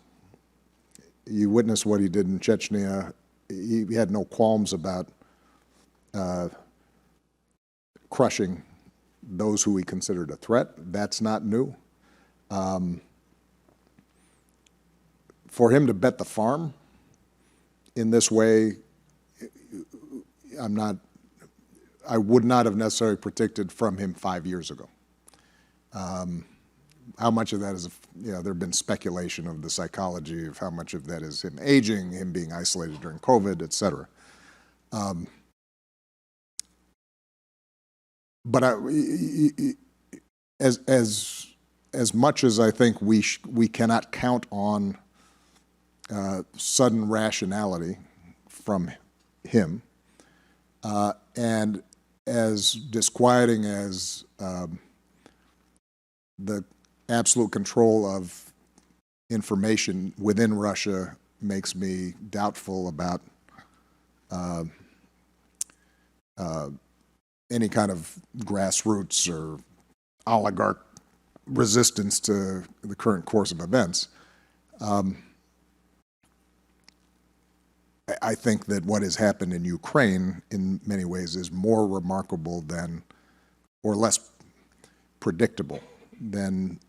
You witness what he did in Chechnya. He had no qualms about crushing those who he considered a threat. That's not new. For him to bet the farm in this way, I would not have necessarily predicted from him 5 years ago. How much of that is, you know, there have been speculation of the psychology of how much of that is him aging, him being isolated during COVID, et cetera. But as much as I think we cannot count on sudden rationality from him, and as disquieting as the absolute control of information within Russia makes me doubtful about any kind of grassroots or oligarch resistance to the current course of events. I think that what has happened in Ukraine in many ways is more remarkable than, or less predictable than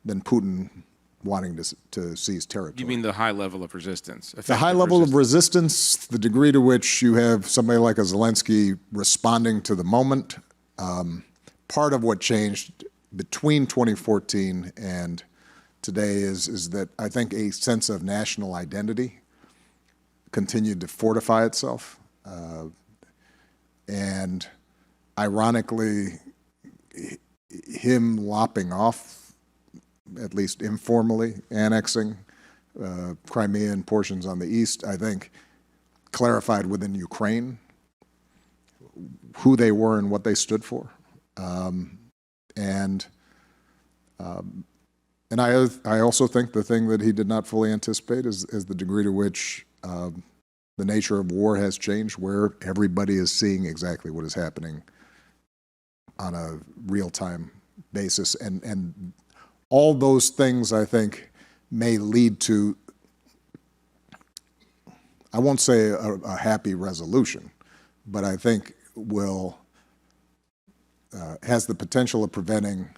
Putin wanting to seize territory. You mean the high level of resistance? The high level of resistance, the degree to which you have somebody like a Zelensky responding to the moment. Part of what changed between 2014 and today is that I think a sense of national identity continued to fortify itself. And ironically, him lopping off, at least informally, annexing Crimea and portions on the east, I think clarified within Ukraine who they were and what they stood for. And I also think the thing that he did not fully anticipate is the degree to which the nature of war has changed, where everybody is seeing exactly what is happening on a real-time basis. And all those things, I think, may lead to, I won't say a happy resolution, but I think has the potential of preventing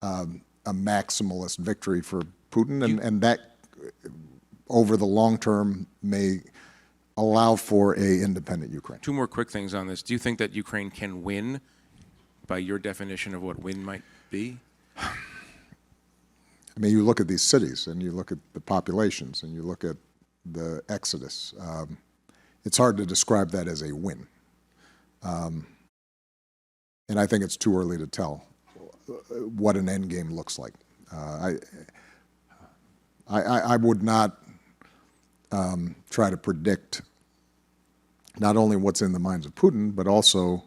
a maximalist victory for Putin, and that over the long term may allow for a independent Ukraine. Two more quick things on this. Do you think that Ukraine can win by your definition of what win might be? I mean, you look at these cities and you look at the populations and you look at the exodus. It's hard to describe that as a win. And I think it's too early to tell what an end game looks like. I would not try to predict not only what's in the minds of Putin, but also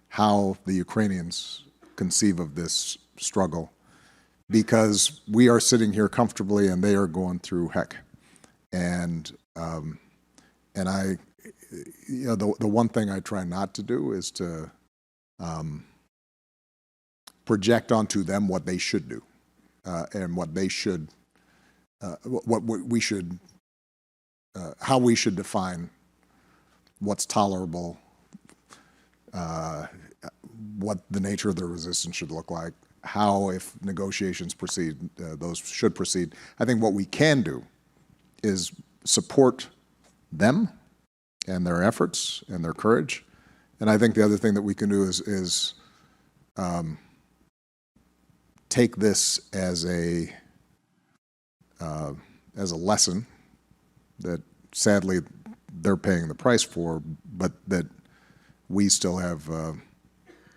how the Ukrainians conceive of this struggle, because we are sitting here comfortably and they are going through heck. And I, the one thing I try not to do is to project onto them what they should do, and what they should, what we should, how we should define what's tolerable, what the nature of the resistance should look like, how, if negotiations proceed, those should proceed. I think what we can do is support them and their efforts and their courage. And I think the other thing that we can do is take this as a lesson that sadly they're paying the price for, but that we still have,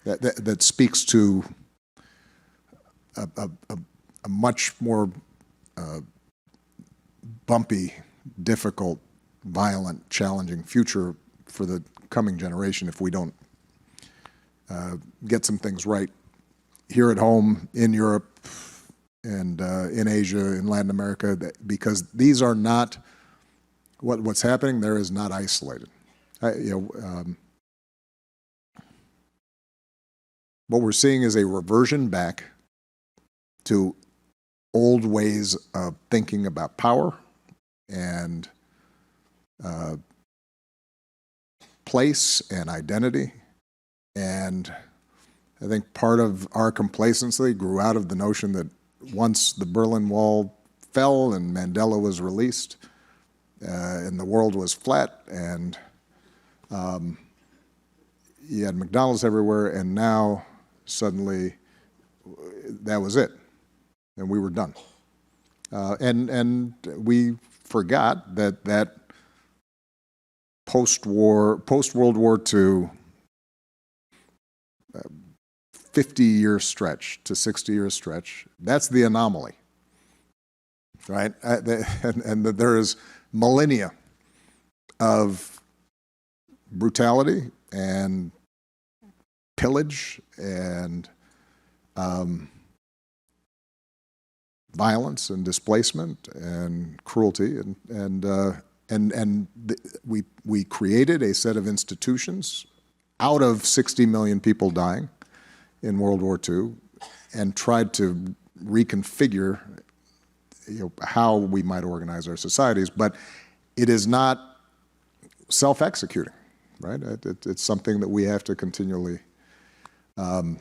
that speaks to a much more bumpy, difficult, violent, challenging future for the coming generation if we don't get some things right here at home, in Europe, and in Asia, in Latin America, because these are not, what's happening there is not isolated. What we're seeing is a reversion back to old ways of thinking about power and place and identity. And I think part of our complacency grew out of the notion that once the Berlin Wall fell and Mandela was released and the world was flat and you had McDonald's everywhere, and now suddenly that was it, and we were done. And we forgot that post-World War II 50-year stretch to 60-year stretch, that's the anomaly, right? And there is millennia of brutality and pillage and violence and displacement and cruelty, we created a set of institutions out of 60 million people dying in World War II and tried to reconfigure how we might organize our societies, but it is not self-executing, right? It's something that we have to continually that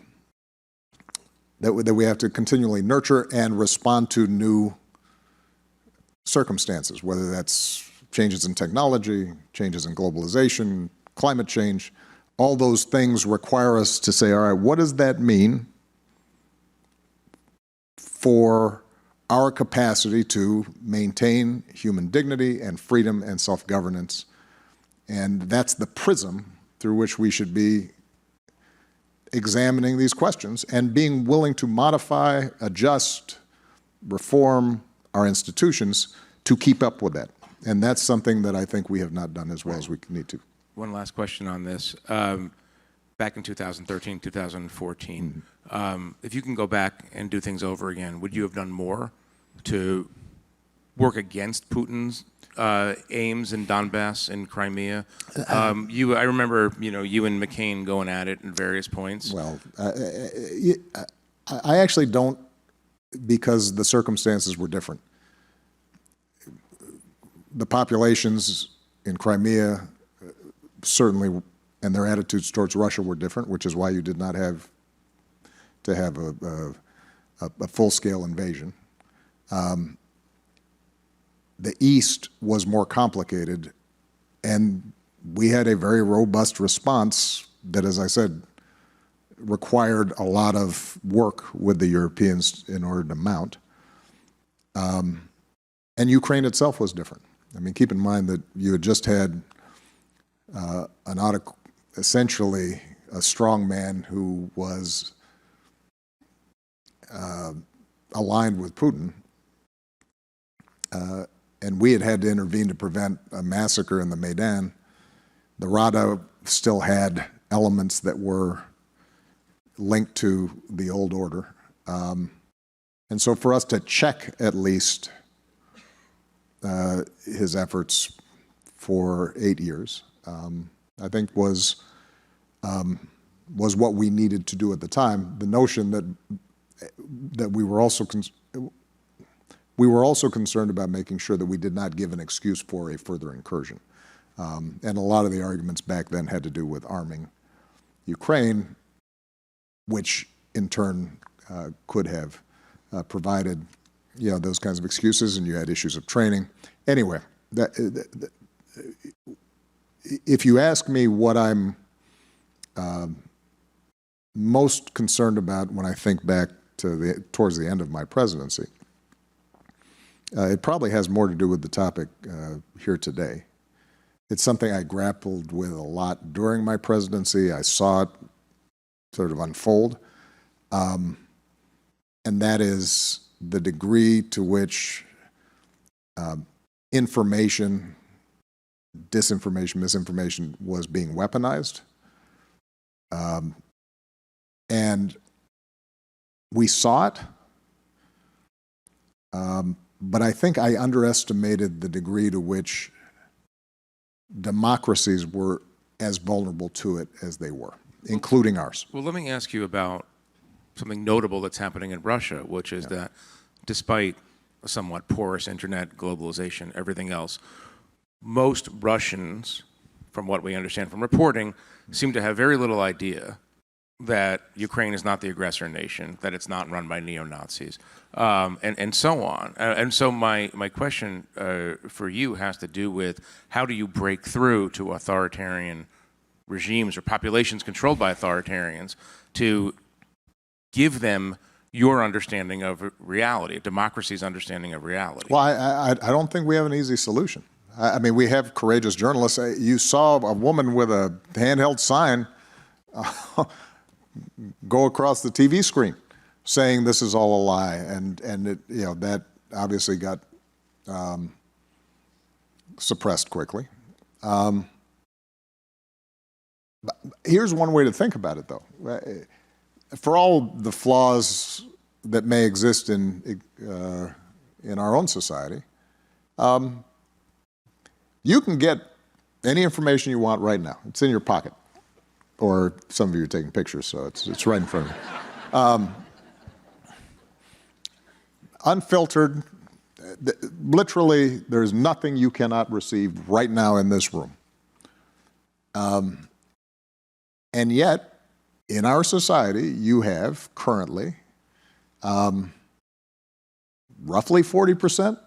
we have to continually nurture and respond to new circumstances, whether that's changes in technology, changes in globalization, climate change. All those things require us to say, all right, what does that mean for our capacity to maintain human dignity and freedom and self-governance? And that's the prism through which we should be examining these questions and being willing to modify, adjust, reform our institutions to keep up with that. And that's something that I think we have not done as well as we need to. One last question on this. Back in 2013, 2014, if you can go back and do things over again, would you have done more to work against Putin's aims in Donbass and Crimea? I remember, you and McCain going at it in various points. Well, I actually don't, because the circumstances were different. The populations in Crimea certainly, and their attitudes towards Russia were different, which is why you did not have to have a full-scale invasion. The East was more complicated, and we had a very robust response that, as I said, required a lot of work with the Europeans in order to mount. And Ukraine itself was different. I mean, keep in mind that you had just had essentially a strong man who was aligned with Putin, and we had to intervene to prevent a massacre in the Maidan. The Rada still had elements that were linked to the old order. And so for us to check at least his efforts for 8 years, I think was what we needed to do at the time. The notion that we were also concerned about making sure that we did not give an excuse for a further incursion. And a lot of the arguments back then had to do with arming Ukraine, which in turn could have provided those kinds of excuses, and you had issues of training. Anyway, if you ask me what I'm most concerned about when I think back to towards the end of my presidency, it probably has more to do with the topic here today. It's something I grappled with a lot during my presidency. I saw it sort of unfold, and that is the degree to which information, disinformation, misinformation was being weaponized. And we saw it, but I think I underestimated the degree to which democracies were as vulnerable to it as they were, including ours. Well, let me ask you about something notable that's happening in Russia, which is that despite a somewhat porous internet, globalization, everything else, most Russians, from what we understand from reporting, seem to have very little idea that Ukraine is not the aggressor nation, that it's not run by neo-Nazis, and so on. And so my question for you has to do with how do you break through to authoritarian regimes or populations controlled by authoritarians to give them your understanding of reality, democracy's understanding of reality? Well, I don't think we have an easy solution. I mean, we have courageous journalists. You saw a woman with a handheld sign go across the TV screen saying this is all a lie, and it, you know, that obviously got suppressed quickly. Here's one way to think about it, though. For all the flaws that may exist in our own society, you can get any information you want right now. It's in your pocket, or some of you are taking pictures, so it's right in front of you. Unfiltered, literally, there's nothing you cannot receive right now in this room. And yet, in our society, you have currently roughly 40%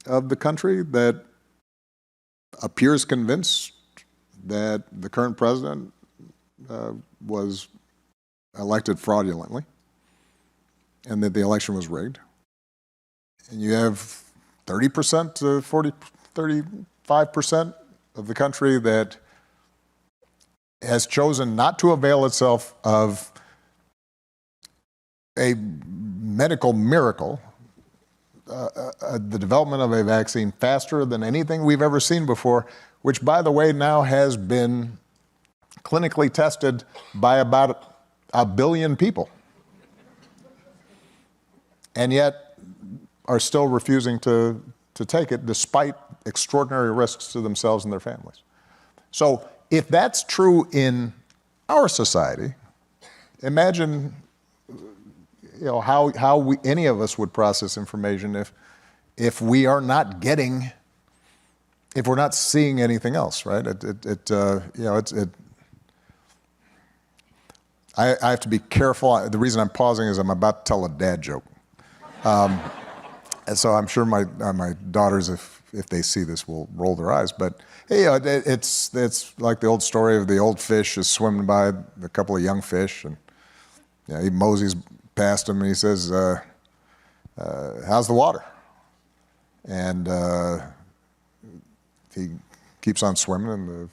of the country that appears convinced that the current president was elected fraudulently and that the election was rigged. And you have 30% to 35% of the country that has chosen not to avail itself of a medical miracle, the development of a vaccine faster than anything we've ever seen before, which, by the way, now has been clinically tested by about 1 billion people, and yet are still refusing to take it despite extraordinary risks to themselves and their families. So if that's true in our society, imagine, you know, how any of us would process information if we are not getting, if we're not seeing anything else, right? I have to be careful. The reason I'm pausing is I'm about to tell a dad joke. And so I'm sure my daughters, if they see this, will roll their eyes. But hey, it's like the old story of the old fish is swimming by a couple of young fish, and he moseys past him and he says, "How's the water?" And he keeps on swimming, and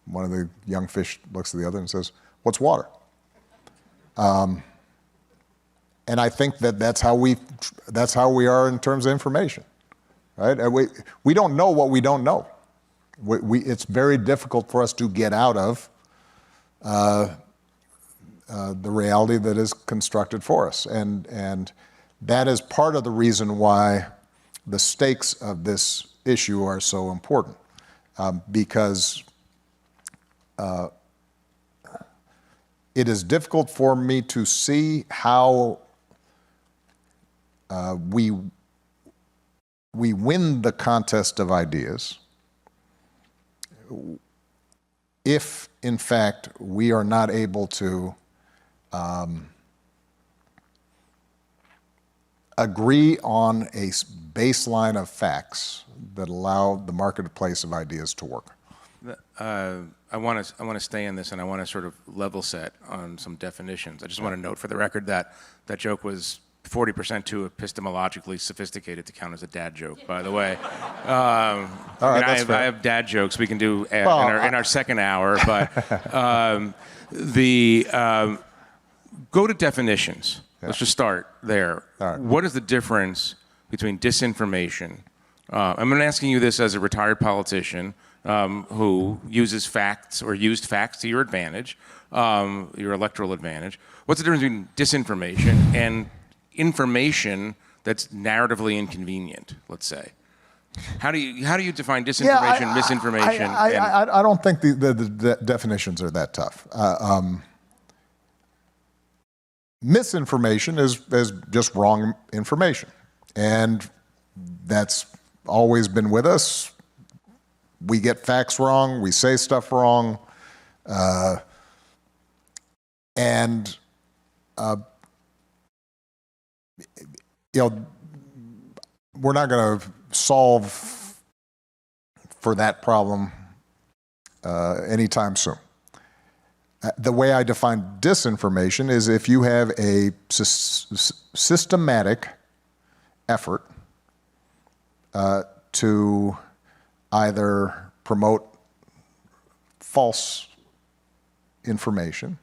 one of the young fish looks at the other and says, "What's water?" And I think that's how we are in terms of information, right? We don't know what we don't know. It's very difficult for us to get out of the reality that is constructed for us, and that is part of the reason why the stakes of this issue are so important, because it is difficult for me to see how we win the contest of ideas if, in fact, we are not able to agree on a baseline of facts that allow the marketplace of ideas to work. I want to stay in this, and I want to sort of level set on some definitions. I just want to note for the record that that joke was 40% too epistemologically sophisticated to count as a dad joke, by the way. All right, I have dad jokes we can do in our second hour, but go to definitions. Yeah. Let's just start there. Right. What is the difference between disinformation? I'm asking you this as a retired politician who uses facts or used facts to your advantage, your electoral advantage. What's the difference between disinformation and information that's narratively inconvenient, let's say? How do you define disinformation, misinformation? I don't think the definitions are that tough. Misinformation is just wrong information, and that's always been with us. We get facts wrong, we say stuff wrong, and we're not going to solve for that problem anytime soon. The way I define disinformation is if you have a systematic effort to either promote false information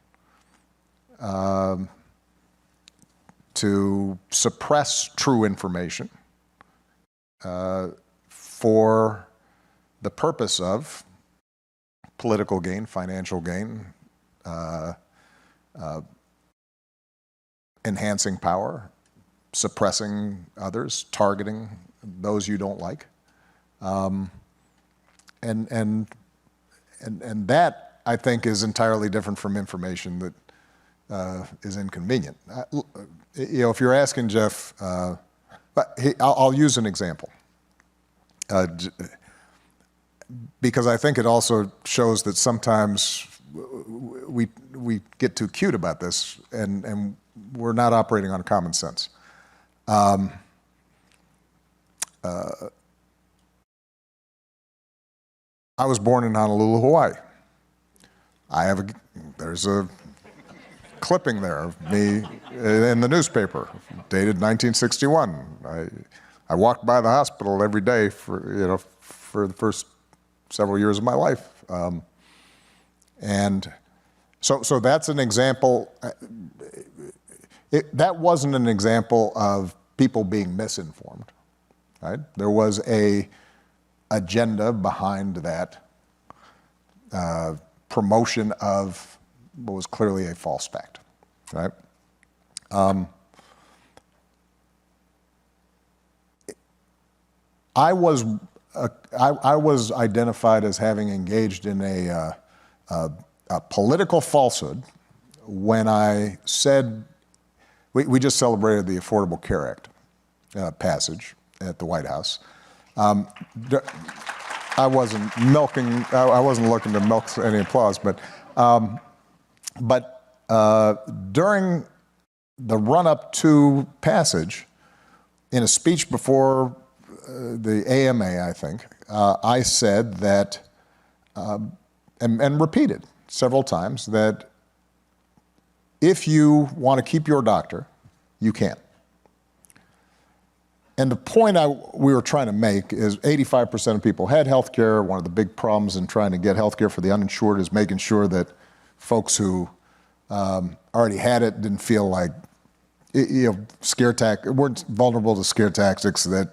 to suppress true information for the purpose of political gain, financial gain, enhancing power, suppressing others, targeting those you don't like. And that, I think, is entirely different from information that is inconvenient. If you're asking Jeff, I'll use an example. Because I think it also shows that sometimes we get too cute about this, and we're not operating on common sense. I was born in Honolulu, Hawaii. There's a clipping there of me in the newspaper, dated 1961. I walked by the hospital every day for the first several years of my life. And so that's an example. That wasn't an example of people being misinformed, right? There was an agenda behind that promotion of what was clearly a false fact, right? I was identified as having engaged in a political falsehood when I said, we just celebrated the Affordable Care Act passage at the White House. I wasn't looking to milk any applause, but during the run-up to passage, in a speech before the AMA, I think, I said that, and repeated several times, that if you want to keep your doctor, you can. And the point we were trying to make is 85% of people had health care. One of the big problems in trying to get health care for the uninsured is making sure that folks who already had it didn't feel like, weren't vulnerable to scare tactics, that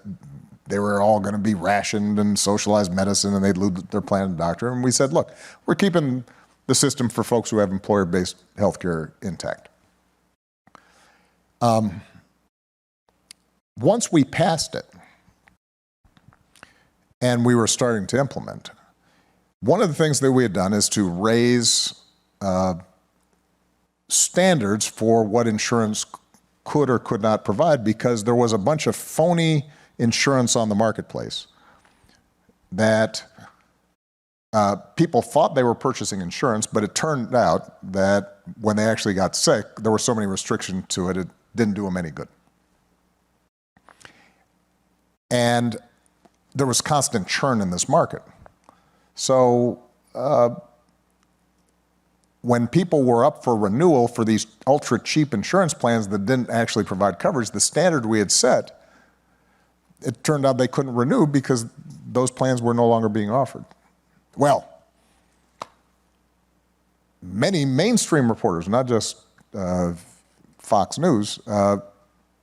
they were all going to be rationed and socialized medicine and they'd lose their plan doctor. And we said, look, we're keeping the system for folks who have employer-based health care intact. Once we passed it and we were starting to implement, one of the things that we had done is to raise standards for what insurance could or could not provide, because there was a bunch of phony insurance on the marketplace that people thought they were purchasing insurance, but it turned out that when they actually got sick, there were so many restrictions to it, it didn't do them any good. And there was constant churn in this market. So when people were up for renewal for these ultra cheap insurance plans that didn't actually provide coverage, the standard we had set, it turned out they couldn't renew because those plans were no longer being offered. Well, many mainstream reporters, not just Fox News,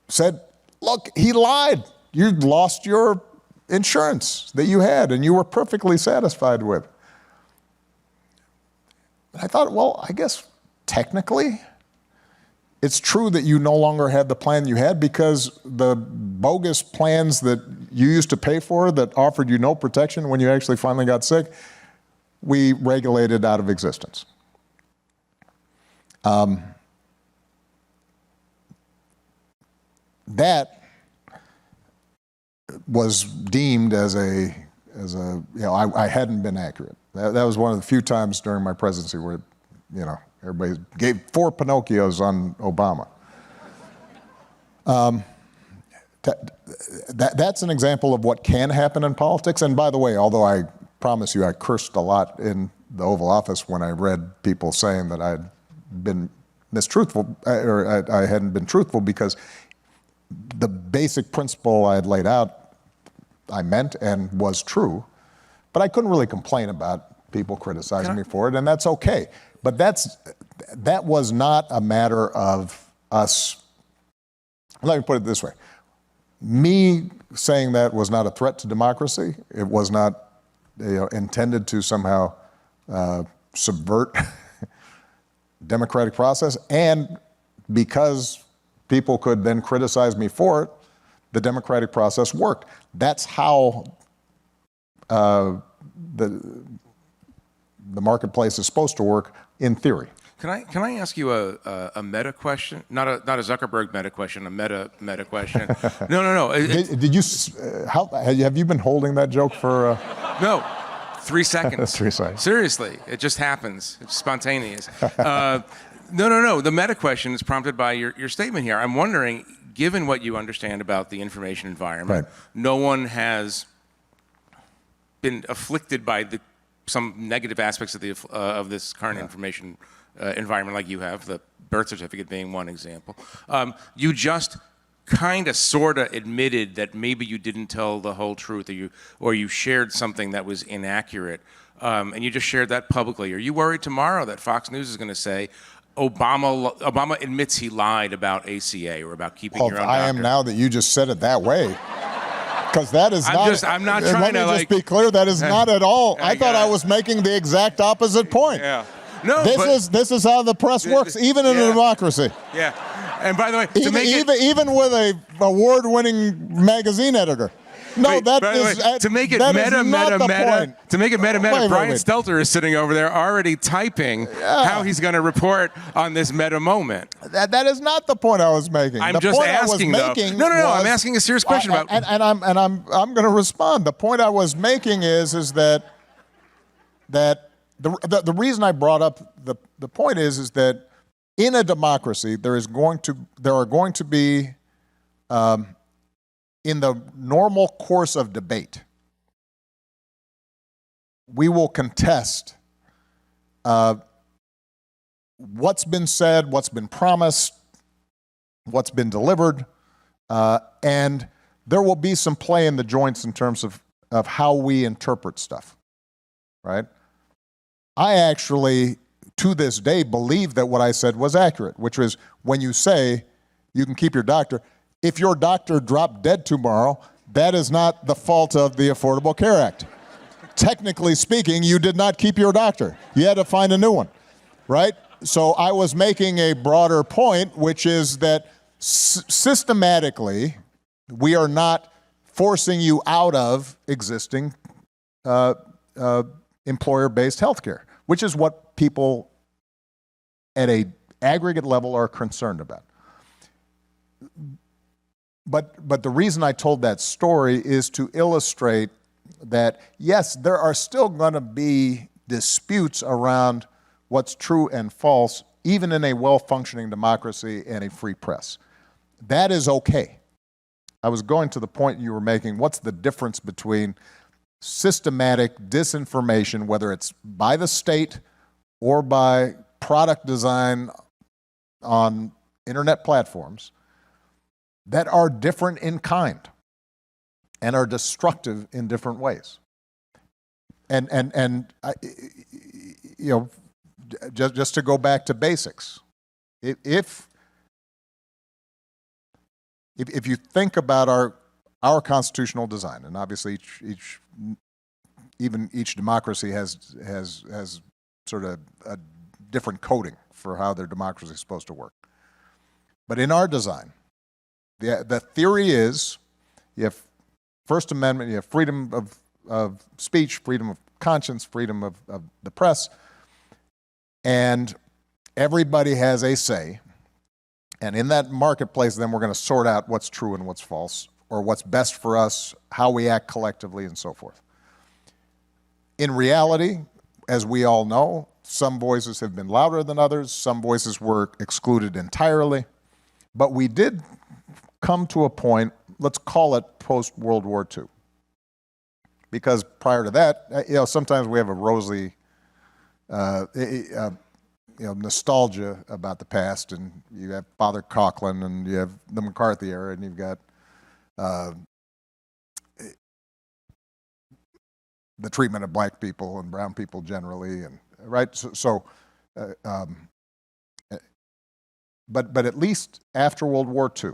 said, look, he lied. You lost your insurance that you had and you were perfectly satisfied with. And I thought, well, I guess technically it's true that you no longer had the plan you had, because the bogus plans that you used to pay for that offered you no protection when you actually finally got sick, we regulated out of existence. That was deemed as I hadn't been accurate. That was one of the few times during my presidency where, everybody gave 4 Pinocchios on Obama. That's an example of what can happen in politics. And by the way, although I promise you I cursed a lot in the Oval Office when I read people saying that I'd been mistruthful, or I hadn't been truthful, because the basic principle I had laid out I meant and was true, but I couldn't really complain about people criticizing me for it, and that's okay. But that was not a matter of us, let me put it this way. Me saying that was not a threat to democracy. It was not intended to somehow subvert democratic process. And because people could then criticize me for it, the democratic process worked. That's how the marketplace is supposed to work in theory. Can I ask you a meta question? Not a Zuckerberg meta question, a meta question. No. Did you? Have you been holding that joke for? No, 3 seconds. 3 seconds. Seriously, it just happens. It's spontaneous. No. The meta question is prompted by your statement here. I'm wondering, given what you understand about the information environment, right. No one has been afflicted by some negative aspects of this current information environment like you have, the birth certificate being one example. You just kind of sort of admitted that maybe you didn't tell the whole truth, or you shared something that was inaccurate, and you just shared that publicly. Are you worried tomorrow that Fox News is going to say, Obama admits he lied about ACA or about keeping your own doctor? I am now that you just said it that way. Because that is I'm not trying to, let me just be clear, that is not at all. I thought I was making the exact opposite point. Yeah. No, this is how the press works, even in a democracy. Yeah. And by the way, even with a award-winning magazine editor. No, to make it meta, Brian Stelter is sitting over there already typing how he's going to report on this meta moment. That is not the point I was making. I'm just asking, though. No. I'm asking a serious question about. I'm going to respond. The point I was making is that the reason I brought up the point is that in a democracy there are going to be in the normal course of debate, we will contest what's been said, what's been promised, what's been delivered, and there will be some play in the joints in terms of how we interpret stuff, right? I actually, to this day, believe that what I said was accurate, which was when you say you can keep your doctor, if your doctor dropped dead tomorrow, that is not the fault of the Affordable Care Act. Technically speaking, you did not keep your doctor. You had to find a new one, right? So I was making a broader point, which is that systematically, we are not forcing you out of existing employer-based health care, which is what people at an aggregate level are concerned about. But the reason I told that story is to illustrate that, yes, there are still going to be disputes around what's true and false, even in a well-functioning democracy and a free press. That is okay. I was going to the point you were making, what's the difference between systematic disinformation, whether it's by the state or by product design on internet platforms, that are different in kind and are destructive in different ways. And you know, just to go back to basics, if you think about our constitutional design, and obviously even each democracy has sort of a different coding for how their democracy is supposed to work. But in our design, the theory is you have First Amendment, you have freedom of speech, freedom of conscience, freedom of the press, and everybody has a say. And in that marketplace, then we're going to sort out what's true and what's false, or what's best for us, how we act collectively, and so forth. In reality, as we all know, some voices have been louder than others, some voices were excluded entirely, but we did come to a point, let's call it post-World War II. Because prior to that, you know, sometimes we have a rosy nostalgia about the past, and you have Father Coughlin, and you have the McCarthy era, and you've got the treatment of black people and brown people generally, and right. but at least after World War II,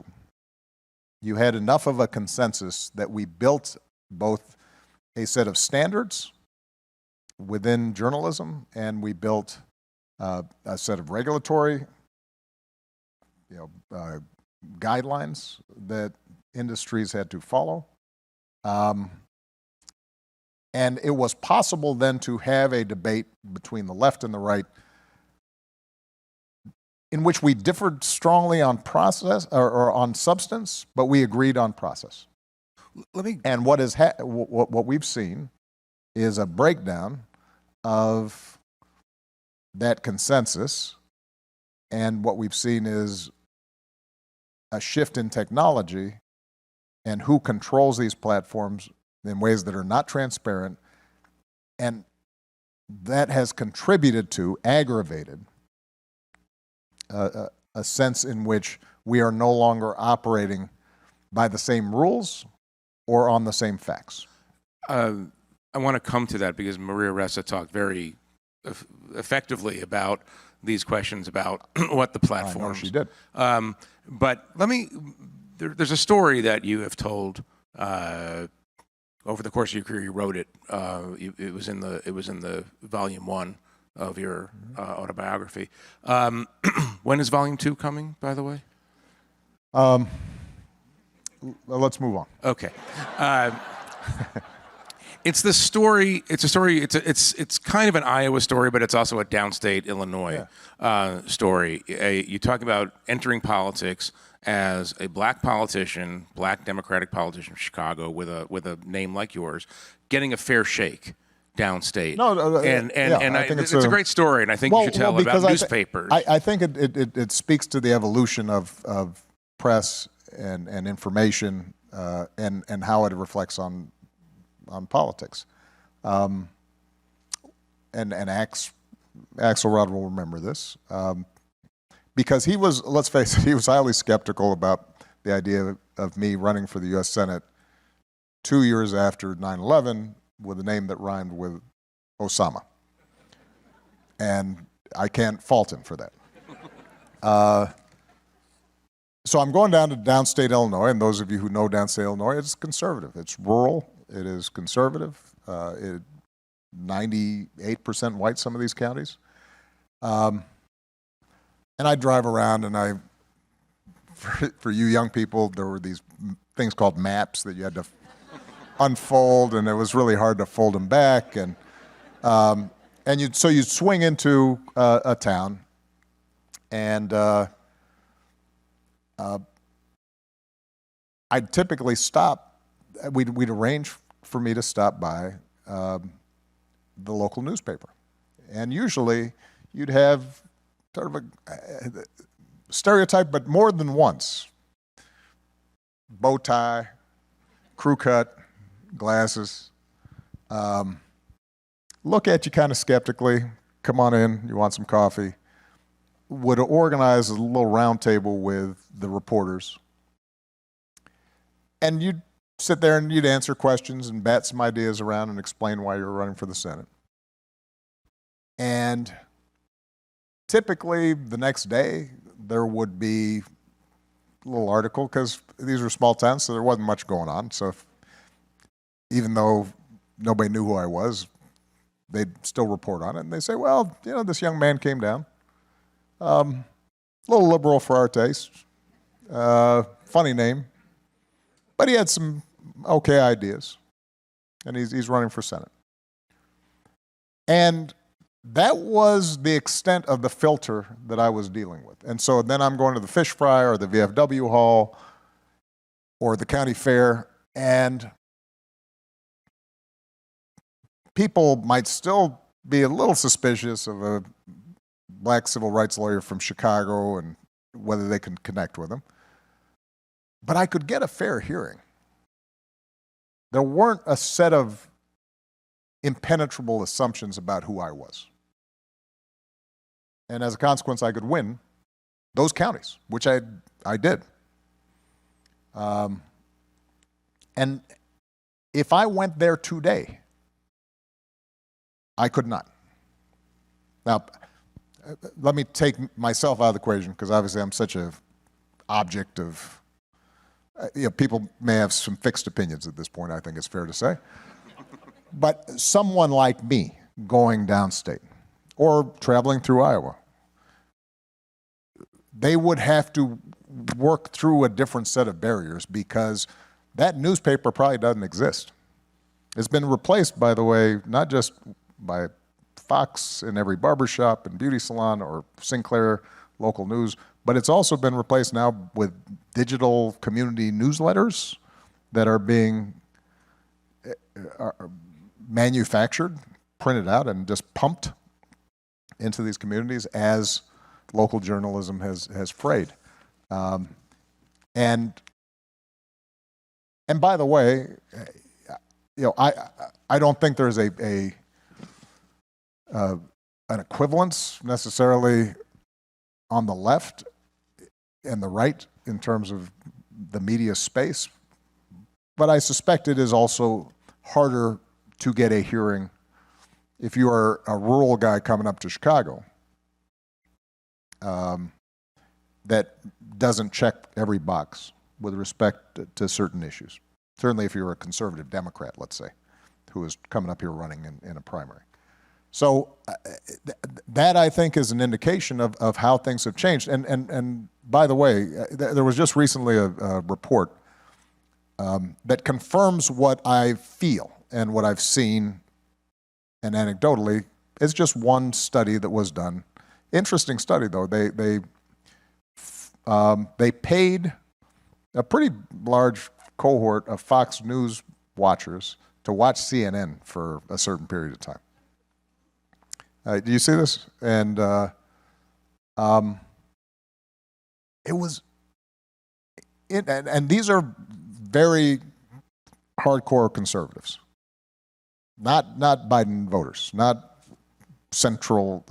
you had enough of a consensus that we built both a set of standards within journalism, and we built a set of regulatory guidelines that industries had to follow. And it was possible then to have a debate between the left and the right in which we differed strongly on process or on substance, but we agreed on process. And what we've seen is a breakdown of that consensus, and what we've seen is a shift in technology and who controls these platforms in ways that are not transparent, and that has contributed to, aggravated, a sense in which we are no longer operating by the same rules or on the same facts. I want to come to that because Maria Ressa talked very effectively about these questions about what the platforms. I know she did. But there's a story that you have told over the course of your career. You wrote it. It was in the volume 1 of your autobiography. When is volume 2 coming, by the way? Let's move on. Okay. It's the story. It's a story. It's kind of an Iowa story, but it's also a downstate Illinois story. You talk about entering politics as a black politician, black Democratic politician from Chicago with a name like yours, getting a fair shake downstate. I think it's a great story, and I think you should tell about newspapers. I think it speaks to the evolution of press and information and how it reflects on politics. And Axelrod will remember this because he was, let's face it, he was highly skeptical about the idea of me running for the U.S. Senate 2 years after 9/11 with a name that rhymed with Osama. And I can't fault him for that. So I'm going down to downstate Illinois, and those of you who know downstate Illinois, it's conservative. It's rural. It is conservative. 98% white, some of these counties. And I drive around, and for you young people, there were these things called maps that you had to unfold, and it was really hard to fold them back. And so you'd swing into a town, and I'd typically stop. We'd arrange for me to stop by the local newspaper, and usually you'd have sort of a stereotype, but more than once. Bow tie, crew cut, glasses. Look at you kind of skeptically. Come on in. You want some coffee? Would organize a little round table with the reporters, and you'd sit there and you'd answer questions and bat some ideas around and explain why you were running for the Senate. And typically the next day there would be a little article, because these were small towns, so there wasn't much going on. So even though nobody knew who I was, they'd still report on it. And they say, well, this young man came down, a little liberal for our taste, funny name, but he had some okay ideas, and he's running for Senate. And that was the extent of the filter that I was dealing with. And so then I'm going to the fish fry or the VFW hall or the county fair, and people might still be a little suspicious of a black civil rights lawyer from Chicago and whether they can connect with him. But I could get a fair hearing. There weren't a set of impenetrable assumptions about who I was. And as a consequence, I could win those counties, which I did. And if I went there today, I could not. Now, let me take myself out of the equation, because obviously I'm such a object of, people may have some fixed opinions at this point, I think it's fair to say. But someone like me going downstate or traveling through Iowa, they would have to work through a different set of barriers because that newspaper probably doesn't exist. It's been replaced, by the way, not just by Fox in every barbershop and beauty salon or Sinclair local news, but it's also been replaced now with digital community newsletters that are being manufactured, printed out, and just pumped into these communities as local journalism has frayed. And by the way, I don't think there's an equivalence necessarily on the left and the right in terms of the media space, but I suspect it is also harder to get a hearing if you are a rural guy coming up to Chicago that doesn't check every box with respect to certain issues. Certainly if you're a conservative Democrat, let's say, who is coming up here running in a primary. So that, I think, is an indication of how things have changed. And by the way, there was just recently a report that confirms what I feel and what I've seen, and anecdotally, it's just one study that was done. Interesting study, though. They paid a pretty large cohort of Fox News watchers to watch CNN for a certain period of time. Do you see this? And it was, and these are very hardcore conservatives, not Biden voters, not central,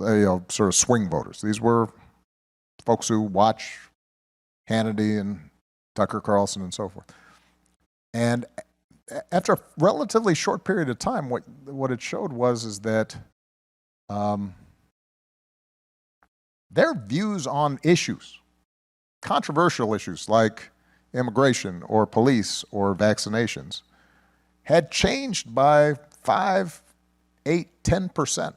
sort of swing voters. These were folks who watch Hannity and Tucker Carlson and so forth. And after a relatively short period of time, what it showed is that their views on issues, controversial issues like immigration or police or vaccinations, had changed by 5, 8, 10%.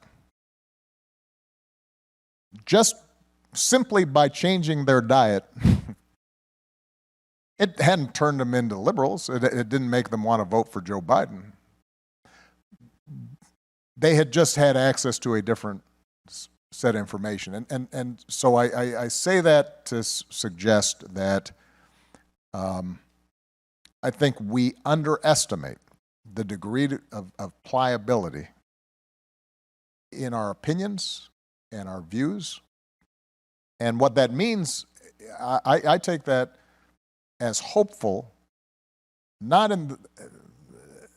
Just simply by changing their diet. It hadn't turned them into liberals. It didn't make them want to vote for Joe Biden. They had just had access to a different set of information. And so I say that to suggest that I think we underestimate the degree of pliability in our opinions and our views. And what that means, I take that as hopeful, not in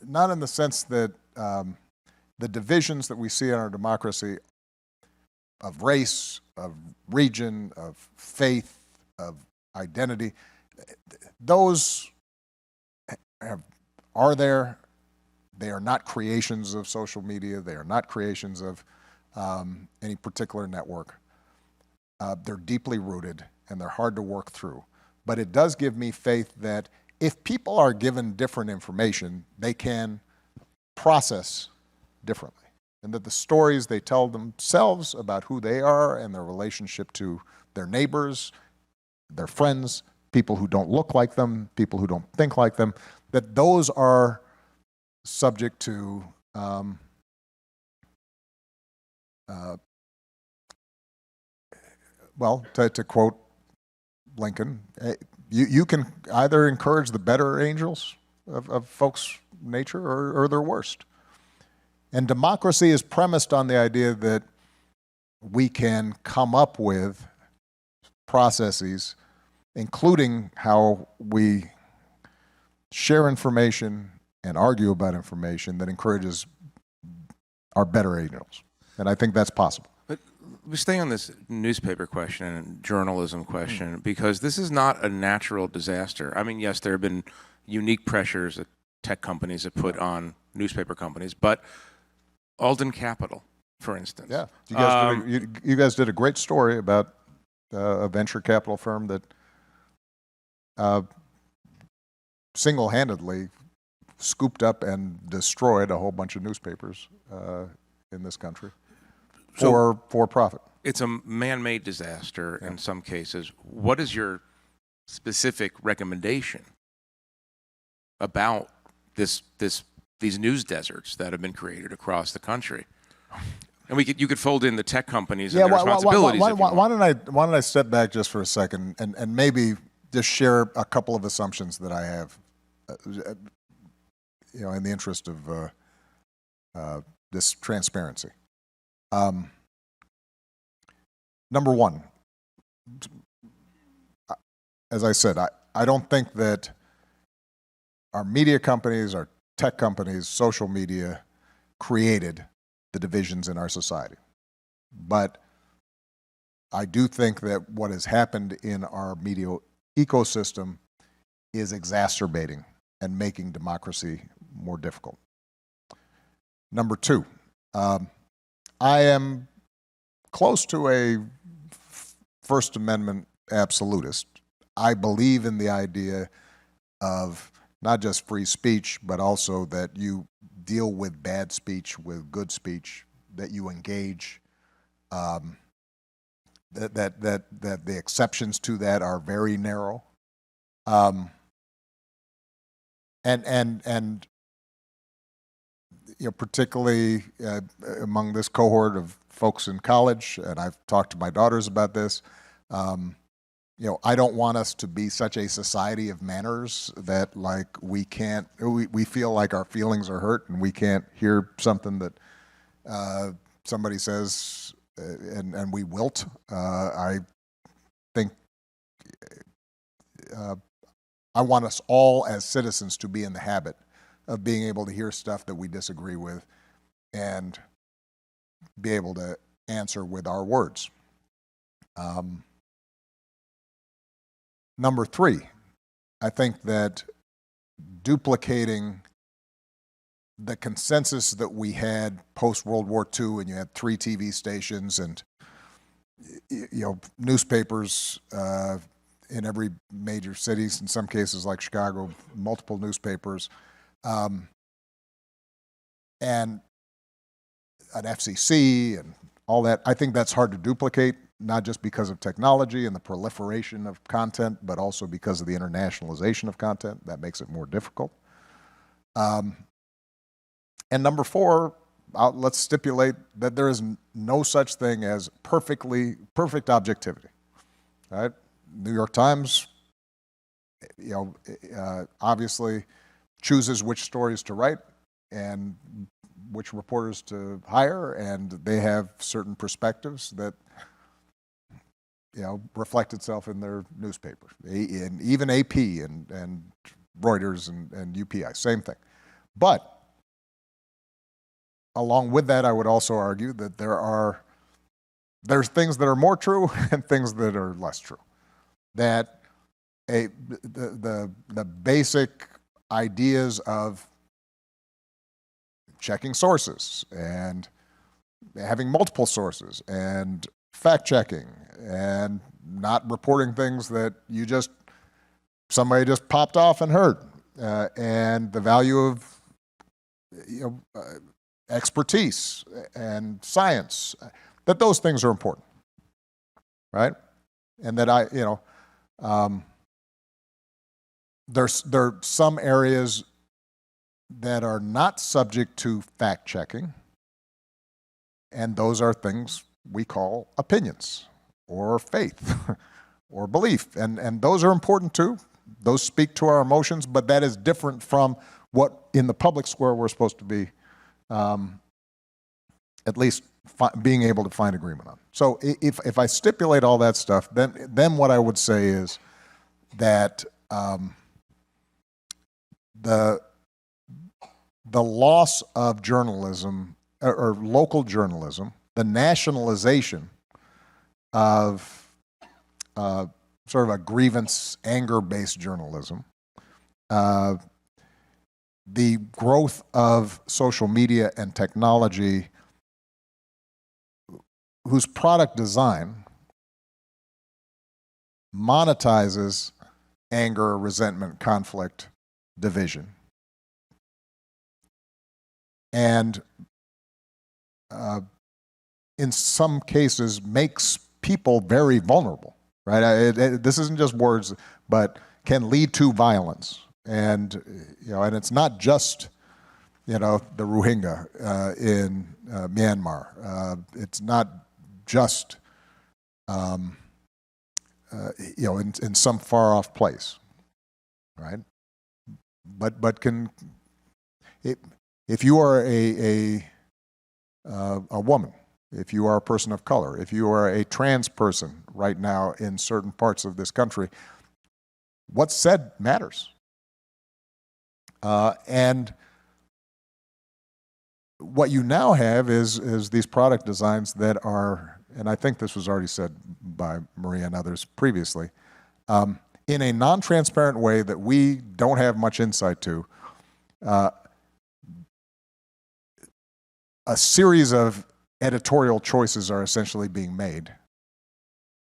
the sense that the divisions that we see in our democracy of race, of region, of faith, of identity, those are there. They are not creations of social media. They are not creations of any particular network. They're deeply rooted and they're hard to work through. But it does give me faith that if people are given different information, they can process differently. And that the stories they tell themselves about who they are and their relationship to their neighbors, their friends, people who don't look like them, people who don't think like them, that those are subject to to quote Lincoln, you can either encourage the better angels of folks' nature or their worst. And democracy is premised on the idea that we can come up with processes, including how we share information and argue about information that encourages our better angels. And I think that's possible. But we stay on this newspaper question and journalism question because this is not a natural disaster. I mean, yes, there have been unique pressures that tech companies have put on newspaper companies, but Alden Capital, for instance. Yeah, you guys did a great story about a venture capital firm that single-handedly scooped up and destroyed a whole bunch of newspapers in this country for profit. It's a man-made disaster in some cases. What is your specific recommendation about these news deserts that have been created across the country? And you could fold in the tech companies and their responsibilities. Why don't I step back just for a second and maybe just share a couple of assumptions that I have, in the interest of this transparency. Number one, as I said, I don't think that our media companies, our tech companies, social media created the divisions in our society. But I do think that what has happened in our media ecosystem is exacerbating and making democracy more difficult. Number two, I am close to a First Amendment absolutist. I believe in the idea of not just free speech, but also that you deal with bad speech with good speech, that you engage, that the exceptions to that are very narrow, and particularly among this cohort of folks in college, and I've talked to my daughters about this. I don't want us to be such a society of manners that we feel like our feelings are hurt and we can't hear something that somebody says and we wilt. I think I want us all as citizens to be in the habit of being able to hear stuff that we disagree with and be able to answer with our words. Number three, I think that duplicating the consensus that we had post-World War II, and you had 3 TV stations and newspapers in every major cities, in some cases like Chicago, multiple newspapers, and an FCC and all that. I think that's hard to duplicate, not just because of technology and the proliferation of content, but also because of the internationalization of content. That makes it more difficult. And number four, let's stipulate that there is no such thing as perfect objectivity. Right? New York Times, obviously chooses which stories to write and which reporters to hire, and they have certain perspectives that reflect itself in their newspaper, and even AP and Reuters and UPI, same thing. But along with that, I would also argue that there's things that are more true and things that are less true. That the basic ideas of checking sources and having multiple sources and fact-checking and not reporting things that somebody just popped off and heard, and the value of expertise and science, that those things are important, right? And that there are some areas that are not subject to fact-checking, and those are things we call opinions or faith or belief, and those are important too. Those speak to our emotions, but that is different from what in the public square we're supposed to be at least being able to find agreement on. So if I stipulate all that stuff, then what I would say is that the loss of journalism or local journalism, the nationalization of sort of a grievance, anger-based journalism, the growth of social media and technology whose product design monetizes anger, resentment, conflict, division, and in some cases makes people very vulnerable, right? This isn't just words, but can lead to violence. And, and it's not just, the Rohingya in Myanmar. It's not just, in some far off place, right? But if you are a woman, if you are a person of color, if you are a trans person right now in certain parts of this country, what's said matters. And what you now have is these product designs that are, and I think this was already said by Maria and others previously, in a non-transparent way that we don't have much insight to, a series of editorial choices are essentially being made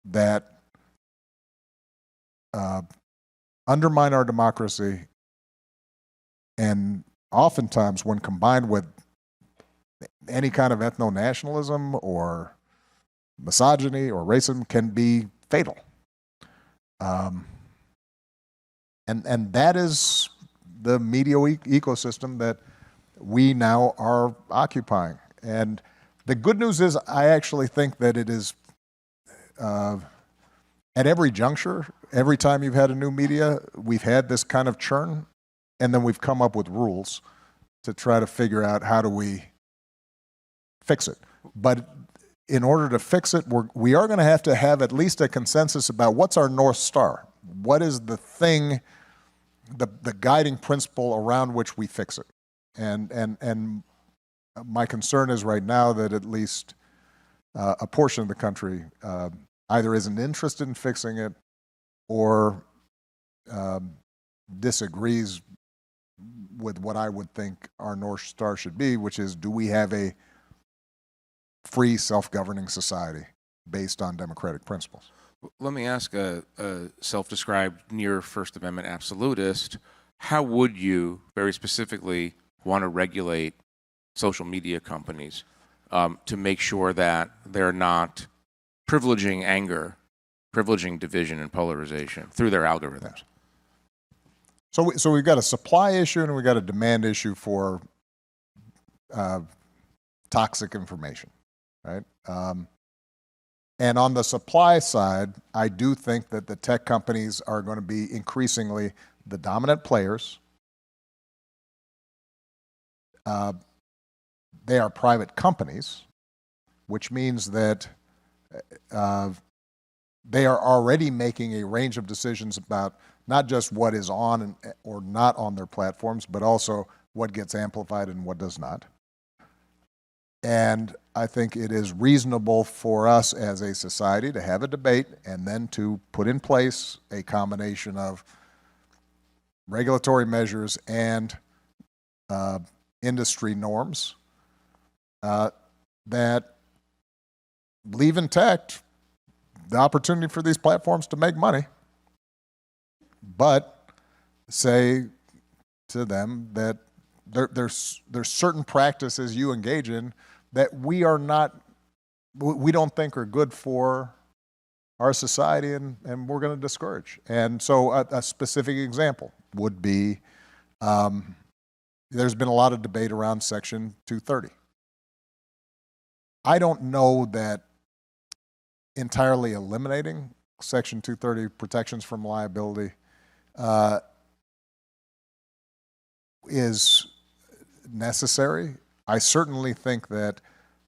that undermine our democracy, and oftentimes when combined with any kind of ethno-nationalism or misogyny or racism can be fatal. And that is the media ecosystem that we now are occupying. And the good news is I actually think that it is, at every juncture, every time you've had a new media, we've had this kind of churn, and then we've come up with rules to try to figure out how do we fix it. But in order to fix it, we are going to have at least a consensus about what's our North Star. What is the thing, the guiding principle around which we fix it? And my concern is right now that at least a portion of the country either isn't interested in fixing it or disagrees with what I would think our North Star should be, which is, do we have a free, self-governing society based on democratic principles? Let me ask a self-described near First Amendment absolutist, how would you very specifically want to regulate social media companies to make sure that they're not privileging anger, privileging division and polarization through their algorithms? So we've got a supply issue and we've got a demand issue for toxic information, right? And on the supply side, I do think that the tech companies are going to be increasingly the dominant players. They are private companies, which means that they are already making a range of decisions about not just what is on or not on their platforms, but also what gets amplified and what does not. And I think it is reasonable for us as a society to have a debate and then to put in place a combination of regulatory measures and industry norms that leave intact the opportunity for these platforms to make money, but say to them that there's certain practices you engage in that we don't think are good for our society, and we're going to discourage. And so a specific example would be, there's been a lot of debate around Section 230. I don't know that entirely eliminating Section 230 protections from liability is necessary. I certainly think that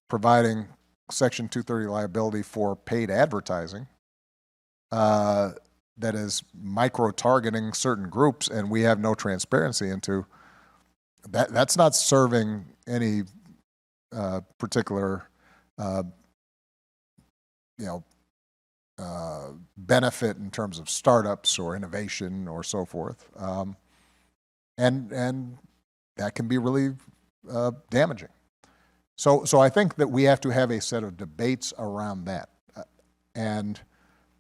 providing Section 230 liability for paid advertising that is micro-targeting certain groups and we have no transparency into, that's not serving any particular benefit in terms of startups or innovation or so forth. And that can be really damaging. So I think that we have to have a set of debates around that. And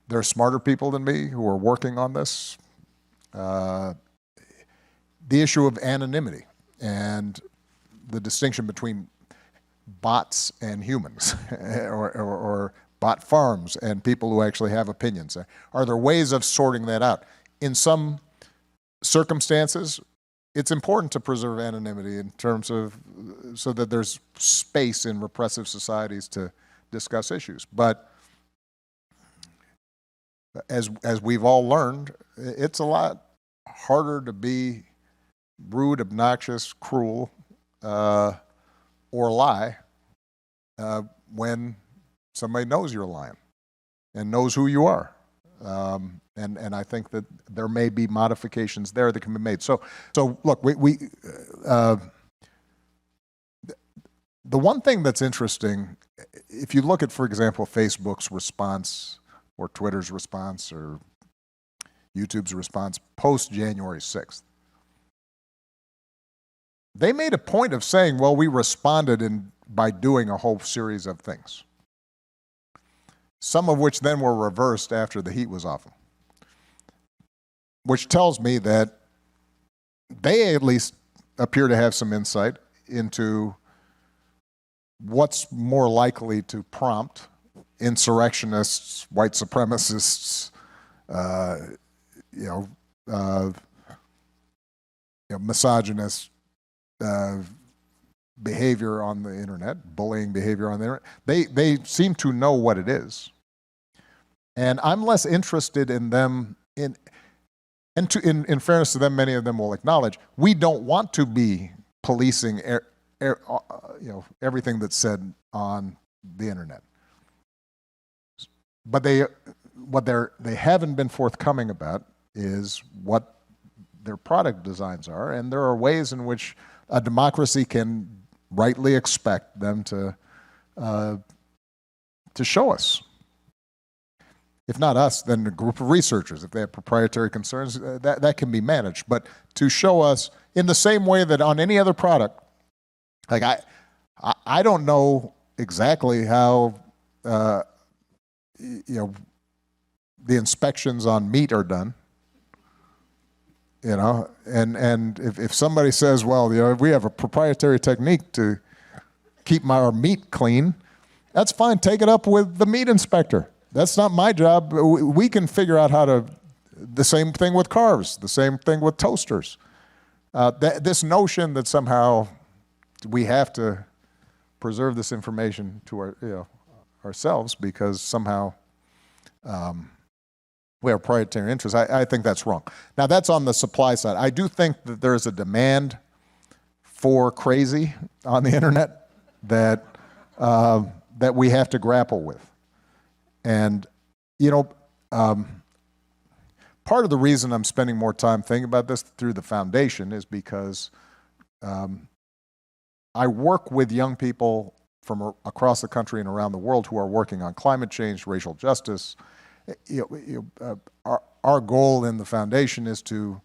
there are smarter people than me who are working on this. The issue of anonymity and the distinction between bots and humans, or bot farms and people who actually have opinions. Are there ways of sorting that out? In some circumstances, it's important to preserve anonymity in terms of, so that there's space in repressive societies to discuss issues. But as we've all learned, it's a lot harder to be rude, obnoxious, cruel, or lie when somebody knows you're lying and knows who you are. And I think that there may be modifications there that can be made. So look, the one thing that's interesting, if you look at, for example, Facebook's response or Twitter's response or YouTube's response post-January 6th, they made a point of saying, well, we responded by doing a whole series of things, some of which then were reversed after the heat was off them, which tells me that they at least appear to have some insight into what's more likely to prompt insurrectionists, white supremacists, misogynist behavior on the internet, bullying behavior on the internet. They seem to know what it is. And I'm less interested in them, in fairness to them, many of them will acknowledge, we don't want to be policing everything that's said on the internet. But what they haven't been forthcoming about is what their product designs are, and there are ways in which a democracy can rightly expect them to show us. If not us, then a group of researchers. If they have proprietary concerns, that can be managed. But to show us in the same way that on any other product, like I don't know exactly how the inspections on meat are done. And if somebody says, well, we have a proprietary technique to keep our meat clean, that's fine. Take it up with the meat inspector. That's not my job. We can figure out how to, the same thing with cars, the same thing with toasters. This notion that somehow we have to preserve this information to ourselves because somehow we have proprietary interests, I think that's wrong. Now that's on the supply side. I do think that there's a demand for crazy on the internet that we have to grapple with. And, part of the reason I'm spending more time thinking about this through the foundation is because I work with young people from across the country and around the world who are working on climate change, racial justice. Our goal in the foundation is to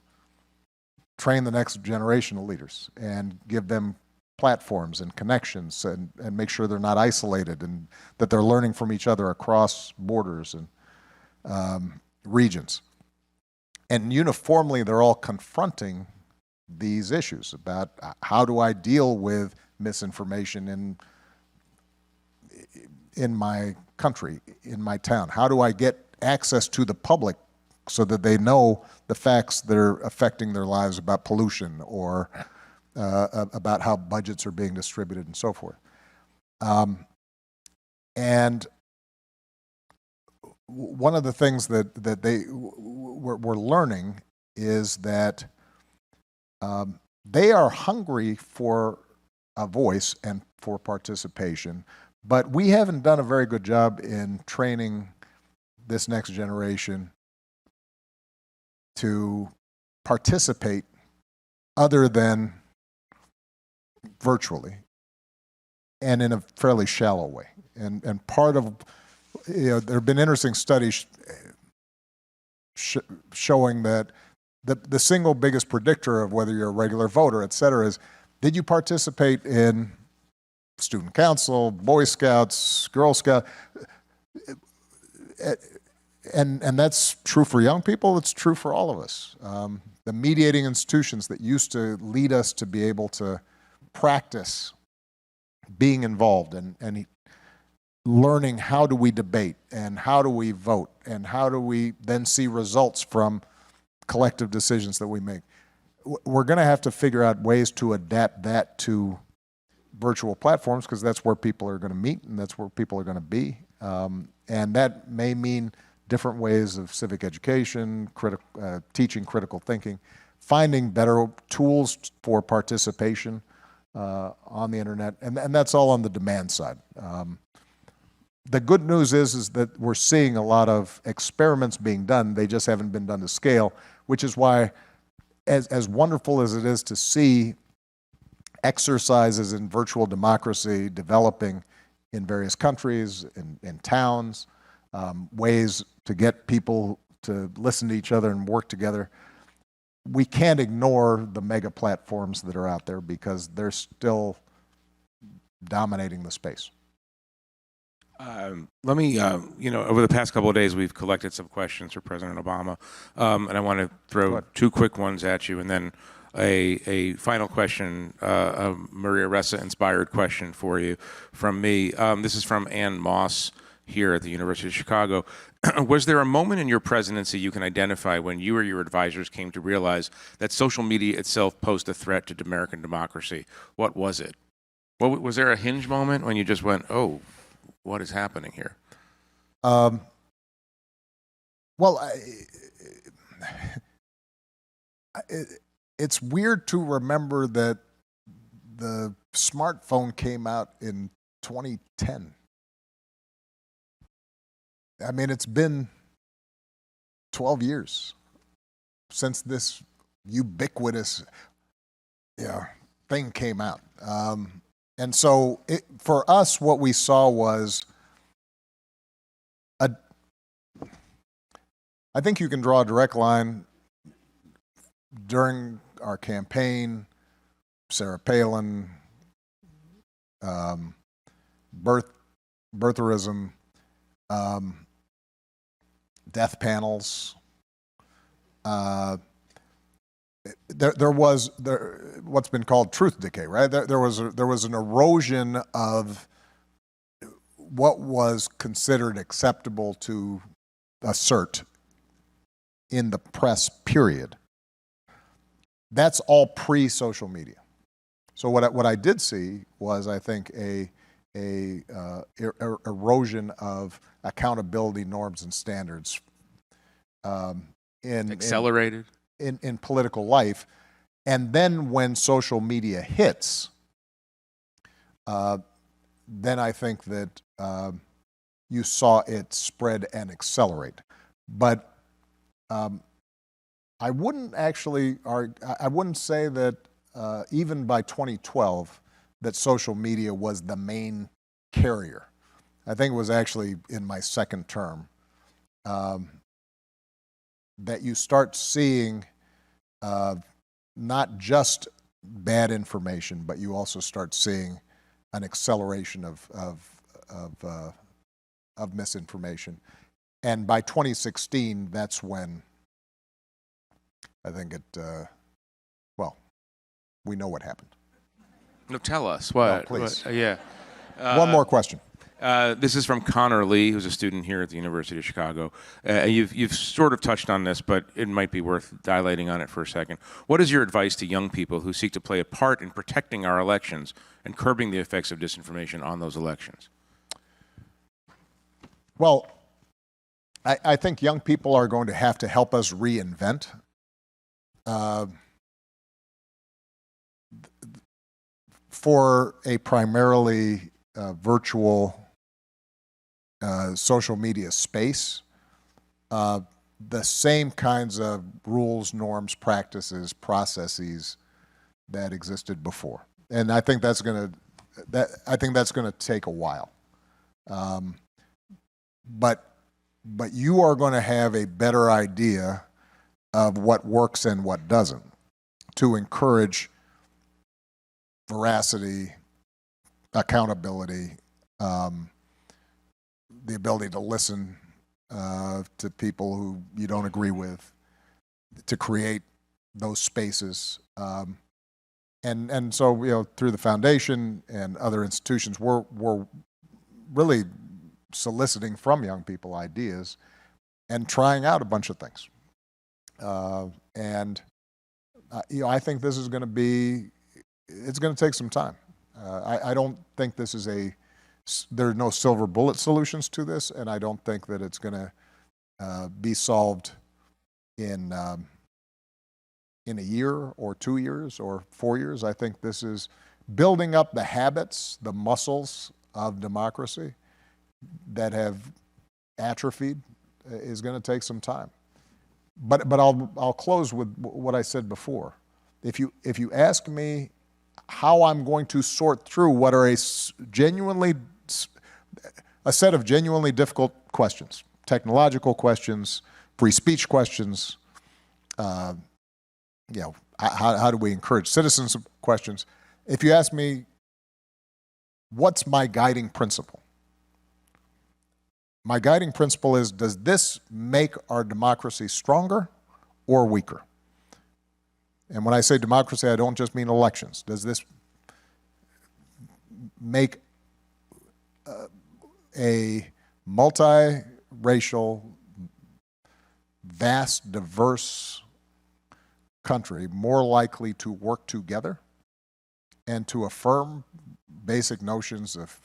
train the next generation of leaders and give them platforms and connections and make sure they're not isolated and that they're learning from each other across borders and regions. And uniformly, they're all confronting these issues about how do I deal with misinformation in my country, in my town? How do I get access to the public so that they know the facts that are affecting their lives about pollution or about how budgets are being distributed and so forth. And one of the things that they were learning is that they are hungry for a voice and for participation, but we haven't done a very good job in training this next generation to participate other than virtually and in a fairly shallow way. And part of, there have been interesting studies showing that the single biggest predictor of whether you're a regular voter, et cetera, is did you participate in student council, Boy Scouts, Girl Scouts. And that's true for young people, it's true for all of us. The mediating institutions that used to lead us to be able to practice being involved and learning how do we debate and how do we vote and how do we then see results from collective decisions that we make. We're going to have to figure out ways to adapt that to virtual platforms because that's where people are going to meet and that's where people are going to be. And that may mean different ways of civic education, teaching critical thinking, finding better tools for participation on the internet, and that's all on the demand side. The good news is that we're seeing a lot of experiments being done. They just haven't been done to scale, which is why, as wonderful as it is to see exercises in virtual democracy developing in various countries, in towns, ways to get people to listen to each other and work together, we can't ignore the mega platforms that are out there because they're still dominating the space. Let me, over the past couple of days, we've collected some questions for President Obama, and I want to throw two quick ones at you, and then a final question, a Maria Ressa inspired question for you from me. This is from Ann Moss here at the University of Chicago. Was there a moment in your presidency you can identify when you or your advisors came to realize that social media itself posed a threat to American democracy? What was it? Was there a hinge moment when you just went, oh, what is happening here? It's weird to remember that the smartphone came out in 2010. I mean, it's been 12 years since this ubiquitous thing came out. And so for us, what we saw was, I think you can draw a direct line during our campaign, Sarah Palin, birtherism, death panels. There was what's been called truth decay, right? There was an erosion of what was considered acceptable to assert in the press, period. That's all pre-social media. So what I did see was, I think, a erosion of accountability norms and standards Accelerated? in political life. And then when social media hits, then I think that you saw it spread and accelerate. But I wouldn't say that even by 2012 that social media was the main carrier. I think it was actually in my second term that you start seeing not just bad information, but you also start seeing an acceleration of misinformation. And by 2016, that's when I think we know what happened. No, tell us. What? Please. Yeah. One more question. This is from Connor Lee, who's a student here at the University of Chicago. You've sort of touched on this, but it might be worth dilating on it for a second. What is your advice to young people who seek to play a part in protecting our elections and curbing the effects of disinformation on those elections? Well, I think young people are going to have to help us reinvent. For a primarily virtual social media space, the same kinds of rules, norms, practices, processes that existed before, and I think that's going to take a while. But you are going to have a better idea of what works and what doesn't to encourage veracity, accountability, the ability to listen to people who you don't agree with, to create those spaces. And so, you know, through the foundation and other institutions, we're really soliciting from young people ideas and trying out a bunch of things. You know, I think this is going to be, it's going to take some time. I don't think this is there are no silver bullet solutions to this, and I don't think that it's going to be solved in a year or 2 years or 4 years. I think this is building up the habits, the muscles of democracy that have atrophied is going to take some time. But I'll close with what I said before. If you ask me how I'm going to sort through what are a set of genuinely difficult questions, technological questions, free speech questions, you know, how do we encourage citizens questions? If you ask me, what's my guiding principle? My guiding principle is, does this make our democracy stronger or weaker? And when I say democracy, I don't just mean elections. Does this make a multiracial, vast, diverse country more likely to work together and to affirm basic notions of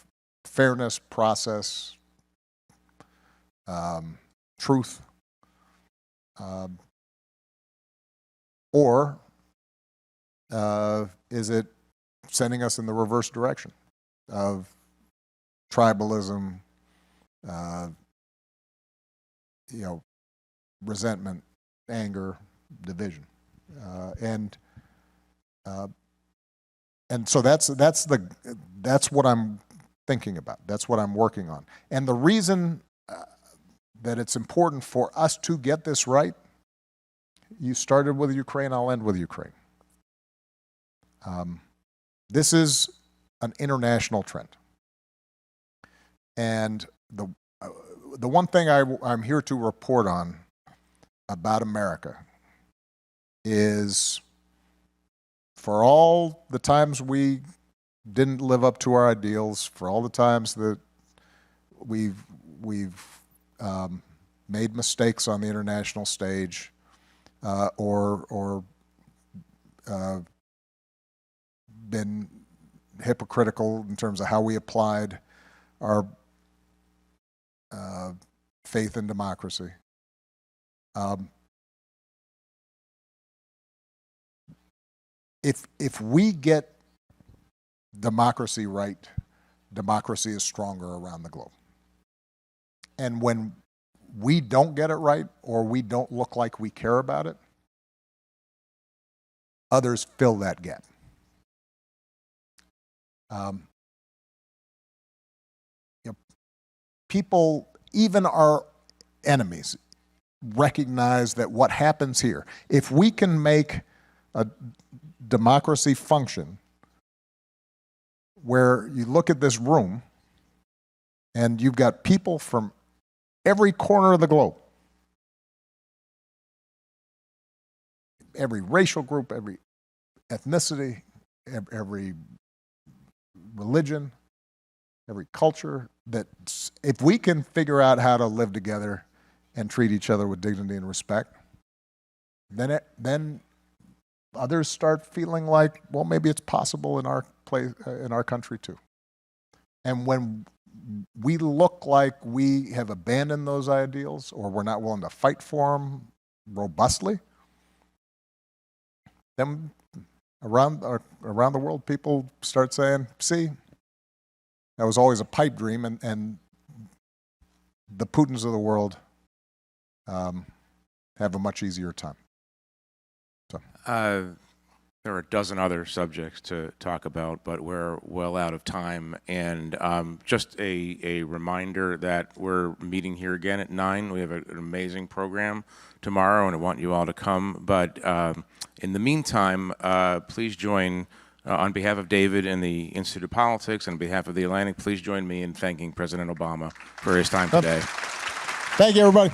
fairness, process, truth, or is it sending us in the reverse direction of tribalism, you know, resentment, anger, division, and so that's what I'm thinking about. That's what I'm working on. And the reason that it's important for us to get this right, you started with Ukraine, I'll end with Ukraine. This is an international trend. And the one thing I'm here to report on about America is, for all the times we didn't live up to our ideals, for all the times that we've made mistakes on the international stage, or been hypocritical in terms of how we applied our faith in democracy. If we get democracy right, democracy is stronger around the globe. And when we don't get it right, or we don't look like we care about it, others fill that gap. You know, people, even our enemies, recognize that what happens here, if we can make a democracy function where you look at this room and you've got people from every corner of the globe, every racial group, every ethnicity, every religion, every culture, that if we can figure out how to live together and treat each other with dignity and respect, then others start feeling like, well, maybe it's possible in our place, in our country too. And when we look like we have abandoned those ideals, or we're not willing to fight for them robustly, then around the world, people start saying, see, that was always a pipe dream, and the Putins of the world have a much easier time. So. There are a dozen other subjects to talk about, but we're well out of time. And just a reminder that we're meeting here again at 9. We have an amazing program tomorrow, and I want you all to come. But in the meantime, please join On behalf of David and the Institute of Politics, and on behalf of The Atlantic, please join me in thanking President Obama for his time today. Thank you, everybody.